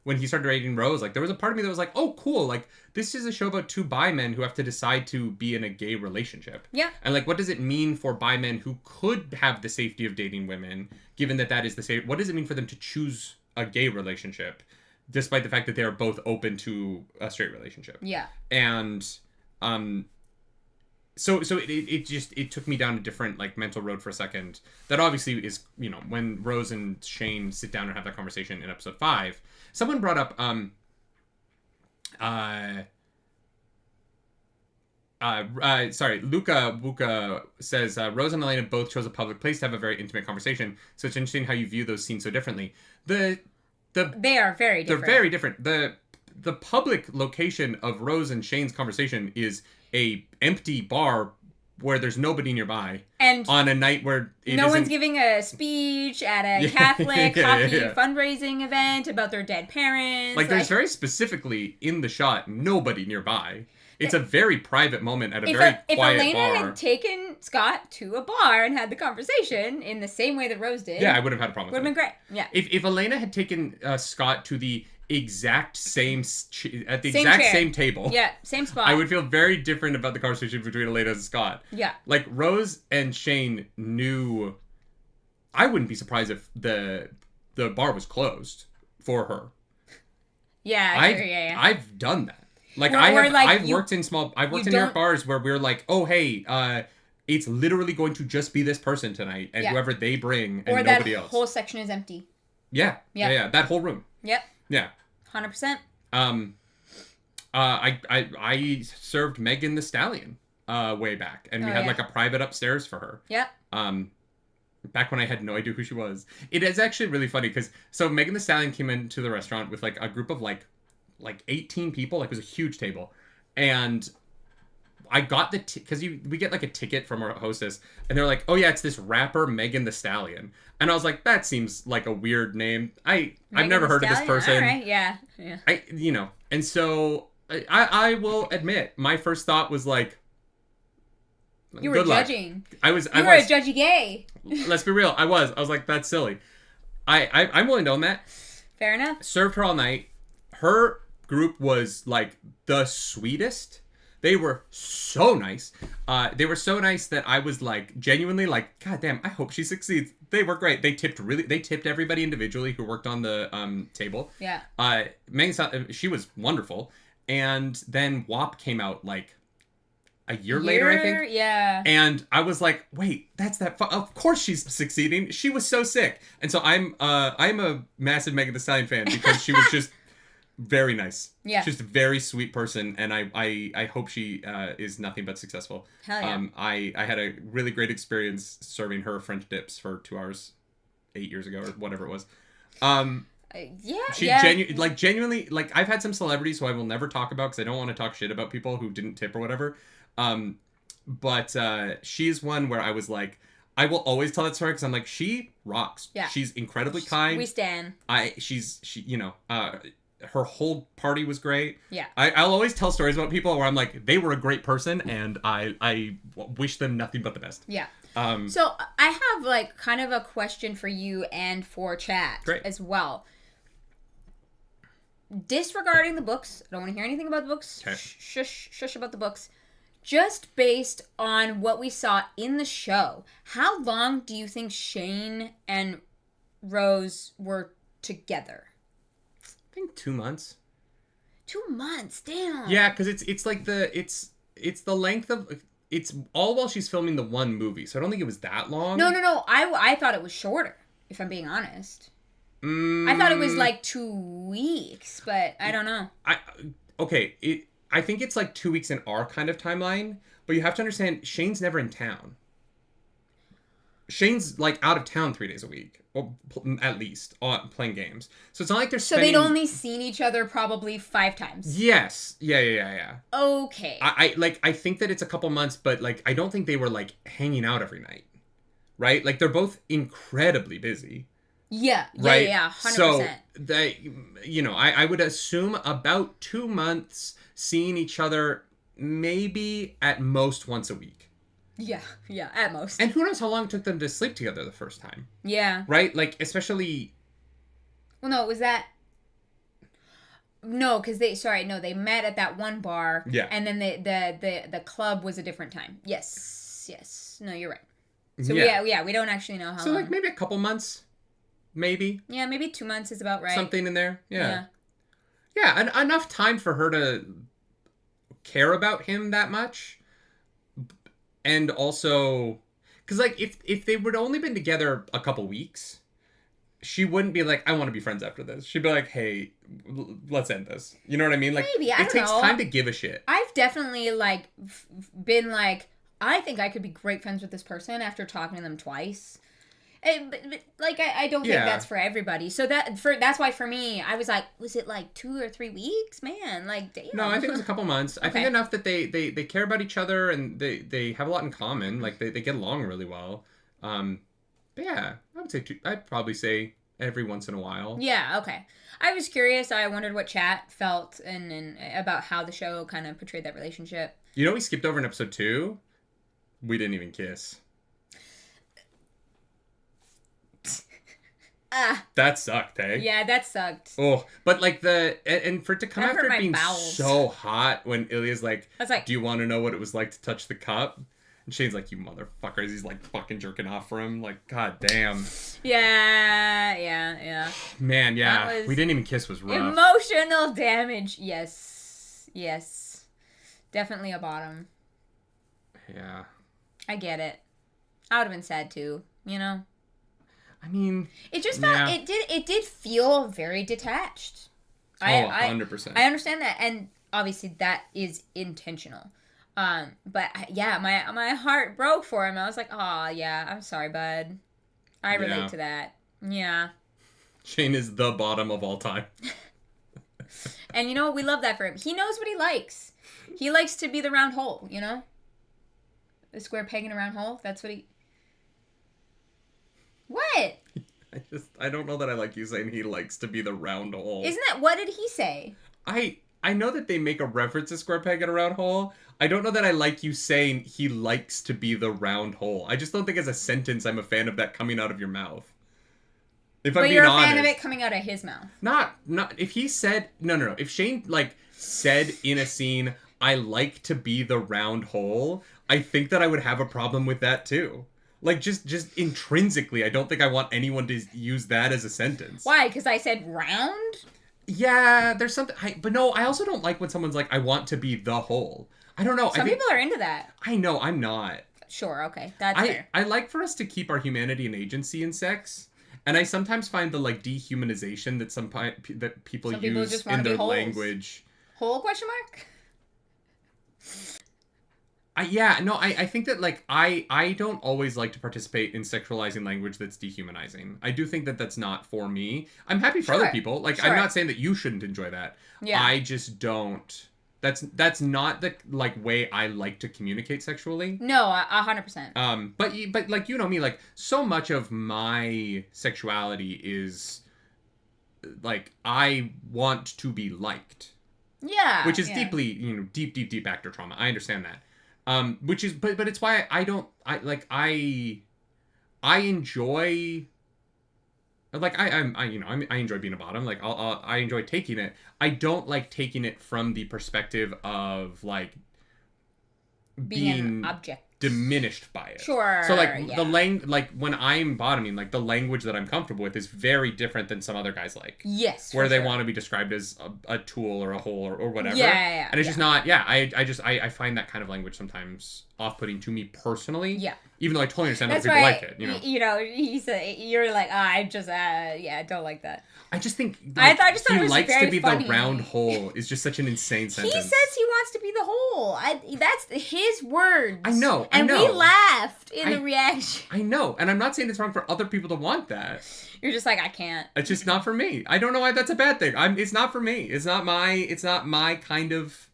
when he started dating Rose, like, there was a part of me that was like, oh, cool, like, this is a show about two bi men who have to decide to be in a gay relationship. Yeah. And, like, what does it mean for bi men who could have the safety of dating women, given that is the safe? What does it mean for them to choose a gay relationship, despite the fact that they are both open to a straight relationship? Yeah. And, So it took me down a different, like, mental road for a second. That obviously is, you know, when Rose and Shane sit down and have that conversation in episode 5, someone brought up Luca says Rose and Elena both chose a public place to have a very intimate conversation. So it's interesting how you view those scenes so differently. They are very different. They're very different. The public location of Rose and Shane's conversation is a empty bar where there's nobody nearby, and on a night where no one's giving a speech at a Catholic hockey fundraising event about their dead parents. Like, there's very specifically in the shot nobody nearby. It's a very private moment at a very quiet bar. If Elena had taken Scott to a bar and had the conversation in the same way that Rose did, I would have had a problem with it. Would have been great. Yeah. If Elena had taken Scott to the exact same same table, same spot, I would feel very different about the conversation between Elena and Scott. Yeah. Like, Rose and Shane knew. I wouldn't be surprised if the bar was closed for her. Yeah, I've done that. Like, I've worked in New York bars where we're like, oh, hey, it's literally going to just be this person tonight and whoever they bring and nobody else. Or that whole section is empty. Yeah. That whole room. Yep. Yeah. 100%. I served Megan the Stallion way back, and we had like a private upstairs for her. Yep. Back when I had no idea who she was. It is actually really funny because Megan the Stallion came into the restaurant with like a group of like 18 people. Like, it was a huge table, and I got because we get like a ticket from our hostess, and they're like, oh yeah, it's this rapper Megan the Stallion, and I was like, that seems like a weird name. I've never heard of this person. All right, yeah. And so I will admit, my first thought was like, you were judging. I was a judgy gay. Let's be real. I was like, that's silly. I'm willing to own that. Fair enough. Served her all night. Her group was like the sweetest. They were so nice. They were so nice that I was like genuinely like, God damn, I hope she succeeds. They were great. They tipped everybody individually who worked on the table. Yeah. Megan, she was wonderful. And then WAP came out like a year later, I think. Yeah. And I was like, wait, that's that. Of course she's succeeding. She was so sick. And so I'm a massive Megan Thee Stallion fan because she was just very nice. Yeah. She's a very sweet person, and I hope she is nothing but successful. Hell yeah. I had a really great experience serving her French dips for 2 hours 8 years ago or whatever it was. Genuinely, like, I've had some celebrities who I will never talk about because I don't want to talk shit about people who didn't tip or whatever. But she's one where I was like, I will always tell that story because I'm like, she rocks. Yeah. She's incredibly kind. We stan. her whole party was great. Yeah. I'll always tell stories about people where I'm like, they were a great person, and I wish them nothing but the best. Yeah. So I have like kind of a question for you and for chat as well. Disregarding the books, I don't want to hear anything about the books. Okay. Shush about the books. Just based on what we saw in the show, how long do you think Shane and Rose were together? I think 2 months. 2 months, damn. Yeah, because it's like it's the length of. It's all while she's filming the one movie, so I don't think it was that long. No. I thought it was shorter, if I'm being honest. I thought it was like 2 weeks, but I don't know. I think it's like 2 weeks in our kind of timeline, but you have to understand, Shane's never in town. Shane's like out of town 3 days a week, or at least playing games. So it's not like they're spending... So they'd only seen each other probably 5 times. Yes. Yeah. Okay. I think that it's a couple months, but like I don't think they were like hanging out every night, right? Like they're both incredibly busy. Yeah. Right? Yeah. 100%. So I would assume about 2 months seeing each other, maybe at most once a week. Yeah, at most. And who knows how long it took them to sleep together the first time. Yeah. Right? Like, especially... Well, no, was that... No, because they met at that one bar. Yeah. And then the club was a different time. Yes. No, you're right. So, yeah, we don't actually know how long. So, like, maybe a couple months. Maybe. Yeah, maybe 2 months is about right. Something in there. Yeah, enough time for her to care about him that much. And also, because like if they would only been together a couple weeks, she wouldn't be like, I want to be friends after this. She'd be like, hey, let's end this. You know what I mean? Like, maybe, it takes time to give a shit. I've definitely like been like, I think I could be great friends with this person after talking to them twice. But I don't think that's for everybody. So that's why for me, I was like, was it like 2 or 3 weeks? Man, like, damn. No, I think it was a couple months. Okay. I think enough that they care about each other and they have a lot in common. Like, they get along really well. But yeah, I'd probably say every once in a while. Yeah, okay. I was curious. I wondered what chat felt and about how the show kind of portrayed that relationship. You know, we skipped over in episode 2. We didn't even kiss. That sucked, eh? Yeah, that sucked. Oh, but like and for it to come after it being bowels. so hot when Ilya's like, I was like, do you want to know what it was like to touch the cup? And Shane's like, you motherfuckers. He's like fucking jerking off for him. Like, god damn. Yeah. Man, yeah. We didn't even kiss was rough. Emotional damage. Yes. Definitely a bottom. Yeah. I get it. I would have been sad too, you know? I mean, it just felt it did feel very detached. 100%. I understand that, and obviously that is intentional. But yeah, my heart broke for him. I was like, oh yeah, I'm sorry, bud. I relate to that. Yeah. Shane is the bottom of all time. And you know, we love that for him. He knows what he likes. He likes to be the round hole, you know? The square peg in a round hole. That's what he... What? I don't know that I like you saying he likes to be the round hole. Isn't that... What did he say? I know that they make a reference to square peg in a round hole. I don't know that I like you saying he likes to be the round hole. I just don't think as a sentence I'm a fan of that coming out of your mouth. If I'm being honest. But you're a fan of it coming out of his mouth. Not if he said no. If Shane like said in a scene, I like to be the round hole, I think that I would have a problem with that too. Like, just intrinsically, I don't think I want anyone to use that as a sentence. Why? Because I said round? Yeah, there's something... But no, I also don't like when someone's like, I want to be the whole. I don't know. Some people are into that. I know, I'm not. Sure, okay. That's fair. I like for us to keep our humanity and agency in sex. And I sometimes find the, like, dehumanization that people use in their language. Hole, question mark? I think that, like, I don't always like to participate in sexualizing language that's dehumanizing. I do think that that's not for me. I'm happy for other people. Like, I'm not saying that you shouldn't enjoy that. Yeah. I just don't. That's not the, like, way I like to communicate sexually. No, 100%. But like, you know me, like, so much of my sexuality is like, I want to be liked. Yeah. Which is deeply, deep actor trauma. I understand that. Which is, but it's why I enjoy, like, I enjoy being a bottom. Like, I enjoy taking it. I don't like taking it from the perspective of, like, being an object. Diminished by it. Sure. So, like, like, when I'm bottoming, like, the language that I'm comfortable with is very different than some other guys like. Yes. Where they want to be described as a tool or a hole or whatever. Yeah. And it's just not, I find that kind of language sometimes off-putting to me personally. Yeah. Even though I totally understand other people like it, he said, you're like, I just, I don't like that. I just think I just thought it was likes very to be funny. The round hole is just such an insane sentence. He says he wants to be the hole. That's his words. I know. And we laughed in the reaction. I know. And I'm not saying it's wrong for other people to want that. You're just like, I can't. It's just not for me. I don't know why that's a bad thing. It's not for me. It's not my kind of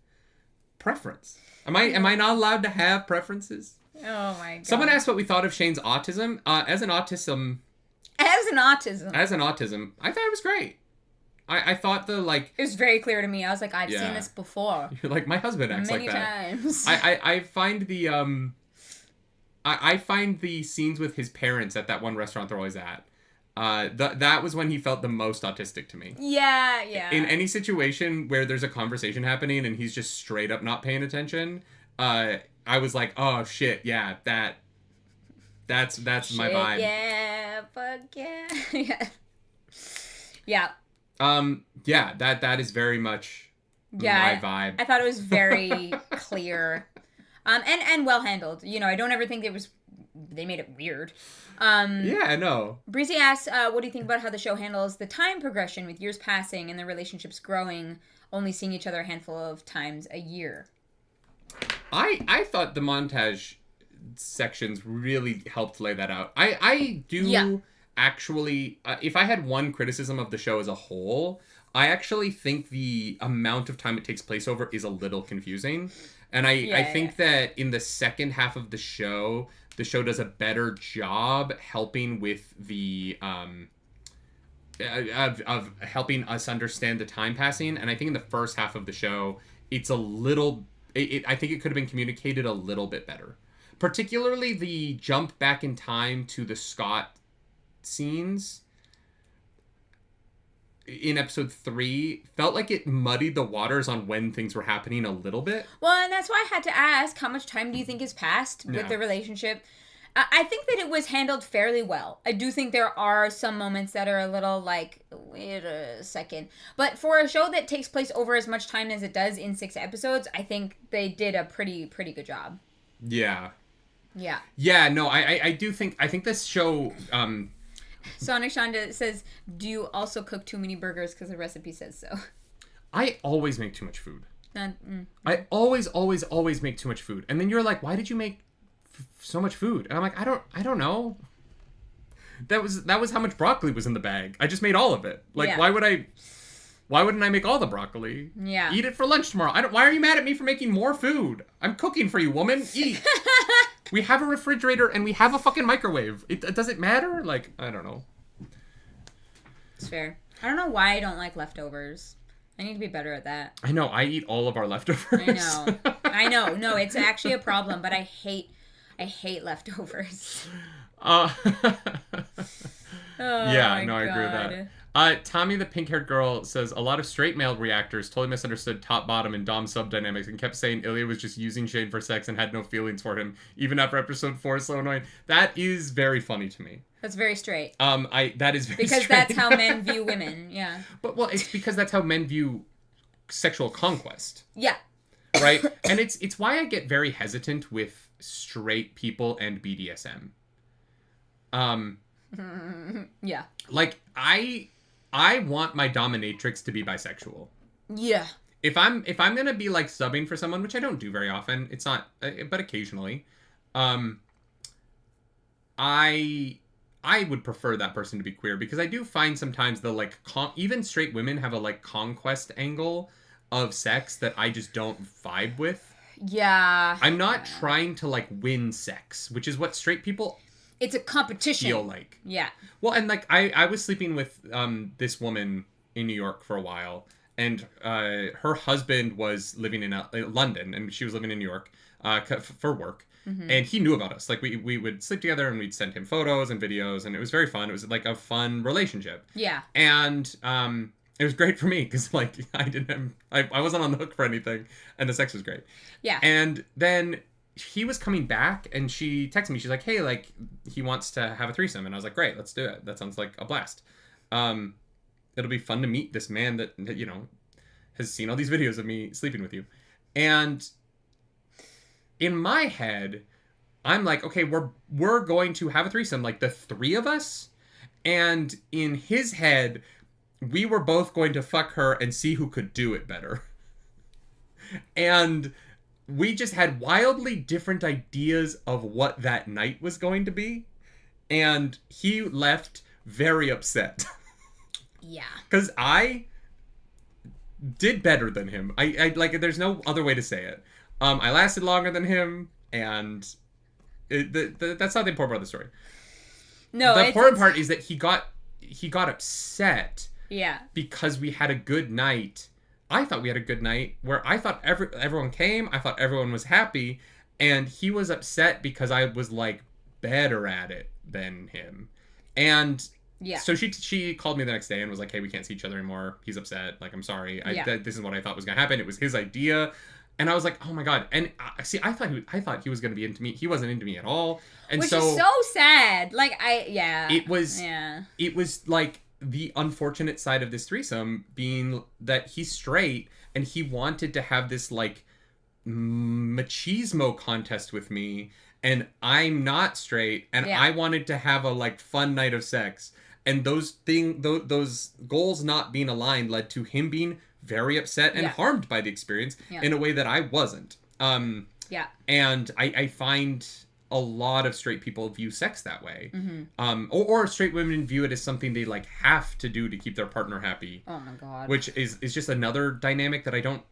preference. Am I not allowed to have preferences? Oh my god. Someone asked what we thought of Shane's autism. As an autism, I thought it was great. I thought it was very clear to me. I was like, I've seen this before. You're like, my husband acts many like that. times. I find the I find the scenes with his parents at that one restaurant they're always at. That was when he felt the most autistic to me. Yeah. In any situation where there's a conversation happening and he's just straight up not paying attention, I was like, oh shit, yeah, that's my vibe. Yeah, fuck yeah. Yeah. Yeah, that is very much my vibe. I thought it was very clear. And well handled. I don't ever think they made it weird. Yeah, I know. Breezy asks, what do you think about how the show handles the time progression with years passing and their relationships growing, only seeing each other a handful of times a year? I thought the montage sections really helped lay that out. I do actually, if I had one criticism of the show as a whole, I actually think the amount of time it takes place over is a little confusing. And I think that in the second half of the show does a better job helping with the of helping us understand the time passing. And I think in the first half of the show, it's a little. I think it could have been communicated a little bit better. Particularly the jump back in time to the Scott scenes in episode 3 felt like it muddied the waters on when things were happening a little bit. Well, and that's why I had to ask, how much time do you think has passed with the relationship? I think that it was handled fairly well. I do think there are some moments that are a little like, wait a second. But for a show that takes place over as much time as it does in 6 episodes, I think they did a pretty good job. Yeah. Yeah. Yeah, no, I think this show... Sonic Shonda says, do you also cook too many burgers because the recipe says so? I always make too much food. I always make too much food. And then you're like, why did you make so much food? And I'm like, I don't know. That was how much broccoli was in the bag. I just made all of it. Like, why wouldn't I make all the broccoli? Yeah. Eat it for lunch tomorrow. Why are you mad at me for making more food? I'm cooking for you, woman. Eat. We have a refrigerator and we have a fucking microwave. Does it matter? Like, I don't know. It's fair. I don't know why I don't like leftovers. I need to be better at that. I know. I eat all of our leftovers. I know. No, it's actually a problem, but I hate leftovers. I agree with that. Tommy, the pink-haired girl, says, a lot of straight male reactors totally misunderstood top-bottom and Dom sub dynamics and kept saying Ilya was just using Shane for sex and had no feelings for him, even after episode 4 is so annoying. That is very funny to me. That's very straight. That is very because straight. That's how men view women, yeah. But, it's because that's how men view sexual conquest. Yeah. Right? And it's why I get very hesitant with straight people and BDSM. Yeah. Like, I want my dominatrix to be bisexual. Yeah. If I'm gonna be like subbing for someone, which I don't do very often, it's not, but occasionally, I would prefer that person to be queer because I do find sometimes the like even straight women have a like conquest angle of sex that I just don't vibe with. Yeah. I'm not trying to like win sex, which is what straight people. It's a competition. Feel like. Yeah. Well, and like I was sleeping with this woman in New York for a while, and her husband was living in London, and she was living in New York for work. And he knew about us. Like, we would sleep together, and we'd send him photos and videos, and it was very fun. It was like a fun relationship. Yeah. And it was great for me because, like, I wasn't on the hook for anything, and the sex was great. Yeah. And then he was coming back, and she texted me. She's like, hey, like, he wants to have a threesome. And I was like, great, let's do it. That sounds like a blast. It'll be fun to meet this man that, you know, has seen all these videos of me sleeping with you. And in my head, I'm like, okay, we're going to have a threesome, like the three of us. And in his head, we were both going to fuck her and see who could do it better. And we just had wildly different ideas of what that night was going to be. And he left very upset. Yeah. Because I did better than him. I like, there's no other way to say it. I lasted longer than him, and that's not the important part of the story. No, the important part is that he got upset. Yeah. Because we had a good night. I thought we had a good night where I thought everyone came. I thought everyone was happy, and he was upset because I was like better at it than him. And yeah. So she called me the next day and was like, "Hey, we can't see each other anymore. He's upset. Like, I'm sorry. This is what I thought was gonna happen. It was his idea." And I was like, "Oh my god!" And see, I thought he was gonna be into me. He wasn't into me at all. And which is so sad. Like, It was like the unfortunate side of this threesome being that he's straight and he wanted to have this like machismo contest with me, and I'm not straight, and I wanted to have a like fun night of sex, and those goals not being aligned led to him being very upset and harmed by the experience in a way that I wasn't. And I find a lot of straight people view sex that way. Mm-hmm. Or straight women view it as something they like have to do to keep their partner happy. Oh my god. Which is just another dynamic that I don't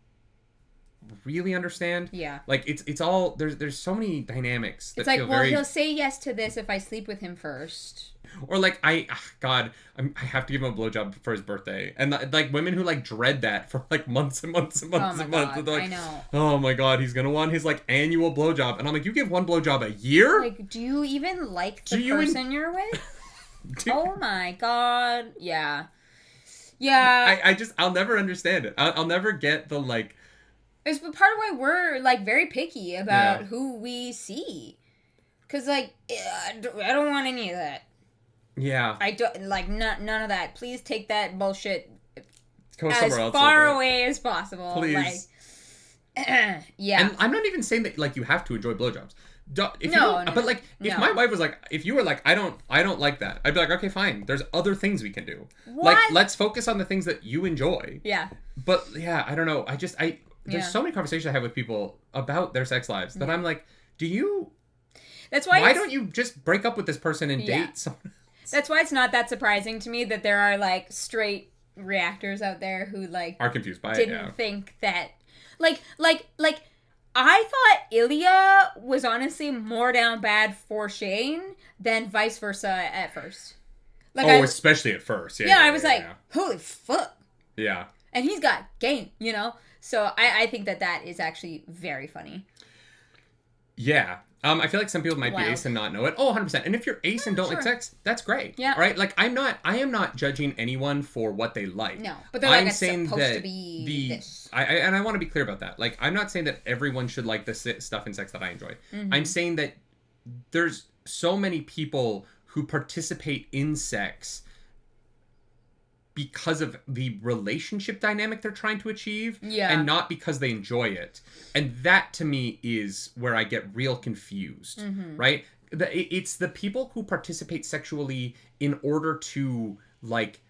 really understand. Yeah. Like it's all there's so many dynamics that feel very... he'll say yes to this if I sleep with him first. Or like I have to give him a blowjob for his birthday, and like women who like dread that for like months and months and months and months. Like, I know. Oh my god, he's gonna want his like annual blowjob, and I'm like, you give one blowjob a year? Like, do you even like the person you're with? Oh my god, yeah. I'll never understand it. I'll never get the like. It's part of why we're like very picky about who we see, because like I don't want any of that. Yeah. I don't like none of that. Please take that bullshit as far away as possible. Please. Like, And I'm not even saying that like you have to enjoy blowjobs. But like if my wife was like, if you were like, I don't like that, I'd be like, okay, fine. There's other things we can do. What? Like, let's focus on the things that you enjoy. Yeah. But yeah, I don't know. There's so many conversations I have with people about their sex lives that I'm like, why don't you just break up with this person and date someone? That's why it's not that surprising to me that there are like straight reactors out there who like are confused by didn't think that like I thought Ilya was honestly more down bad for Shane than vice versa at first. Like especially at first. I was like, holy fuck. Yeah. And he's got game, you know? So I think that is actually very funny. Yeah. I feel like some people might be ace and not know it. Oh, 100%. And if you're ace and don't like sex, that's great. Yeah. Right? Like, I am not judging anyone for what they like. No. But they're like, it's supposed to be this. And I want to be clear about that. Like, I'm not saying that everyone should like the stuff in sex that I enjoy. Mm-hmm. I'm saying that there's so many people who participate in sex because of the relationship dynamic they're trying to achieve, and not because they enjoy it. And that, to me, is where I get real confused, right? It's the people who participate sexually in order to, like,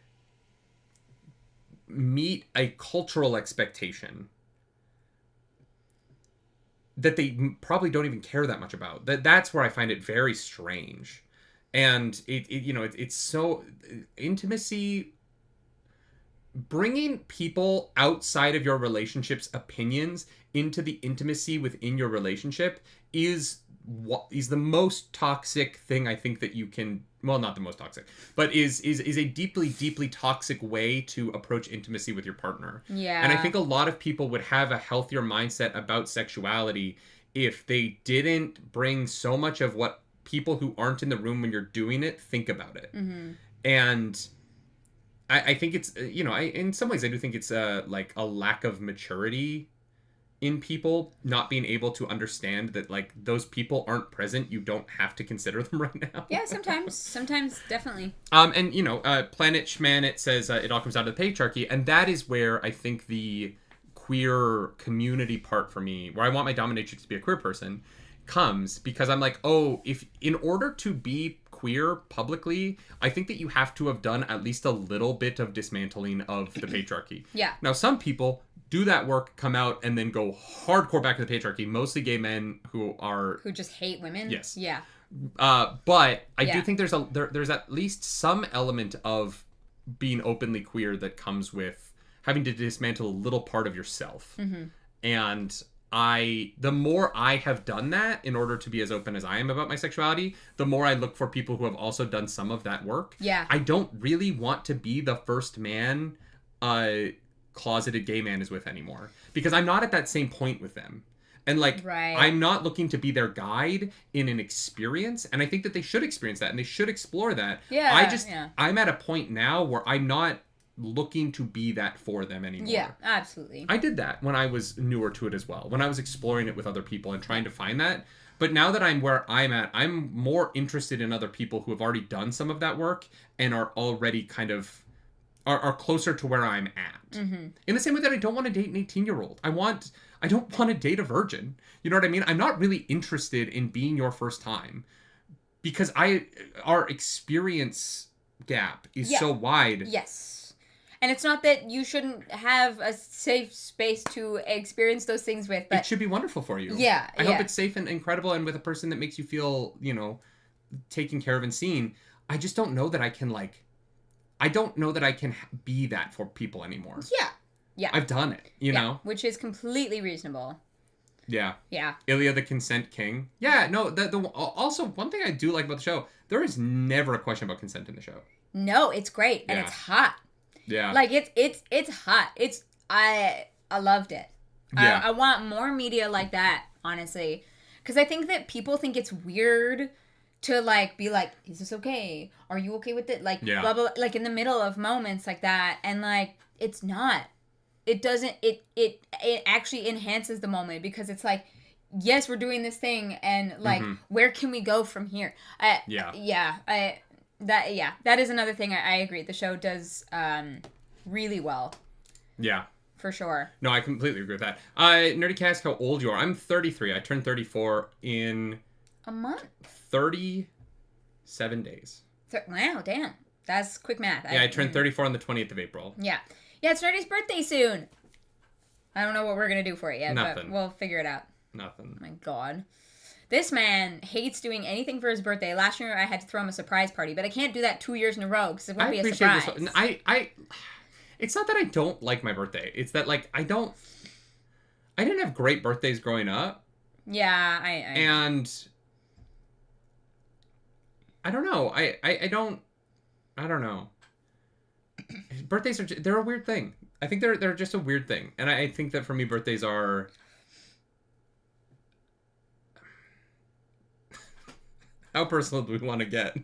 meet a cultural expectation that they probably don't even care that much about. That's where I find it very strange. And, it's so... Intimacy... Bringing people outside of your relationship's opinions into the intimacy within your relationship is the most toxic thing I think that you can well, not the most toxic, but is a deeply, deeply toxic way to approach intimacy with your partner. Yeah. And I think a lot of people would have a healthier mindset about sexuality if they didn't bring so much of what people who aren't in the room when you're doing it think about it. Mm-hmm. And I think it's, in some ways I do think it's like a lack of maturity in people not being able to understand that, like, those people aren't present. You don't have to consider them right now. Yeah, sometimes definitely. And Planet Schman, it says it all comes down to the patriarchy, and that is where I think the queer community part for me, where I want my dominatrix to be a queer person, comes, because I'm like, oh, if in order to be queer publicly, I think that you have to have done at least a little bit of dismantling of the patriarchy. Yeah. Now, some people do that work, come out, and then go hardcore back to the patriarchy. Mostly gay men who just hate women. Yes. Yeah. But I do think there's at least some element of being openly queer that comes with having to dismantle a little part of yourself. Mm-hmm. And the more I have done that in order to be as open as I am about my sexuality, the more I look for people who have also done some of that work. Yeah. I don't really want to be the first man closeted gay man is with anymore, because I'm not at that same point with them. And like, right. I'm not looking to be their guide in an experience. And I think that they should experience that and they should explore that. Yeah. I'm at a point now where I'm not looking to be that for them anymore. Yeah, absolutely. I did that when I was newer to it as well, when I was exploring it with other people and trying to find that. But now that I'm where I'm at, I'm more interested in other people who have already done some of that work and are already kind of are closer to where I'm at. Mm-hmm. In the same way that I don't want to date an 18-year-old. I don't want to date a virgin. You know what I mean? I'm not really interested in being your first time, because our experience gap is so wide. Yes. And it's not that you shouldn't have a safe space to experience those things with, but it should be wonderful for you. Yeah. I hope it's safe and incredible and with a person that makes you feel, taken care of and seen. I just don't know that I can be that for people anymore. Yeah. I've done it, you know? Which is completely reasonable. Yeah. Yeah. Ilya the Consent King. Yeah, no, also, one thing I do like about the show, there is never a question about consent in the show. No, it's great. And it's hot. Yeah. Like, it's hot. I loved it. Yeah. I want more media like that, honestly. Because I think that people think it's weird to, like, be like, is this okay? Are you okay with it? Like, blah, blah, blah, like, in the middle of moments like that. And, like, it's not. It doesn't, it actually enhances the moment, because it's like, yes, we're doing this thing, and, like, where can we go from here? That is another thing I agree. The show does really well. Yeah. For sure. No, I completely agree with that. Nerdy Cass, how old you are? I'm 33. I turned 34 in a month. 37 days. Wow, damn. That's quick math. Yeah, I turned 34 on the 20th of April. Yeah. Yeah, it's Nerdy's birthday soon. I don't know what we're going to do for it yet, but we'll figure it out. Nothing. Oh my God. This man hates doing anything for his birthday. Last year, I had to throw him a surprise party, but I can't do that 2 years in a row because it won't be a surprise. It's not that I don't like my birthday. It's that, like, I didn't have great birthdays growing up. Yeah, and I don't know. I don't know. Birthdays they're a weird thing. I think they're just a weird thing. And I think that for me, birthdays are... How personal do we want to get?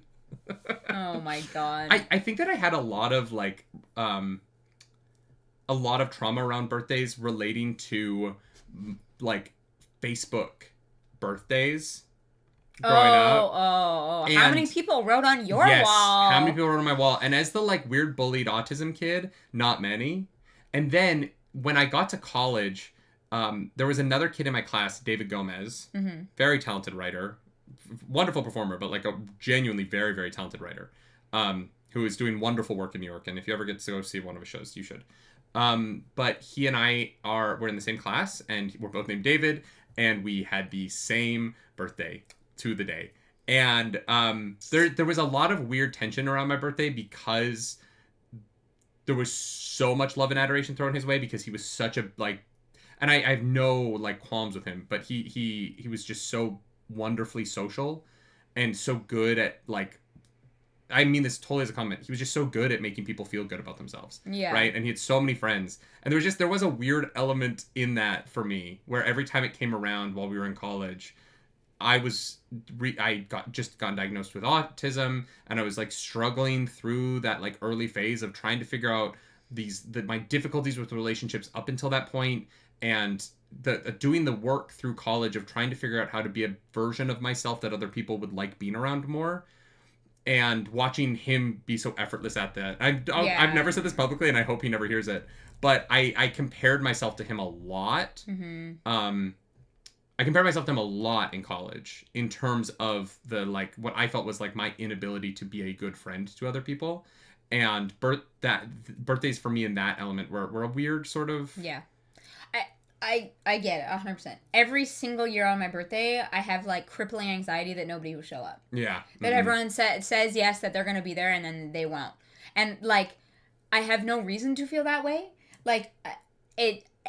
Oh my God. I think that I had a lot of, like, a lot of trauma around birthdays relating to, like, Facebook birthdays growing up. Oh. How many people wrote on your wall? How many people wrote on my wall? And as the, like, weird bullied autism kid, not many. And then when I got to college, there was another kid in my class, David Gomez, very talented writer, wonderful performer, but, like, a genuinely very, very talented writer, who is doing wonderful work in New York. And if you ever get to go see one of his shows, you should. But he and I we're in the same class, and we're both named David, and we had the same birthday to the day. And there was a lot of weird tension around my birthday because there was so much love and adoration thrown his way, because he was such a, like, and I have no, like, qualms with him, but he was just so wonderfully social and so good at, like, I mean this totally as a comment. He was just so good at making people feel good about themselves. Yeah. Right? And he had so many friends. And there was a weird element in that for me, where every time it came around while we were in college, I just got diagnosed with autism, and I was like struggling through that like early phase of trying to figure out my difficulties with relationships up until that point, and doing the work through college of trying to figure out how to be a version of myself that other people would like being around more. And watching him be so effortless at that. I've never said this publicly, and I hope he never hears it. But I compared myself to him a lot. Mm-hmm. I compared myself to him a lot in college in terms of what I felt was like my inability to be a good friend to other people. And birthdays for me in that element were a weird sort of... Yeah. I get it 100%. Every single year on my birthday, I have like crippling anxiety that nobody will show up. Yeah. That everyone says yes, that they're going to be there, and then they won't. And like, I have no reason to feel that way. Like,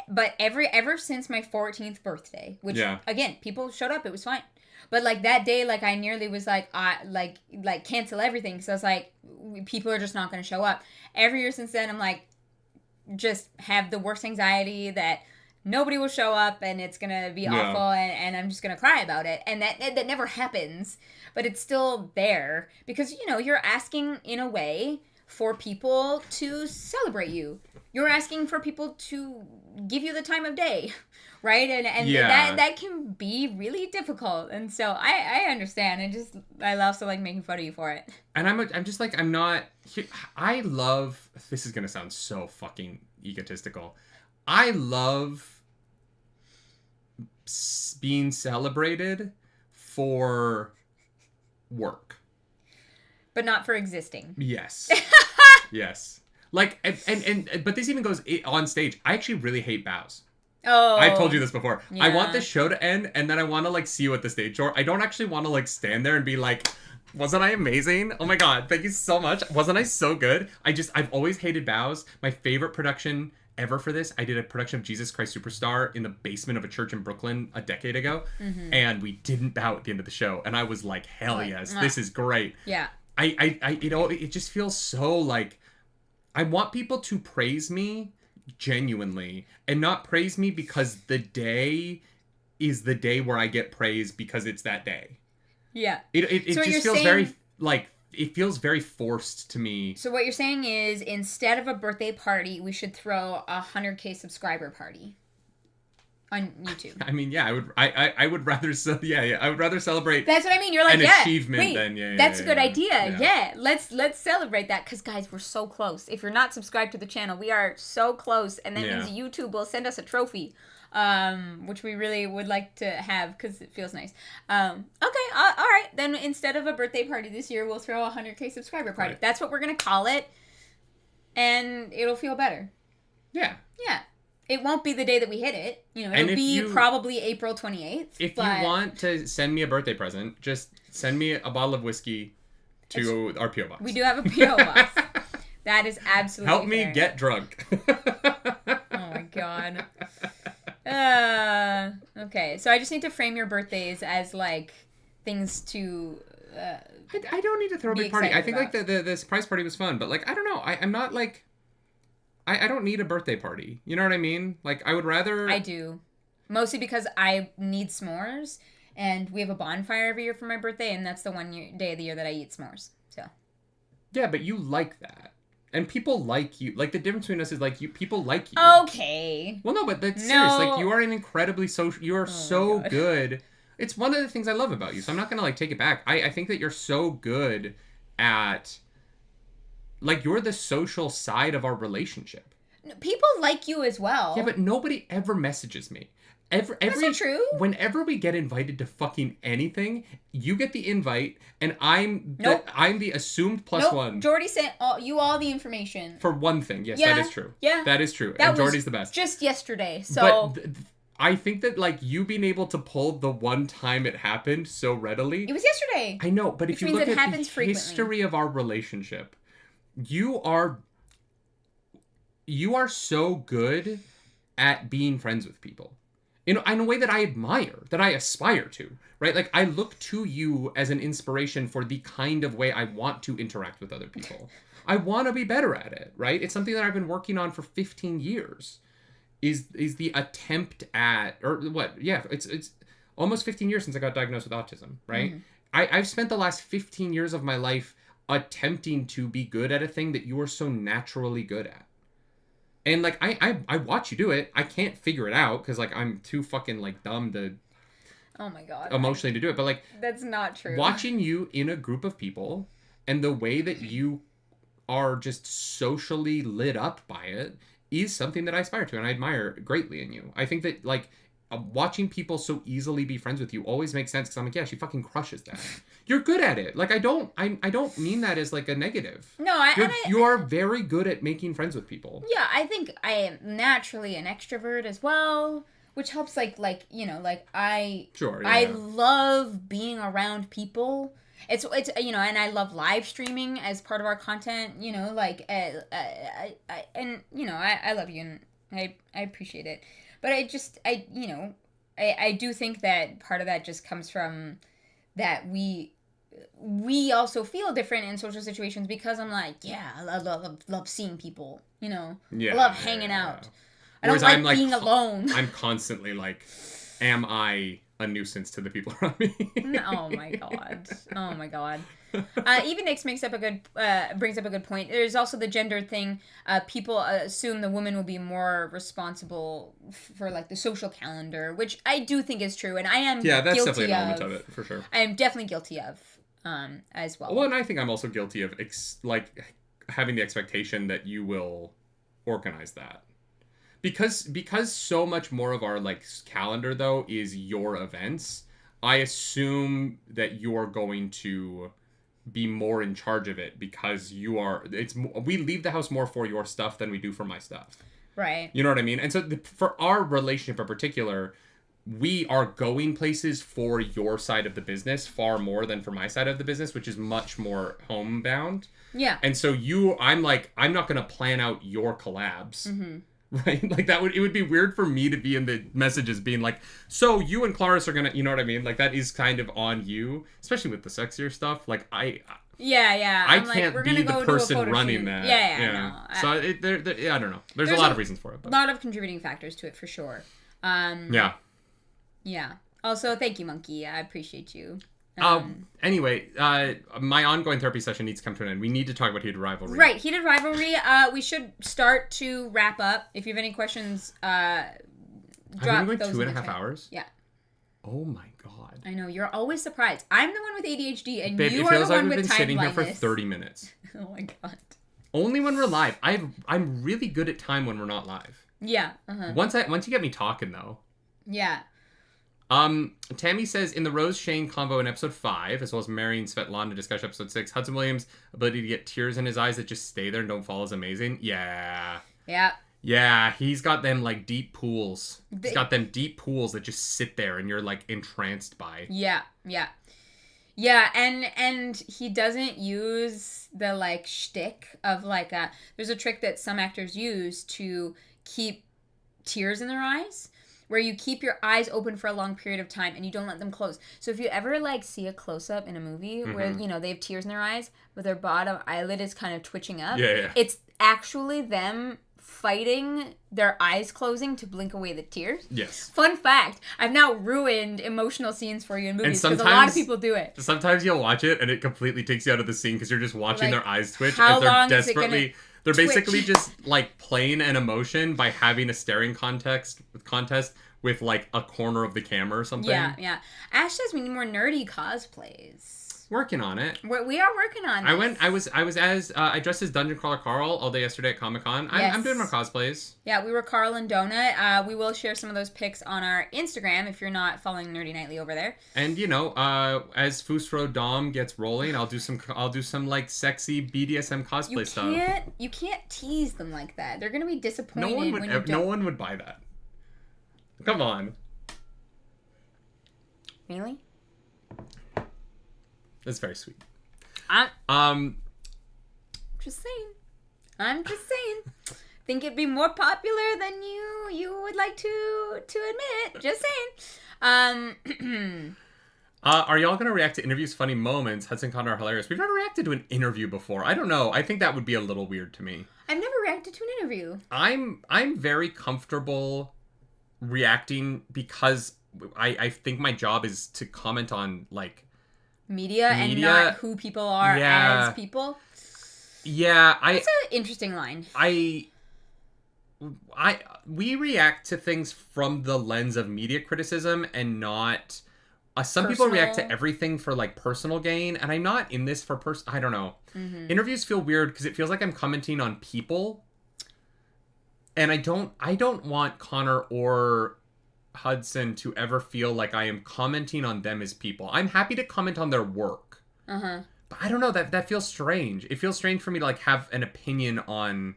but ever since my 14th birthday, which again, people showed up, it was fine. But like that day, like I nearly was like, like cancel everything. Because I was like, people are just not going to show up. Every year since then, I'm like, just have the worst anxiety that nobody will show up and it's going to be awful and I'm just going to cry about it. And that never happens, but it's still there because, you know, you're asking in a way for people to celebrate you. You're asking for people to give you the time of day, right? And that can be really difficult. And so I understand. I love so like making fun of you for it. And I'm just like, I love, this is going to sound so fucking egotistical. I love being celebrated for work. But not for existing. Yes. Yes. Like, but this even goes on stage. I actually really hate bows. Oh. I've told you this before. Yeah. I want this show to end, and then I want to, like, see you at the stage door. I don't actually want to, like, stand there and be like, wasn't I amazing? Oh my god, thank you so much. Wasn't I so good? I've always hated bows. My favorite production ever for this, I did a production of Jesus Christ Superstar in the basement of a church in Brooklyn a decade ago, and we didn't bow at the end of the show, and I was like, hell yes, this is great. Yeah. I you know, it just feels so like, I want people to praise me genuinely, and not praise me because the day is the day where I get praised because it's that day. Yeah. It so just feels very, like, it feels very forced to me. So what you're saying is, instead of a birthday party, we should throw a 100K subscriber party on YouTube. I mean, yeah, I would rather I would rather celebrate. That's what I mean. You're like, an achievement than that's a good idea. Yeah. Let's celebrate that, because guys, we're so close. If you're not subscribed to the channel, we are so close, and that means YouTube will send us a trophy. Which we really would like to have because it feels nice. Okay, all right. Then instead of a birthday party this year, we'll throw a 100K subscriber party. Right. That's what we're gonna call it, and it'll feel better. Yeah. Yeah. It won't be the day that we hit it. You know, it'll be probably April 28th. If you want to send me a birthday present, just send me a bottle of whiskey to our P.O. Box. We do have a P.O. Box. That is absolutely Help me get drunk. Oh my god. Okay, so I just need to frame your birthdays as like things to I don't need to throw a big party. I think about. Like the surprise party was fun, but like I don't know. I'm not like I don't need a birthday party. You know what I mean? Like I would rather. I do, mostly because I need s'mores, and we have a bonfire every year for my birthday, and that's the day of the year that I eat s'mores. So. Yeah, but you like that. And people like you. Like, the difference between us is, like, people like you. Okay. Well, no, but that's serious. Like, you are an incredibly social... You are so good. It's one of the things I love about you, so I'm not gonna, like, take it back. I think that you're so good at... Like, you're the social side of our relationship. People like you as well. Yeah, but nobody ever messages me. That's not true. Whenever we get invited to fucking anything, you get the invite, and I'm the assumed plus one. Jordy sent you all the information. For one thing, yes, that is true. Yeah, that is true. And Jordy's the best. Just yesterday, so. But I think that, like, you being able to pull the one time it happened so readily. It was yesterday. I know, but if you look at the history of our relationship, you are so good at being friends with people. in a way that I admire, that I aspire to, right? Like, I look to you as an inspiration for the kind of way I want to interact with other people. I want to be better at it, right? It's something that I've been working on for 15 years. Is the attempt at, or what? Yeah, it's almost 15 years since I got diagnosed with autism, right? Mm-hmm. I've spent the last 15 years of my life attempting to be good at a thing that you are so naturally good at. And, like, I watch you do it. I can't figure it out because, like, I'm too fucking, like, dumb to... Oh, my God. Emotionally to do it. But, like... That's not true. Watching you in a group of people and the way that you are just socially lit up by it is something that I aspire to and I admire greatly in you. I think that, like... watching people so easily be friends with you always makes sense because I'm like, yeah, she fucking crushes that. You're good at it. Like, I don't mean that as like a negative. No, you are very good at making friends with people. Yeah, I think I am naturally an extrovert as well, which helps. Like I love being around people. It's and I love live streaming as part of our content. I love you and I appreciate it. But I do think that part of that just comes from that we also feel different in social situations because I'm like, yeah, I love seeing people, Yeah, I love hanging out. I don't like being alone. I'm constantly like, am I a nuisance to the people around me? Oh my god. Even Nix brings up a good point. There's also the gender thing. People assume the woman will be more responsible for like the social calendar, which I do think is true, and I am. Yeah, that's guilty definitely an element of it for sure. I am definitely guilty of, as well. Well, and I think I'm also guilty of having the expectation that you will organize that. Because so much more of our like calendar though is your events, I assume that you're going to be more in charge of it because we leave the house more for your stuff than we do for my stuff. Right. You know what I mean? And so for our relationship in particular, we are going places for your side of the business far more than for my side of the business, which is much more homebound. Yeah. And so I'm not going to plan out your collabs. Mm-hmm. Right? Like it would be weird for me to be in the messages being like, so you and Clarice are gonna, you know what I mean? Like that is kind of on you, especially with the sexier stuff. Like I can't be the person running that. Yeah. No, so I don't know. There's a lot of reasons for it. A lot of contributing factors to it for sure. Yeah. Also, thank you, Monkey. I appreciate you. Anyway, my ongoing therapy session needs to come to an end. We need to talk about Heated Rivalry. Right, Heated Rivalry. We should start to wrap up. If you have any questions, drop those. Have we been going 2.5 hours? Yeah. Oh my god. I know, you're always surprised. I'm the one with ADHD, and Babe, you are the one with time blindness. It feels like we've been sitting here for 30 minutes. Oh my god. Only when we're live. I'm really good at time when we're not live. Yeah. Once you get me talking though. Yeah. Tammy says, in the Rose-Shane combo in episode 5, as well as marrying Svetlana to discuss episode 6, Hudson Williams' ability to get tears in his eyes that just stay there and don't fall is amazing. Yeah. Yeah. Yeah, he's got them, like, deep pools. He's got them deep pools that just sit there and you're, like, entranced by. Yeah, yeah. Yeah, and he doesn't use the, like, shtick of, like, there's a trick that some actors use to keep tears in their eyes, where you keep your eyes open for a long period of time and you don't let them close. So if you ever like see a close-up in a movie where, they have tears in their eyes, but their bottom eyelid is kind of twitching up, it's actually them fighting their eyes closing to blink away the tears. Yes. Fun fact, I've now ruined emotional scenes for you in movies because a lot of people do it. Sometimes you'll watch it and it completely takes you out of the scene because you're just watching their eyes twitch. How and they're long desperately... is it gonna... They're basically just, like, playing an emotion by having a staring contest with, like, a corner of the camera or something. Yeah. Ash says we need more nerdy cosplays. Working on it. We are working on it. I dressed as Dungeon Crawler Carl all day yesterday at Comic-Con. Yes. I'm doing more cosplays. Yeah, we were Carl and Donut. We will share some of those pics on our Instagram if you're not following Nerdy Nightly over there. And as Fusro Dom gets rolling, I'll do some like sexy BDSM cosplay stuff. You can't tease them like that. They're gonna be disappointed No one would buy that. Come on. Really? That's very sweet. I'm just saying. think it'd be more popular than you would like to admit. Just saying. Are y'all gonna react to interviews, funny moments? Hudson Connor are hilarious. We've never reacted to an interview before. I don't know. I think that would be a little weird to me. I've never reacted to an interview. I'm very comfortable reacting because I think my job is to comment on like media and not who people are as people. Yeah, that's an interesting line. We react to things from the lens of media criticism and not. Some people react to everything for like personal gain, and I'm not in this for I don't know. Mm-hmm. Interviews feel weird because it feels like I'm commenting on people, and I don't want Connor or Hudson to ever feel like I am commenting on them as people. I'm happy to comment on their work, but I don't know, that feels strange. It feels strange for me to like have an opinion on.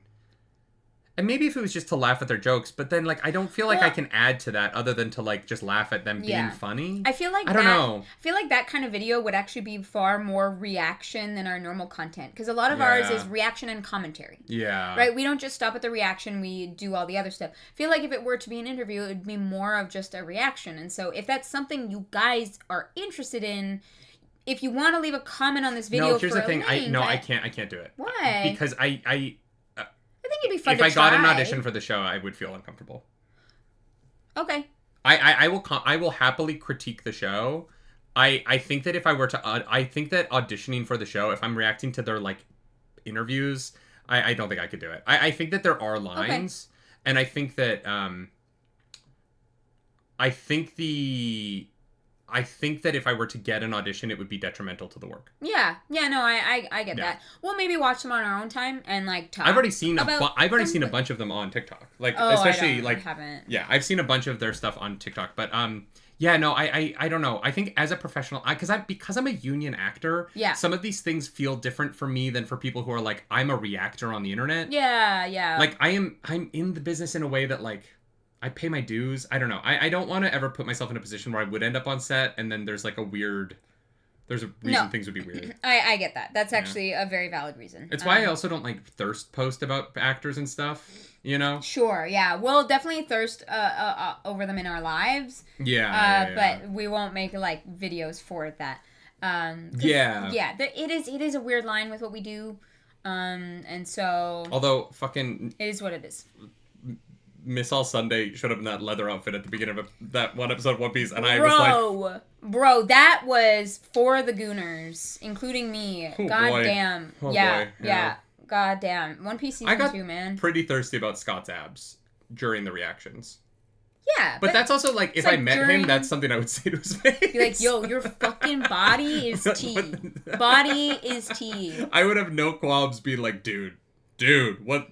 And maybe if it was just to laugh at their jokes, but then, like, I don't feel like I can add to that other than to, like, just laugh at them being funny. I feel like I don't know. I feel like that kind of video would actually be far more reaction than our normal content. Because a lot of ours is reaction and commentary. Yeah. Right? We don't just stop at the reaction. We do all the other stuff. I feel like if it were to be an interview, it would be more of just a reaction. And so if that's something you guys are interested in, if you want to leave a comment on this video here's the thing. I can't do it. Why? Because I think it'd be fun if I got an audition for the show, I would feel uncomfortable. Okay. I will happily critique the show. I think that if I were to I think that auditioning for the show, if I'm reacting to their like interviews, I don't think I could do it. I think that there are lines, and I think that I think that if I were to get an audition, it would be detrimental to the work. Yeah, no, I get that. We'll maybe watch them on our own time and like talk. I've already seen a bunch of them on TikTok. Like especially I haven't. Yeah, I've seen a bunch of their stuff on TikTok, but yeah, no, I don't know. I think as a professional, because I'm a union actor, some of these things feel different for me than for people who are like, I'm a reactor on the internet. Yeah. Like I'm in the business in a way that like I pay my dues. I don't know. I don't want to ever put myself in a position where I would end up on set and then there's like there's a reason things would be weird. I get that. That's actually a very valid reason. It's why I also don't like thirst post about actors and stuff, you know? Sure, yeah. We'll definitely thirst over them in our lives. Yeah. But we won't make like videos for that. Yeah, it is a weird line with what we do. And so... Although, fucking... It is what it is. Miss All Sunday showed up in that leather outfit at the beginning of that one episode of One Piece, and I was like... Bro, that was for the Gooners, including me. Oh, God damn. Oh, boy. Yeah. God damn. One Piece season 2, man. Pretty thirsty about Scott's abs during the reactions. Yeah. But that's also, like, if I met him, that's something I would say to his face. Be like, yo, your fucking body is tea. Body is tea. I would have no qualms being like, dude, what...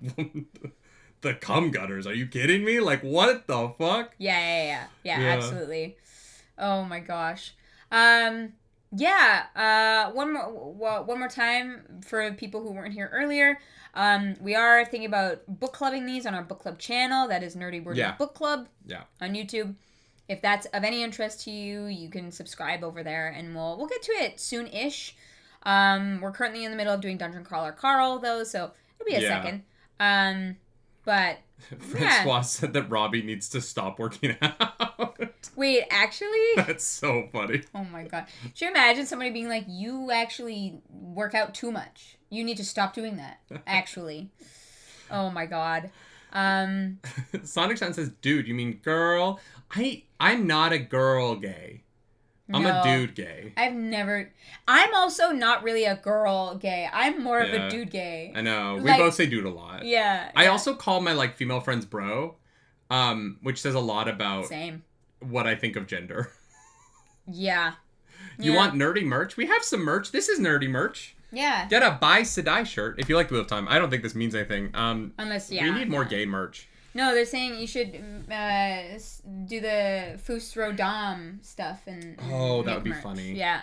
The cum gutters, are you kidding me? Like, what the fuck? Yeah, absolutely. Oh my gosh. One more time for people who weren't here earlier. We are thinking about book clubbing these on our book club channel. That is Nerdy Wordy Book Club on YouTube. If that's of any interest to you, you can subscribe over there, and we'll get to it soon-ish. We're currently in the middle of doing Dungeon Crawler Carl, though, so it'll be a second. But Francois said that Robbie needs to stop working out. Wait, actually? That's so funny. Oh my god. Should you imagine somebody being like, you actually work out too much. You need to stop doing that, actually. Oh my god. Sonic Shine says, dude, you mean girl? I'm not a girl gay. I'm a dude gay. I'm also not really a girl gay. I'm more of a dude gay. I know. We both say dude a lot. Yeah. I also call my like female friends bro, which says a lot about what I think of gender. Yeah. You want nerdy merch? We have some merch. This is nerdy merch. Yeah. Get a Buy Sedai shirt if you like Wheel of Time. I don't think this means anything. Unless, we need more gay merch. No, they're saying you should do the Fustro Dom stuff and that would be merch. Funny. Yeah,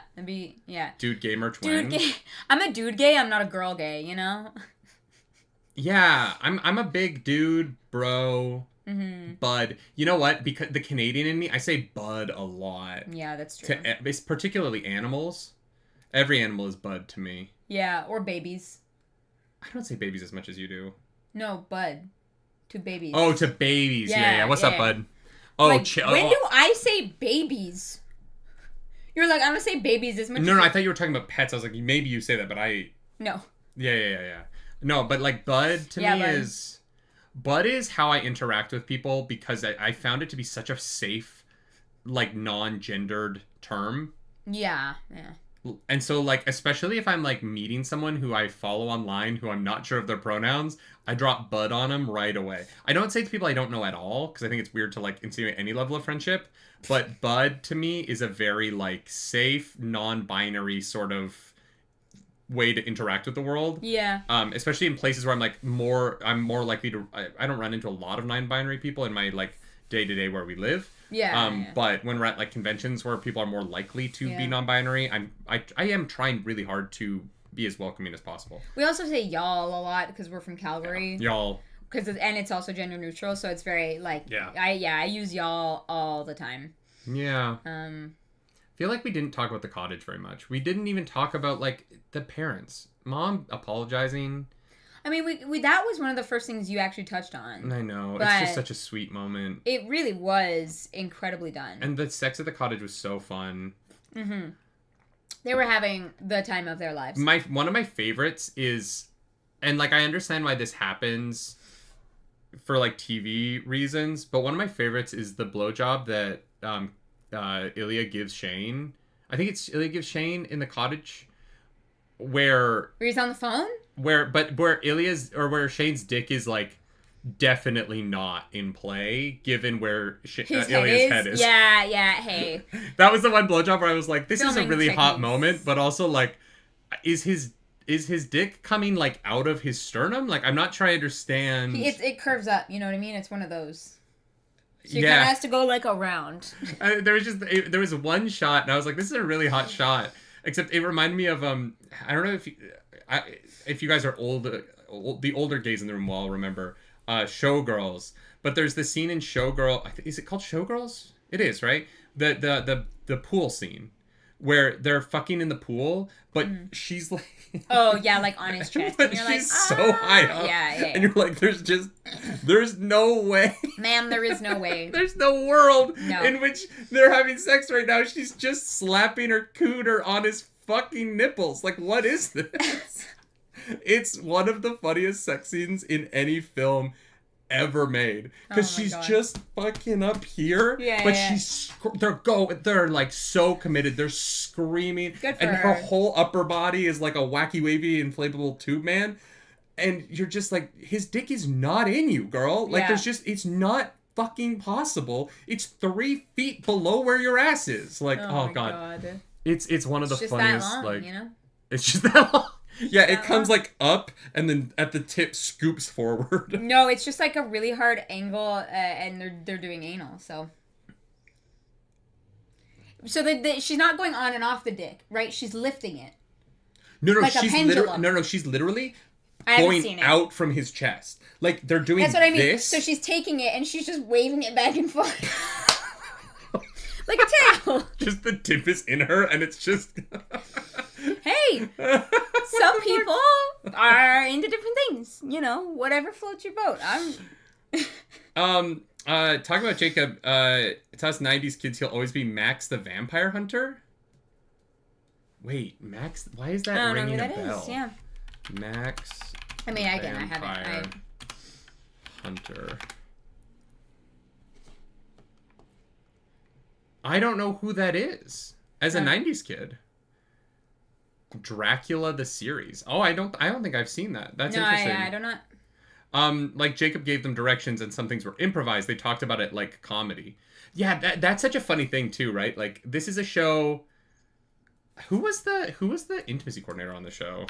Dude gay merch. Dude gay. I'm a dude gay. I'm not a girl gay. You know. Yeah, I'm a big dude, bro. Mm-hmm. Bud. You know what? Because the Canadian in me, I say bud a lot. Yeah, that's true. Particularly animals. Every animal is bud to me. Yeah, or babies. I don't say babies as much as you do. No, bud. To babies. Oh, to babies. Yeah. What's up, bud? Oh, like, when do I say babies? You're like, I'm gonna say babies as much. No, I thought you were talking about pets. I was like, maybe you say that, but I. No. Yeah. No, but like bud to me is. Bud is how I interact with people because I found it to be such a safe, like non-gendered term. Yeah. And so, like, especially if I'm, like, meeting someone who I follow online who I'm not sure of their pronouns, I drop bud on them right away. I don't say to people I don't know at all, because I think it's weird to, like, insinuate any level of friendship. But bud, to me, is a very, like, safe, non-binary sort of way to interact with the world. Yeah. Especially in places where I'm more likely to... I don't run into a lot of non-binary people in my, like, day-to-day where we live. Yeah. But when we're at like conventions where people are more likely to be non-binary, I am trying really hard to be as welcoming as possible. We also say y'all a lot because we're from Calgary. Y'all. And it's also gender neutral, so it's very like I use y'all all the time. Yeah. I feel like we didn't talk about the cottage very much. We didn't even talk about like the parents. Mom apologizing. I mean, we that was one of the first things you actually touched on. I know. It's just such a sweet moment. It really was incredibly done. And the sex at the cottage was so fun. Mm-hmm. They were having the time of their lives. One of my favorites is, and like I understand why this happens for like TV reasons, but one of my favorites is the blowjob that Ilya gives Shane. I think it's Ilya gives Shane in the cottage where he's on the phone? Where Shane's dick is like definitely not in play, given where Ilya's head is. Yeah, hey. That was the one blowjob where I was like, this is a really hot techniques. moment, but also like, is his dick coming like out of his sternum? Like, I'm not trying to understand. It curves up, you know what I mean? It's one of those. So kind of has to go like around. There was one shot, and I was like, this is a really hot shot. Except it reminded me of I don't know if you guys are the older gays in the room will all remember Showgirls. But there's this scene in Showgirl. Is it called Showgirls? It is, right? The pool scene where they're fucking in the pool, but she's like, oh yeah, like on his chest, but and you're she's like, so high up, yeah, and you're like, there's no way, ma'am, there is no way, there's no world in which they're having sex right now. She's just slapping her cooter on his fucking nipples. Like, what is this? It's one of the funniest sex scenes in any film ever made, because she's just fucking up here, they're like so committed, they're screaming, and her whole upper body is like a wacky wavy inflatable tube man, and you're just like, his dick is not in you, girl. Like, it's not fucking possible. It's 3 feet below where your ass is. Like, oh god. It's one of the funniest, that long, like, you know? It's just that long. Yeah, it comes like up and then at the tip scoops forward. No, it's just like a really hard angle, and they're doing anal, so she's not going on and off the dick, right? She's lifting it. No, like she's she's literally going out from his chest. Like, they're doing this. That's what I mean. So she's taking it and she's just waving it back and forth. Like a tail. Just the tip is in her and it's just... Hey, some people are into different things. You know, whatever floats your boat. Talking about Jacob, to us 90s kids, he'll always be Max the Vampire Hunter. Wait, Max? Why is that ringing a bell? Is, yeah. Max. I mean, again, I haven't. Hunter. I don't know who that is as a 90s kid. Dracula the series. Oh, I don't think I've seen that. That's interesting. I don't know. Like Jacob gave them directions and some things were improvised. They talked about it like comedy. Yeah, that's such a funny thing too, right? Like, this is a show. Who was the intimacy coordinator on the show?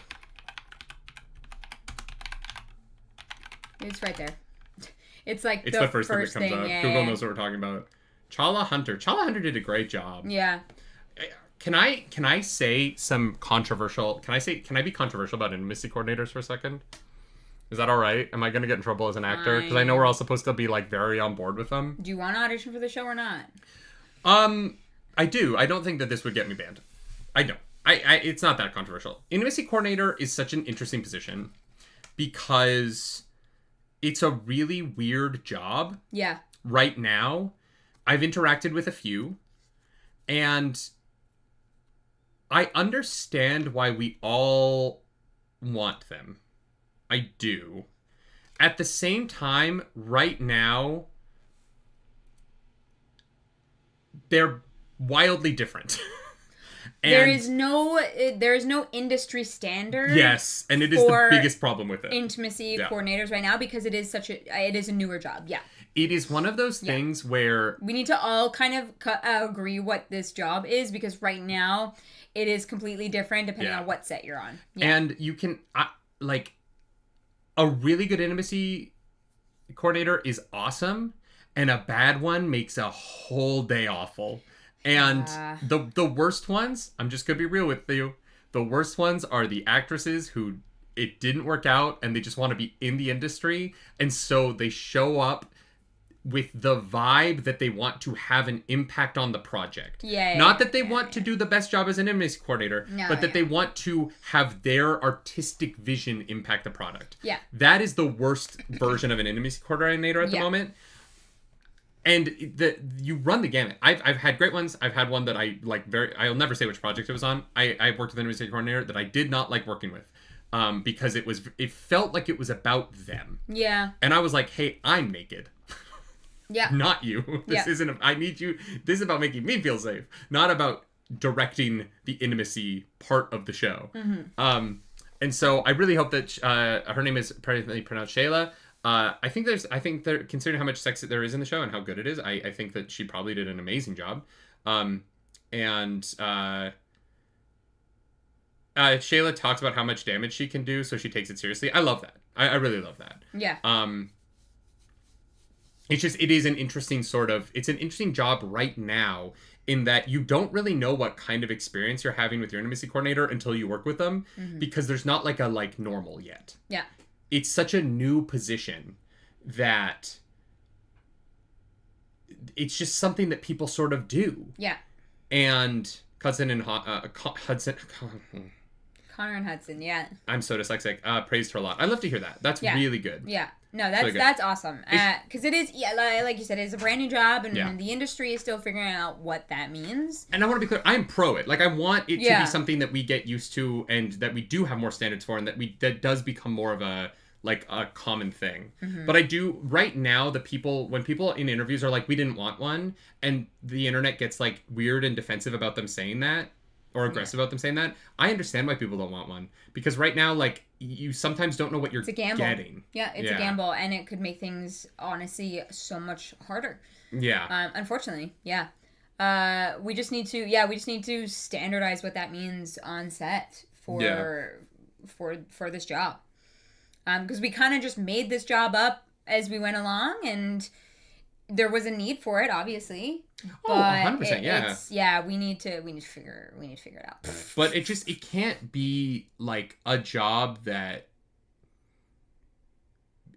It's right there. It's like it's the first thing that comes up. Google knows what we're talking about. Chala Hunter. Chala Hunter did a great job. Yeah. Can I say some controversial... Can I be controversial about intimacy coordinators for a second? Is that all right? Am I going to get in trouble as an actor? Because I know we're all supposed to be, like, very on board with them. Do you want to audition for the show or not? I do. I don't think that this would get me banned. I don't. It's not that controversial. Intimacy coordinator is such an interesting position because it's a really weird job. Yeah. Right now, I've interacted with a few, and I understand why we all want them. I do. At the same time, right now, they're wildly different. There is no industry standard. Yes, and it is the biggest problem with it. Intimacy coordinators right now, because it is a newer job. Yeah. It is one of those things where we need to all kind of agree what this job is, because right now it is completely different depending on what set you're on. Yeah. And you can like a really good intimacy coordinator is awesome, and a bad one makes a whole day awful. And the worst ones, I'm just going to be real with you, the worst ones are the actresses who it didn't work out and they just want to be in the industry. And so they show up with the vibe that they want to have an impact on the project. Not that they want to do the best job as an intimacy coordinator, but that they want to have their artistic vision impact the product. Yeah. That is the worst version of an intimacy coordinator at the moment. And you run the gamut. I've had great ones. I've had one that I like I'll never say which project it was on. I worked with an intimacy coordinator that I did not like working with, because it felt like it was about them. Yeah. And I was like, hey, I'm naked. Yeah. Not you. This isn't. I need you. This is about making me feel safe, not about directing the intimacy part of the show. Mm-hmm. And so I really hope that her name is apparently pronounced Shayla. I think they're considering how much sex there is in the show and how good it is. I think that she probably did an amazing job. Shayla talks about how much damage she can do, so she takes it seriously. I love that. I really love that. Yeah. It is an interesting it's an interesting job right now, in that you don't really know what kind of experience you're having with your intimacy coordinator until you work with them, because there's not like a normal yet. Yeah. It's such a new position that it's just something that people sort of do. Yeah. And Hudson and Hudson... Connor and Hudson, yeah. I'm so dyslexic. Praised her a lot. I love to hear that. That's really good. Yeah. No, that's awesome. Because it is, like you said, it's a brand new job, and the industry is still figuring out what that means. And I want to be clear, I'm pro it. Like, I want it to be something that we get used to, and that we do have more standards for, and that does become more of a common thing. Mm-hmm. But I do, right now, when people in interviews are like, we didn't want one, and the internet gets weird and defensive about them saying that, or aggressive about them saying that, I understand why people don't want one. Because right now, you sometimes don't know what you're getting. Yeah, it's a gamble, and it could make things, honestly, so much harder. Yeah. Unfortunately, yeah. We just need to standardize what that means on set for this job. Because we kind of just made this job up as we went along, and there was a need for it, obviously. Oh, 100%, yeah. We need to figure it out. But it can't be a job that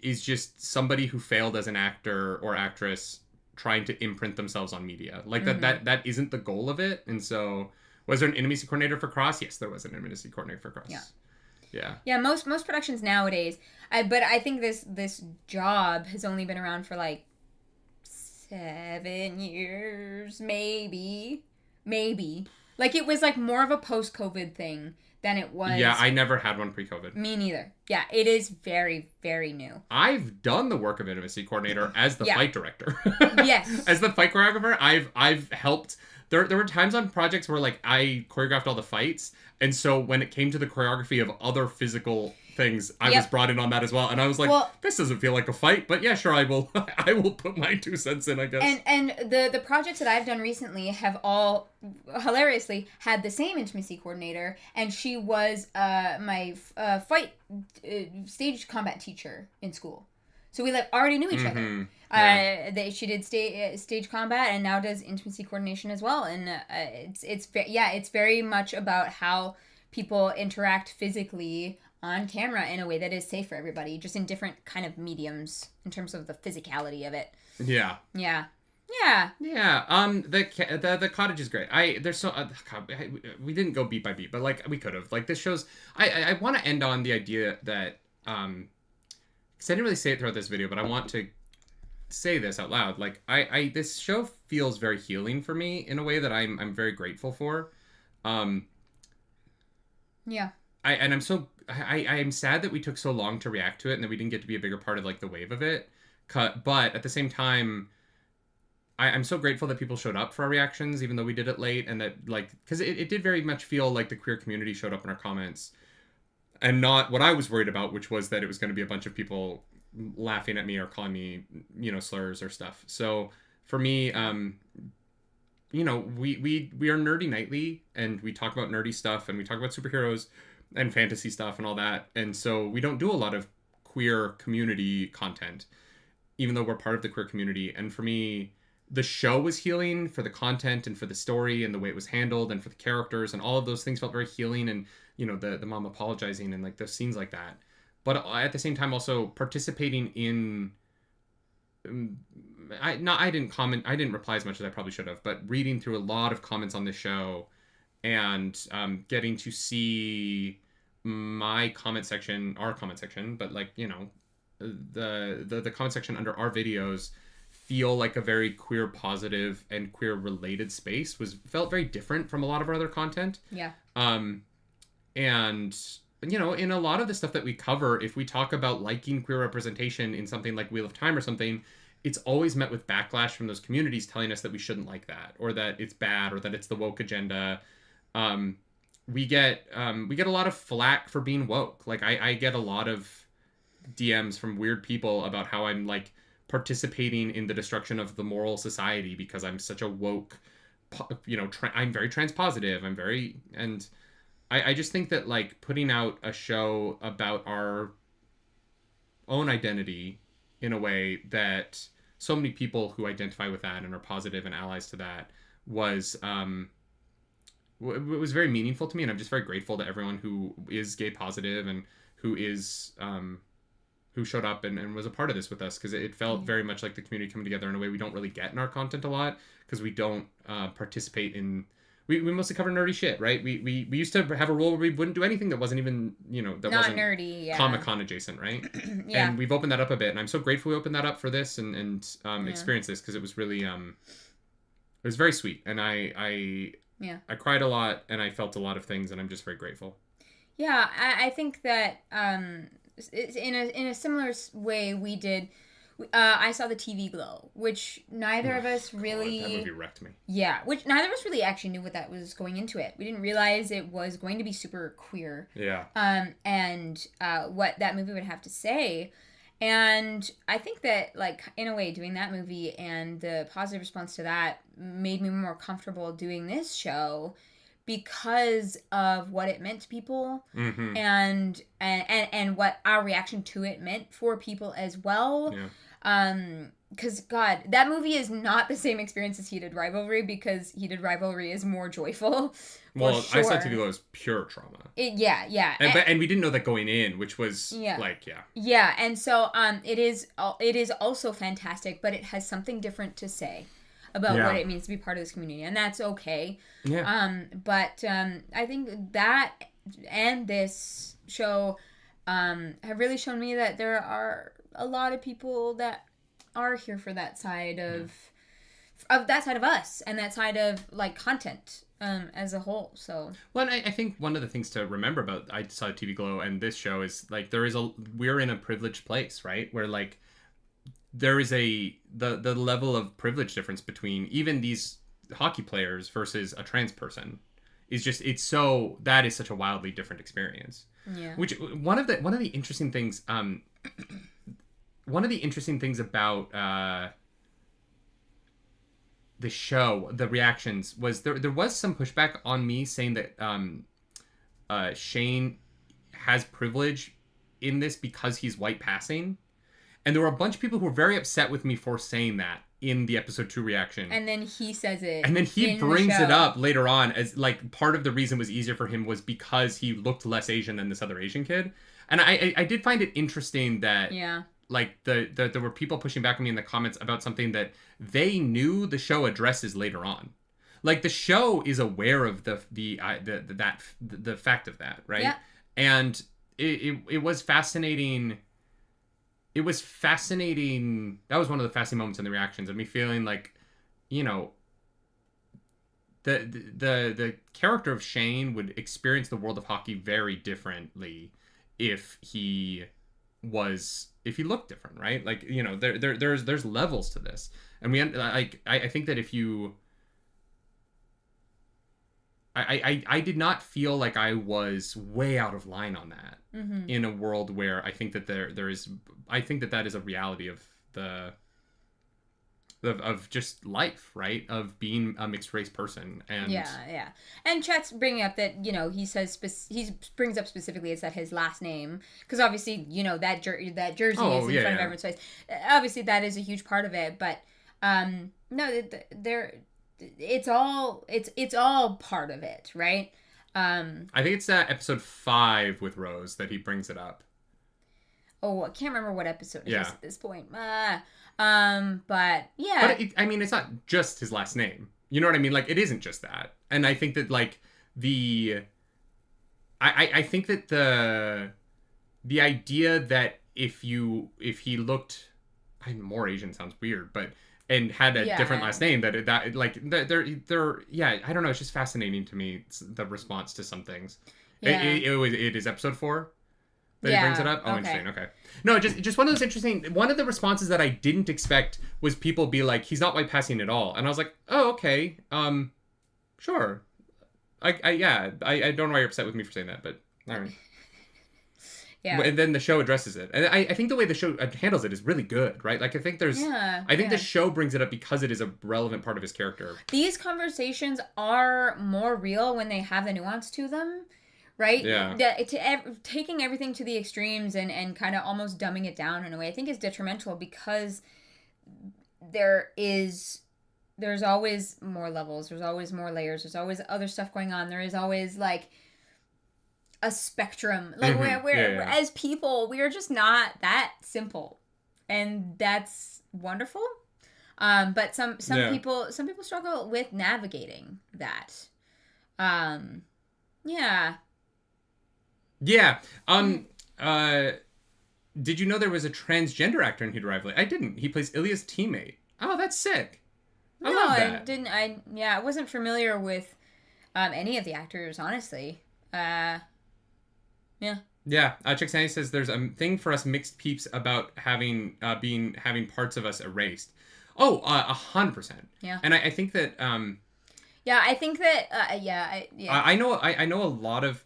is just somebody who failed as an actor or actress trying to imprint themselves on media. That isn't the goal of it. And so, was there an intimacy coordinator for Cross? Yes, there was an intimacy coordinator for Cross. Yeah. Yeah, most productions nowadays, but I think this job has only been around for 7 years, maybe. It was more of a post-COVID thing than it was. Yeah, I never had one pre-COVID. Me neither. Yeah, it is very, very new. I've done the work of intimacy coordinator as the fight director. Yes. As the fight choreographer, I've helped. There were times on projects where I choreographed all the fights, and so when it came to the choreography of other physical things, I was brought in on that as well, and I was like, this doesn't feel like a fight, but yeah, sure, I will put my 2 cents in, I guess. And the projects that I've done recently have all hilariously had the same intimacy coordinator, and she was my fight stage combat teacher in school. So we already knew each other. Yeah. She did stage combat and now does intimacy coordination as well. And it's very much about how people interact physically on camera in a way that is safe for everybody, just in different kind of mediums in terms of the physicality of it. Yeah. Yeah. The cottage is great. We didn't go beat by beat, but we could have. This shows. I want to end on the idea that because I didn't really say it throughout this video, but I want to say this out loud. Like, I this show feels very healing for me in a way that I'm very grateful for. Yeah. I'm sad that we took so long to react to it and that we didn't get to be a bigger part of like the wave of it. But at the same time, I'm so grateful that people showed up for our reactions, even though we did it late, and that like, because it did very much feel like the queer community showed up in our comments, and not what I was worried about, which was that it was going to be a bunch of people laughing at me or calling me, slurs or stuff. So for me, we are Nerdy Nightly, and we talk about nerdy stuff, and we talk about superheroes and fantasy stuff and all that. And so we don't do a lot of queer community content, even though we're part of the queer community. And for me, the show was healing for the content and for the story and the way it was handled and for the characters, and all of those things felt very healing. And, the mom apologizing and like those scenes like that. But at the same time, also participating in, I didn't reply as much as I probably should have, but reading through a lot of comments on this show and getting to see our comment section, but like, the comment section under our videos feel like a very queer positive and queer related space felt very different from a lot of our other content. Yeah. And, in a lot of the stuff that we cover, if we talk about liking queer representation in something like Wheel of Time or something, it's always met with backlash from those communities telling us that we shouldn't like that, or that it's bad, or that it's the woke agenda. We get a lot of flack for being woke. Like I get a lot of DMs from weird people about how I'm like participating in the destruction of the moral society because I'm such a woke, I'm very transpositive. I just think that like putting out a show about our own identity in a way that so many people who identify with that and are positive and allies to that was it was very meaningful to me, and I'm just very grateful to everyone who is gay positive and who is who showed up and was a part of this with us, because it felt very much like the community coming together in a way we don't really get in our content a lot, because we don't participate in. We mostly cover nerdy shit, right? We used to have a rule where we wouldn't do anything that wasn't even, that not wasn't nerdy, yeah. Comic-Con adjacent, right? Yeah. And we've opened that up a bit, and I'm so grateful we opened that up for this and experienced this, because it was really, it was very sweet. And I cried a lot, and I felt a lot of things, and I'm just very grateful. Yeah, I think that in a similar way we did. I saw the TV Glow, which neither of us really... God, that movie wrecked me. Yeah, which neither of us really actually knew what that was going into it. We didn't realize it was going to be super queer. Yeah. And what that movie would have to say. And I think that, like, in a way, doing that movie and the positive response to that made me more comfortable doing this show because of what it meant to people, mm-hmm. and what our reaction to it meant for people as well. Yeah. Because God, that movie is not the same experience as Heated Rivalry, because Heated Rivalry is more joyful. Well, sure. I saw TV Glow as pure trauma. Yeah. And we didn't know that going in, which was Yeah, and so it is also fantastic, but it has something different to say about what it means to be part of this community, and that's okay. Yeah. But I think that and this show have really shown me that there are a lot of people that are here for that side of that side of us, and that side of like content as a whole. So well, I think one of the things to remember about I saw TV Glow and this show is like we're in a privileged place, right? Where like there is the level of privilege difference between even these hockey players versus a trans person is just that is such a wildly different experience. Yeah. Which one of the interesting things about the show, the reactions, was there was some pushback on me saying that Shane has privilege in this because he's white passing. And there were a bunch of people who were very upset with me for saying that in the episode 2 reaction. And then he says it. And then he brings it up later on as like part of the reason was easier for him was because he looked less Asian than this other Asian kid. And I did find it interesting that like there were people pushing back on me in the comments about something that they knew the show addresses later on. Like the show is aware of the fact of that, right? Yeah. And it was fascinating. it was fascinating. That was one of the fascinating moments in the reactions of me feeling like, you know, the character of Shane would experience the world of hockey very differently if he looked different, right? Like, you know, there's levels to this, and I think that if you, I did not feel like I was way out of line on that in a world where I think that that is a reality of of just life, right? Of being a mixed race person. And yeah. And Chet's bringing up that, you know, he says he brings up specifically it's that his last name, because obviously, you know, that jersey is in front of everyone's face. Obviously, that is a huge part of it, but no, it's all part of it, right? I think it's episode 5 with Rose that he brings it up. Oh, I can't remember what episode it is at this point. But yeah. But it's not just his last name. You know what I mean? Like, it isn't just that. And I think that, like, I think that the idea that if he looked, more Asian sounds weird, but and had a different last name, I don't know, it's just fascinating to me, the response to some things. Yeah. It is episode 4 that he brings it up. Oh, okay. Interesting. Okay. No, just one of those interesting. One of the responses that I didn't expect was people be like, "He's not white passing at all," and I was like, "Oh, okay. Sure. I don't know why you're upset with me for saying that, but all right." Yeah. And then the show addresses it, and I think the way the show handles it is really good, right? Like, I think the show brings it up because it is a relevant part of his character. These conversations are more real when they have the nuance to them. Right? Yeah. Taking everything to the extremes and kind of almost dumbing it down in a way, I think is detrimental, because there's always more levels. There's always more layers. There's always other stuff going on. There is always, like, a spectrum. Like, we're as people, we are just not that simple. And that's wonderful. But some people struggle with navigating that. Yeah. Yeah. Did you know there was a transgender actor in Heated Rivalry? I didn't. He plays Ilya's teammate. Oh, that's sick. I love that. I didn't. I wasn't familiar with any of the actors, honestly. Yeah. Yeah. Chick Sandy says there's a thing for us mixed peeps about having parts of us erased. Oh, 100%. Yeah. And I think that. Yeah, I think that. I know a lot of.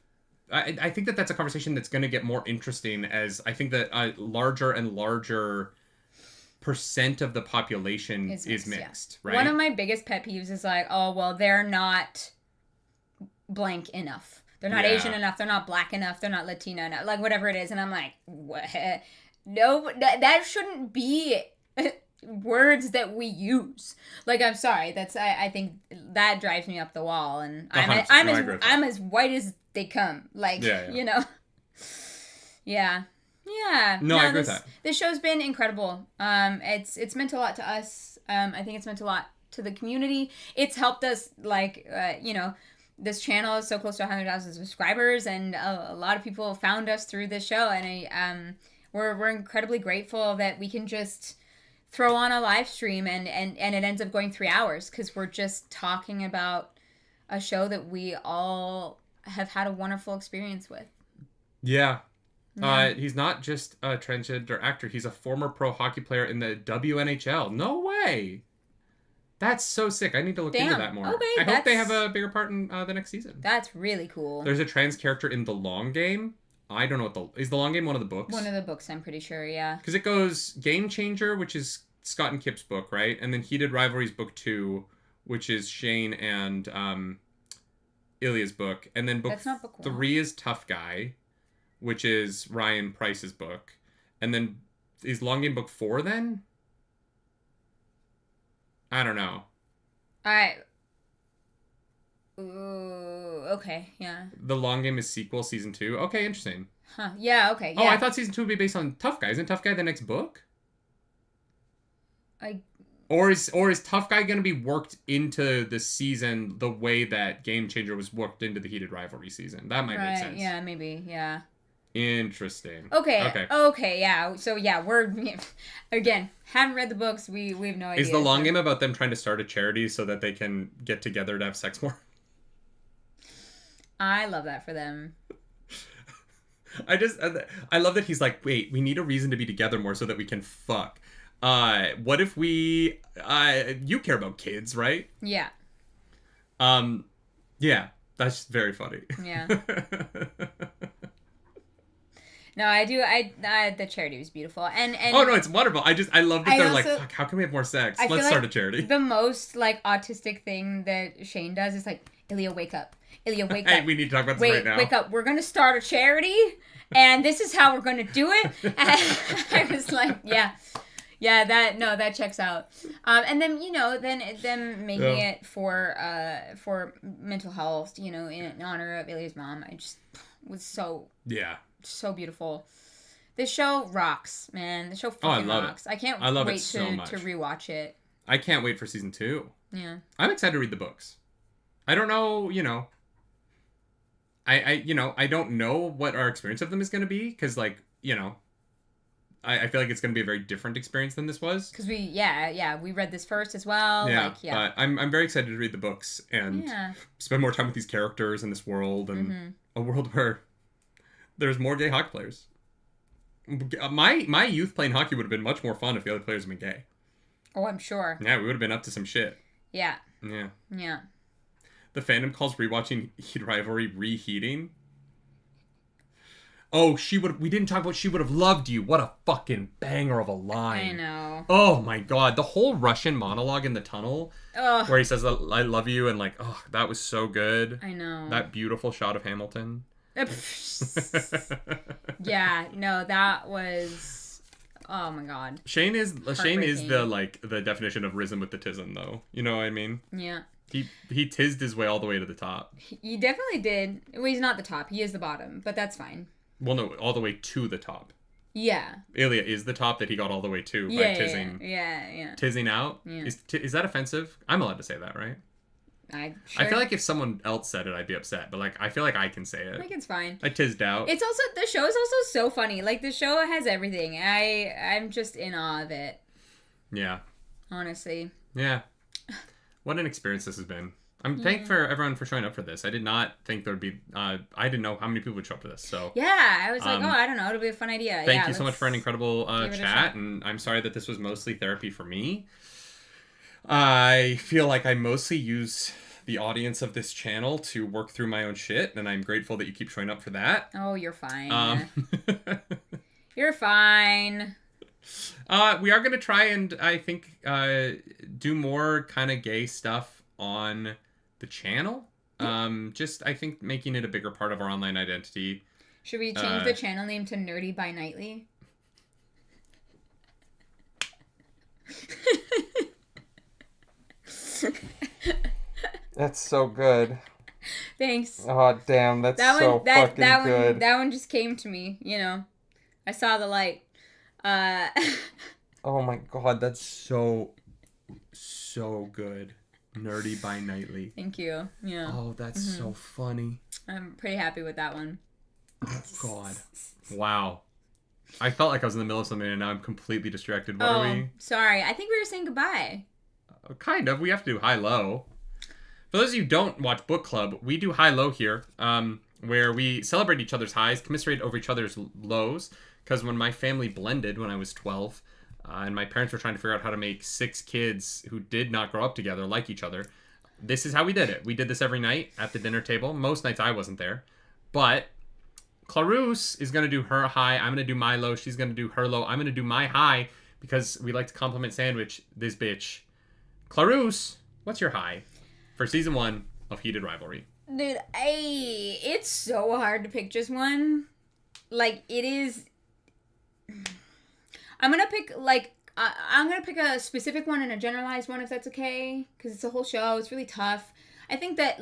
I think that that's a conversation that's going to get more interesting as I think that a larger and larger percent of the population is mixed, right? One of my biggest pet peeves is like, oh, well, they're not blank enough. They're not Asian enough. They're not black enough. They're not Latina enough. Like, whatever it is. And I'm like, what? No, that shouldn't be words that we use. Like, I'm sorry. I think that drives me up the wall. And I'm as white as they come. Like, you know. Yeah. No, I agree with that. This show's been incredible. It's meant a lot to us. I think it's meant a lot to the community. It's helped us, like, you know, this channel is so close to 100,000 subscribers, and a lot of people found us through this show, and we're incredibly grateful that we can just throw on a live stream and it ends up going 3 hours, because we're just talking about a show that we all have had a wonderful experience with. Yeah. He's not just a transgender actor. He's a former pro hockey player in the WNHL. No way. That's so sick. I need to look into that more. Okay, I hope they have a bigger part in the next season. That's really cool. There's a trans character in The Long Game. I don't know is The Long Game one of the books? One of the books, I'm pretty sure, yeah. Because it goes Game Changer, which is Scott and Kip's book, right? And then Heated Rivalry's book 2, which is Shane and Ilya's book. And then book 3 is Tough Guy, which is Ryan Price's book. And then is Long Game book 4 then? I don't know. Ooh, okay, yeah. The Long Game is sequel, season 2. Okay, interesting. Huh, yeah, okay, yeah. Oh, I thought season 2 would be based on Tough Guy. Isn't Tough Guy the next book? Or is Tough Guy going to be worked into the season the way that Game Changer was worked into the Heated Rivalry season? That might make sense. Yeah, maybe, yeah. Interesting. Okay, yeah. So yeah, we're again haven't read the books. We have no idea. Is the long game about them trying to start a charity so that they can get together to have sex more? I love that for them. I love that he's like, wait, we need a reason to be together more so that we can fuck. What if we you care about kids, right? Yeah. Yeah, that's very funny. Yeah. No, I do. The charity was beautiful, and oh no, it's wonderful. I love that they're like, fuck, how can we have more sex? Let's start a charity. The most like autistic thing that Shane does is like, Ilya, wake up. Ilya, wake up. Hey, we need to talk about this right now. Wake up. We're gonna start a charity, and this is how we're gonna do it. And I was like, yeah, that checks out. And then them making it for mental health, in honor of Ilya's mom. I just was so beautiful. This show rocks, man. The show fucking rocks. I can't wait to rewatch it. I can't wait for season 2. Yeah. I'm excited to read the books. I don't know, I don't know what our experience of them is going to be because, like, I feel like it's going to be a very different experience than this was. Because we read this first as well. Yeah, but I'm very excited to read the books and spend more time with these characters in this world and a world where there's more gay hockey players. My youth playing hockey would have been much more fun if the other players had been gay. Oh, I'm sure. Yeah, we would have been up to some shit. Yeah. Yeah. Yeah. The fandom calls rewatching Heat Rivalry reheating. Oh, we didn't talk about she would have loved you. What a fucking banger of a line. I know. Oh my god. The whole Russian monologue in the tunnel where he says, I love you, and like, oh, that was so good. I know. That beautiful shot of Hamilton. Yeah, no, that was, oh my god. Shane is the definition of risen with the tism, though. You know what I mean? Yeah. He tizzed his way all the way to the top. He definitely did. Well, he's not the top. He is the bottom, but that's fine. Well, no, all the way to the top. Yeah. Ilya is the top that he got all the way to by tizzing. Yeah. Tizzing out? Yeah. Is that offensive? I'm allowed to say that, right? I feel like if someone else said it, I'd be upset. But, like, I feel like I can say it. I think it's fine. I tizzed out. It's also, the show is also so funny. Like, the show has everything. I'm just in awe of it. Yeah. Honestly. Yeah. What an experience this has been. I'm thankful for everyone for showing up for this. I did not think there would be... I didn't know how many people would show up for this, so... Yeah, I was like, I don't know. It'll be a fun idea. Thank you so much for an incredible chat, and I'm sorry that this was mostly therapy for me. I feel like I mostly use the audience of this channel to work through my own shit, and I'm grateful that you keep showing up for that. Oh, you're fine. You're fine. We are going to try and, I think, do more kind of gay stuff on the channel. Just, I think, making it a bigger part of our online identity. Should we change the channel name to nerdynightly? That's so good. Thanks. Oh, damn, that's fucking good. That one just came to me, I saw the light. Oh my god, that's so good. Nerdy by Nightly. Thank you. Yeah. Oh, that's so funny. I'm pretty happy with that one. Oh god. Wow. I felt like I was in the middle of something and now I'm completely distracted. What are we? Sorry. I think we were saying goodbye. Kind of. We have to do high-low. For those of you who don't watch Book Club, we do high-low here, where we celebrate each other's highs, commiserate over each other's lows, because when my family blended when I was 12, and my parents were trying to figure out how to make 6 kids who did not grow up together like each other, this is how we did it. We did this every night at the dinner table. Most nights I wasn't there. But Clarisse is going to do her high. I'm going to do my low. She's going to do her low. I'm going to do my high because we like to compliment sandwich this bitch. Clarisse, what's your high for season 1 of Heated Rivalry? Dude, it's so hard to pick just one. Like, it is... I'm gonna pick a specific one and a generalized one if that's okay, because it's a whole show. It's really tough. I think that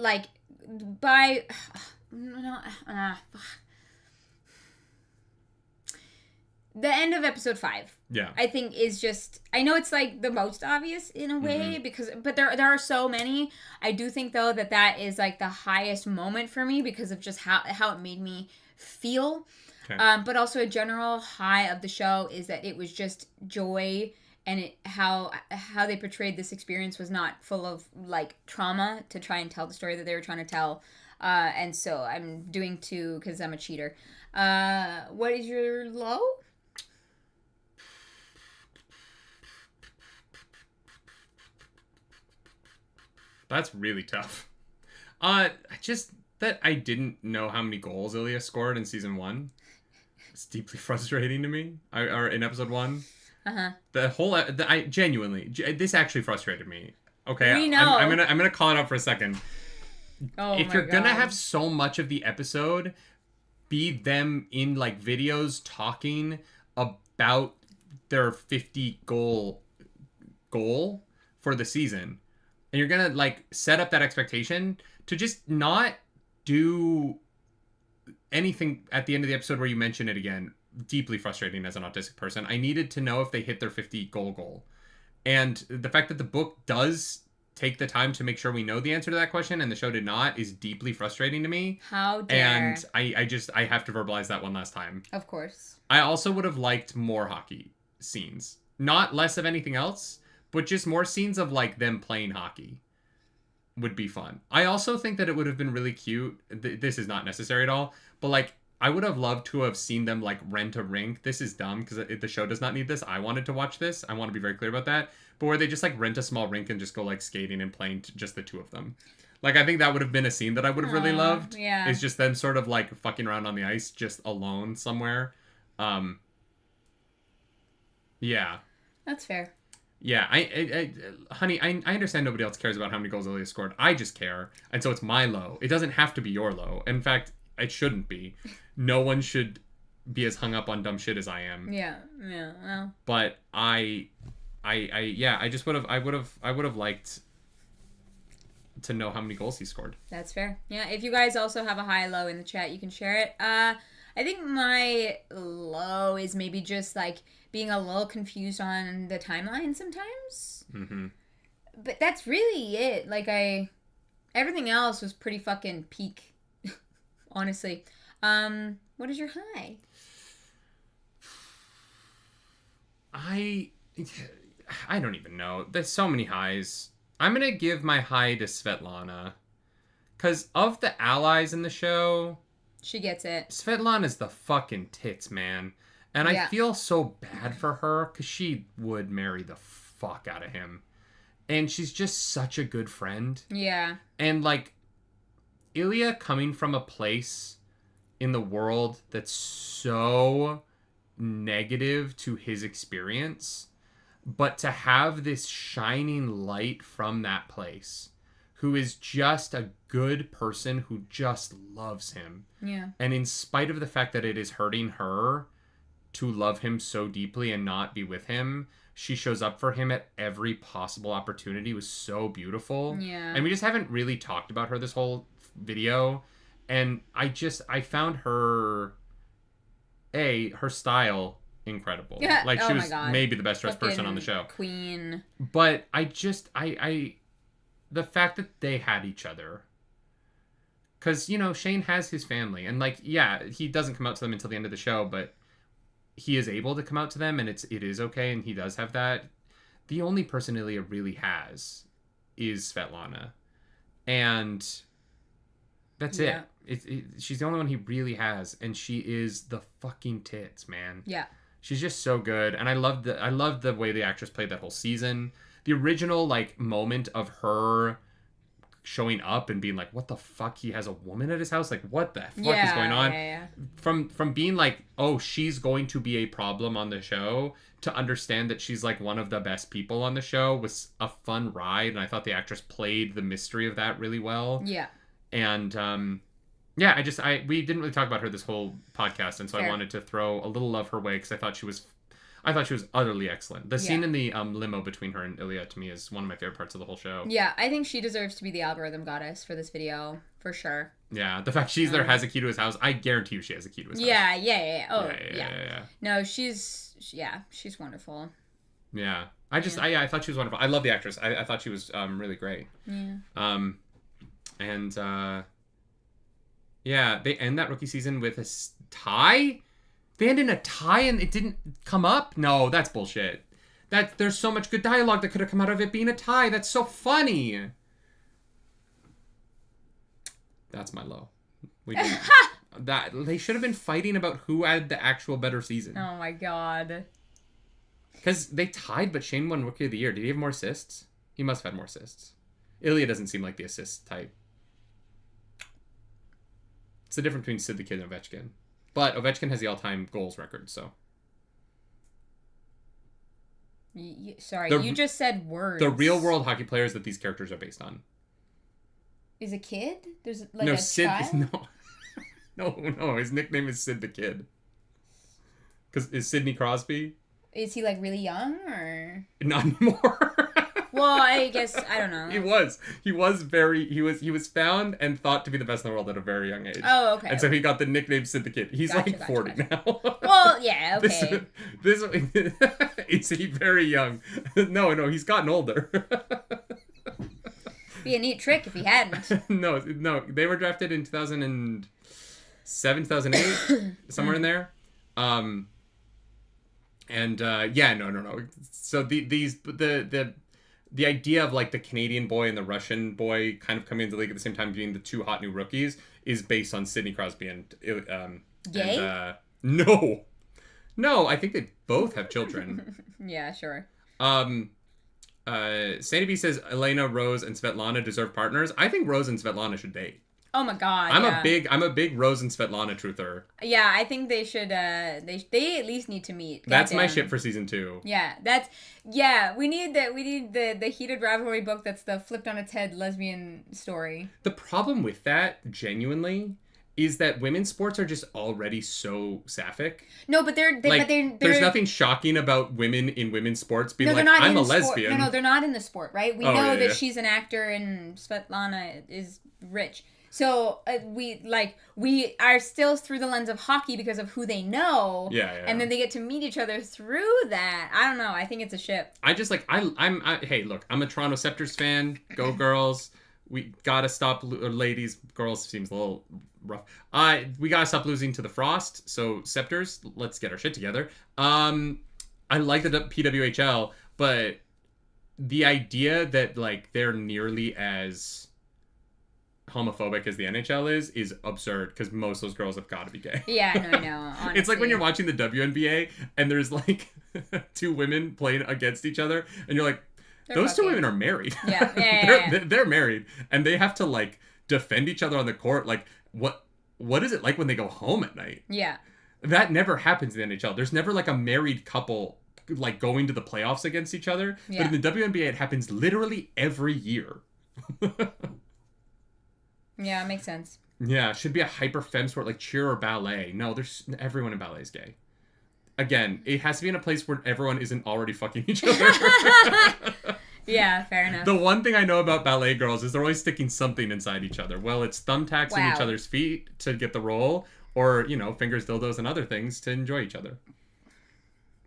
the end of episode 5. Yeah. I think is just, I know it's like the most obvious in a way but there are so many. I do think though that is like the highest moment for me because of just how it made me feel. Okay. But also a general high of the show is that it was just joy, and how they portrayed this experience was not full of like trauma to try and tell the story that they were trying to tell. And so I'm doing 2 because I'm a cheater. What is your low? That's really tough. Just that I didn't know how many goals Ilya scored in season 1. It's deeply frustrating to me. Or in episode 1. The whole, I genuinely, this actually frustrated me. Okay, we know. I'm gonna call it out for a second. Oh if you're gonna have so much of the episode be them in like videos talking about their 50 goal for the season, and you're gonna like set up that expectation to just not do anything at the end of the episode where you mention it again, deeply frustrating as an autistic person. I needed to know if they hit their 50 goal. And the fact that the book does take the time to make sure we know the answer to that question and the show did not is deeply frustrating to me. How dare. And I have to verbalize that one last time. Of course. I also would have liked more hockey scenes. Not less of anything else, but just more scenes of like them playing hockey would be fun. I also think that it would have been really cute. This is not necessary at all, but like I would have loved to have seen them like rent a rink. This is dumb because the show does not need this. I wanted to watch this. I want to be very clear about that. But where they just like rent a small rink and just go like skating and playing just the 2 of them. Like I think that would have been a scene that I would have really loved. Yeah. It's just them sort of like fucking around on the ice just alone somewhere. Yeah. That's fair. Yeah, honey, I understand nobody else cares about how many goals Ilya scored. I just care. And so it's my low. It doesn't have to be your low. In fact, it shouldn't be. No one should be as hung up on dumb shit as I am. Yeah, well. But I would have liked to know how many goals he scored. That's fair. Yeah, if you guys also have a high low in the chat, you can share it. I think my low is maybe just like being a little confused on the timeline sometimes. Mm-hmm. But that's really it. Like everything else was pretty fucking peak, honestly. What is your high? I don't even know. There's so many highs. I'm gonna give my high to Svetlana. Because of the allies in the show, she gets it. Svetlana's the fucking tits, man. And I feel so bad for her because she would marry the fuck out of him. And she's just such a good friend. Yeah. And like, Ilya coming from a place in the world that's so negative to his experience, but to have this shining light from that place, who is just a good person who just loves him. Yeah. And in spite of the fact that it is hurting her to love him so deeply and not be with him, she shows up for him at every possible opportunity. It was so beautiful. Yeah. And we just haven't really talked about her this whole video. And I found her, her style incredible. Yeah. Like she was maybe the best dressed person on the show. Queen. But the fact that they had each other, because, you know, Shane has his family, and like, yeah, he doesn't come out to them until the end of the show, but he is able to come out to them, and it is okay, and he does have that. The only person Ilya really has is Svetlana, and that's it. She's the only one he really has, and she is the fucking tits, man. Yeah. She's just so good, and I love the way the actress played that whole season. The original like moment of her showing up and being like, what the fuck, he has a woman at his house, like what the fuck is going on? From being like, oh, she's going to be a problem on the show, to understand that she's like one of the best people on the show was a fun ride, and I thought the actress played the mystery of that really well. Yeah. And we didn't really talk about her this whole podcast, and so I wanted to throw a little love her way because I thought she was utterly excellent. The scene in the limo between her and Ilya, to me, is one of my favorite parts of the whole show. Yeah, I think she deserves to be the algorithm goddess for this video, for sure. Yeah, the fact she's there has a key to his house, I guarantee you she has a key to his house. Yeah. Oh, yeah. No, she's wonderful. Yeah. I thought she was wonderful. I love the actress. I thought she was really great. Yeah. They end that rookie season with a tie They ended in a tie and it didn't come up? No, that's bullshit. There's so much good dialogue that could have come out of it being a tie. That's so funny. That's my low. They should have been fighting about who had the actual better season. Oh my god. Because they tied, but Shane won Rookie of the Year. Did he have more assists? He must have had more assists. Ilya doesn't seem like the assist type. It's the difference between Sid the Kid and Ovechkin. But Ovechkin has the all-time goals record, so. Sorry, you just said words. The real-world hockey players that these characters are based on. Is a kid? There's like no, a Sid, child? No. His nickname is Sid the Kid. Because is Sidney Crosby? Is he like really young or? Not anymore. Well, I guess I don't know. He was found and thought to be the best in the world at a very young age. Oh, okay. And so he got the nickname Sid the Kid. He's like 40 now. Well, yeah, okay. This is he very young? No, he's gotten older. Be a neat trick if he hadn't. No, they were drafted in 2007, 2008, somewhere in there. No. So the idea of like the Canadian boy and the Russian boy kind of coming into the league at the same time being the two hot new rookies is based on Sidney Crosby and gay? And, no, I think they both have children. Yeah, sure. Sandy B says Elena, Rose, and Svetlana deserve partners. I think Rose and Svetlana should date. Oh my god! I'm a big Rose and Svetlana truther. Yeah, I think they should. They at least need to meet. That's my ship for season 2. Yeah, We need the heated rivalry book. That's the flipped on its head lesbian story. The problem with that, genuinely, is that women's sports are just already so sapphic. No, but they're there's nothing shocking about women in women's sports being I'm a lesbian. No, they're not in the sport, right? We know that she's an actor and Svetlana is rich. So we are still through the lens of hockey because of who they know. Yeah. And then they get to meet each other through that. I don't know. I think it's a ship. I just hey, look, I'm a Toronto Scepters fan. Go girls. We gotta stop, ladies. Girls seems a little rough. We gotta stop losing to the Frost. So Scepters, let's get our shit together. I like the PWHL, but the idea that like they're nearly as homophobic as the NHL is absurd because most of those girls have got to be gay. Yeah, no, I know. Honestly. It's like when you're watching the WNBA and there's like two women playing against each other and you're like, those two women are married. Yeah. They're married and they have to like defend each other on the court. Like what is it like when they go home at night? Yeah. That never happens in the NHL. There's never like a married couple like going to the playoffs against each other. Yeah. But in the WNBA, it happens literally every year. Yeah, it makes sense. Yeah, it should be a hyper femme sport like cheer or ballet. No, everyone in ballet is gay. Again, it has to be in a place where everyone isn't already fucking each other. Yeah, fair enough. The one thing I know about ballet girls is they're always sticking something inside each other. Well, it's thumbtacks in each other's feet to get the roll, or, fingers, dildos, and other things to enjoy each other.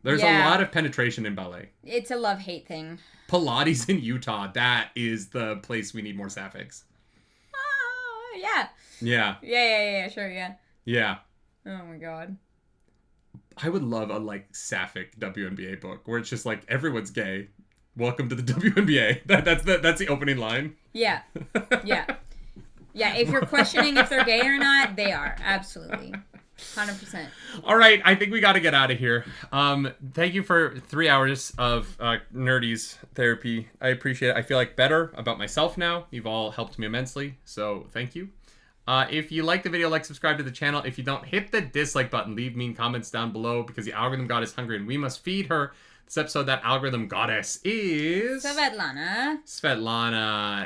There's a lot of penetration in ballet. It's a love-hate thing. Pilates in Utah, that is the place we need more sapphics. Yeah. Yeah, sure, yeah. Yeah. Oh my god. I would love a, sapphic WNBA book where it's just everyone's gay. Welcome to the WNBA. That's the opening line. Yeah. Yeah, if you're questioning if they're gay or not, they are. Absolutely. 100%. All right, I think we got to get out of here. Thank you for 3 hours of nerdies therapy. I appreciate it. I feel better about myself now. You've all helped me immensely, so thank you. If you like the video, subscribe to the channel. If you don't, hit the dislike button. Leave mean comments down below because the algorithm god is hungry and we must feed her. This episode, that algorithm goddess is... Svetlana.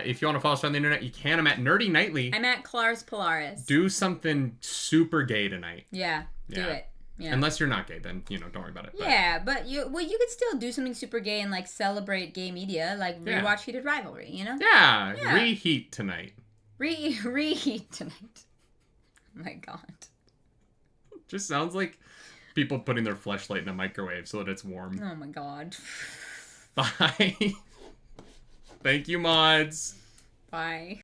If you want to follow us on the internet, you can. I'm at nerdynightly. I'm at Clars Polaris. Do something super gay tonight. Yeah, do it. Yeah. Unless you're not gay, then, don't worry about it. Yeah, but you could still do something super gay and, celebrate gay media. Rewatch Heated Rivalry, Yeah, reheat tonight. Reheat tonight. Oh my god. Just sounds like people putting their fleshlight in a microwave so that it's warm. Oh my god. Bye. Thank you, mods. Bye.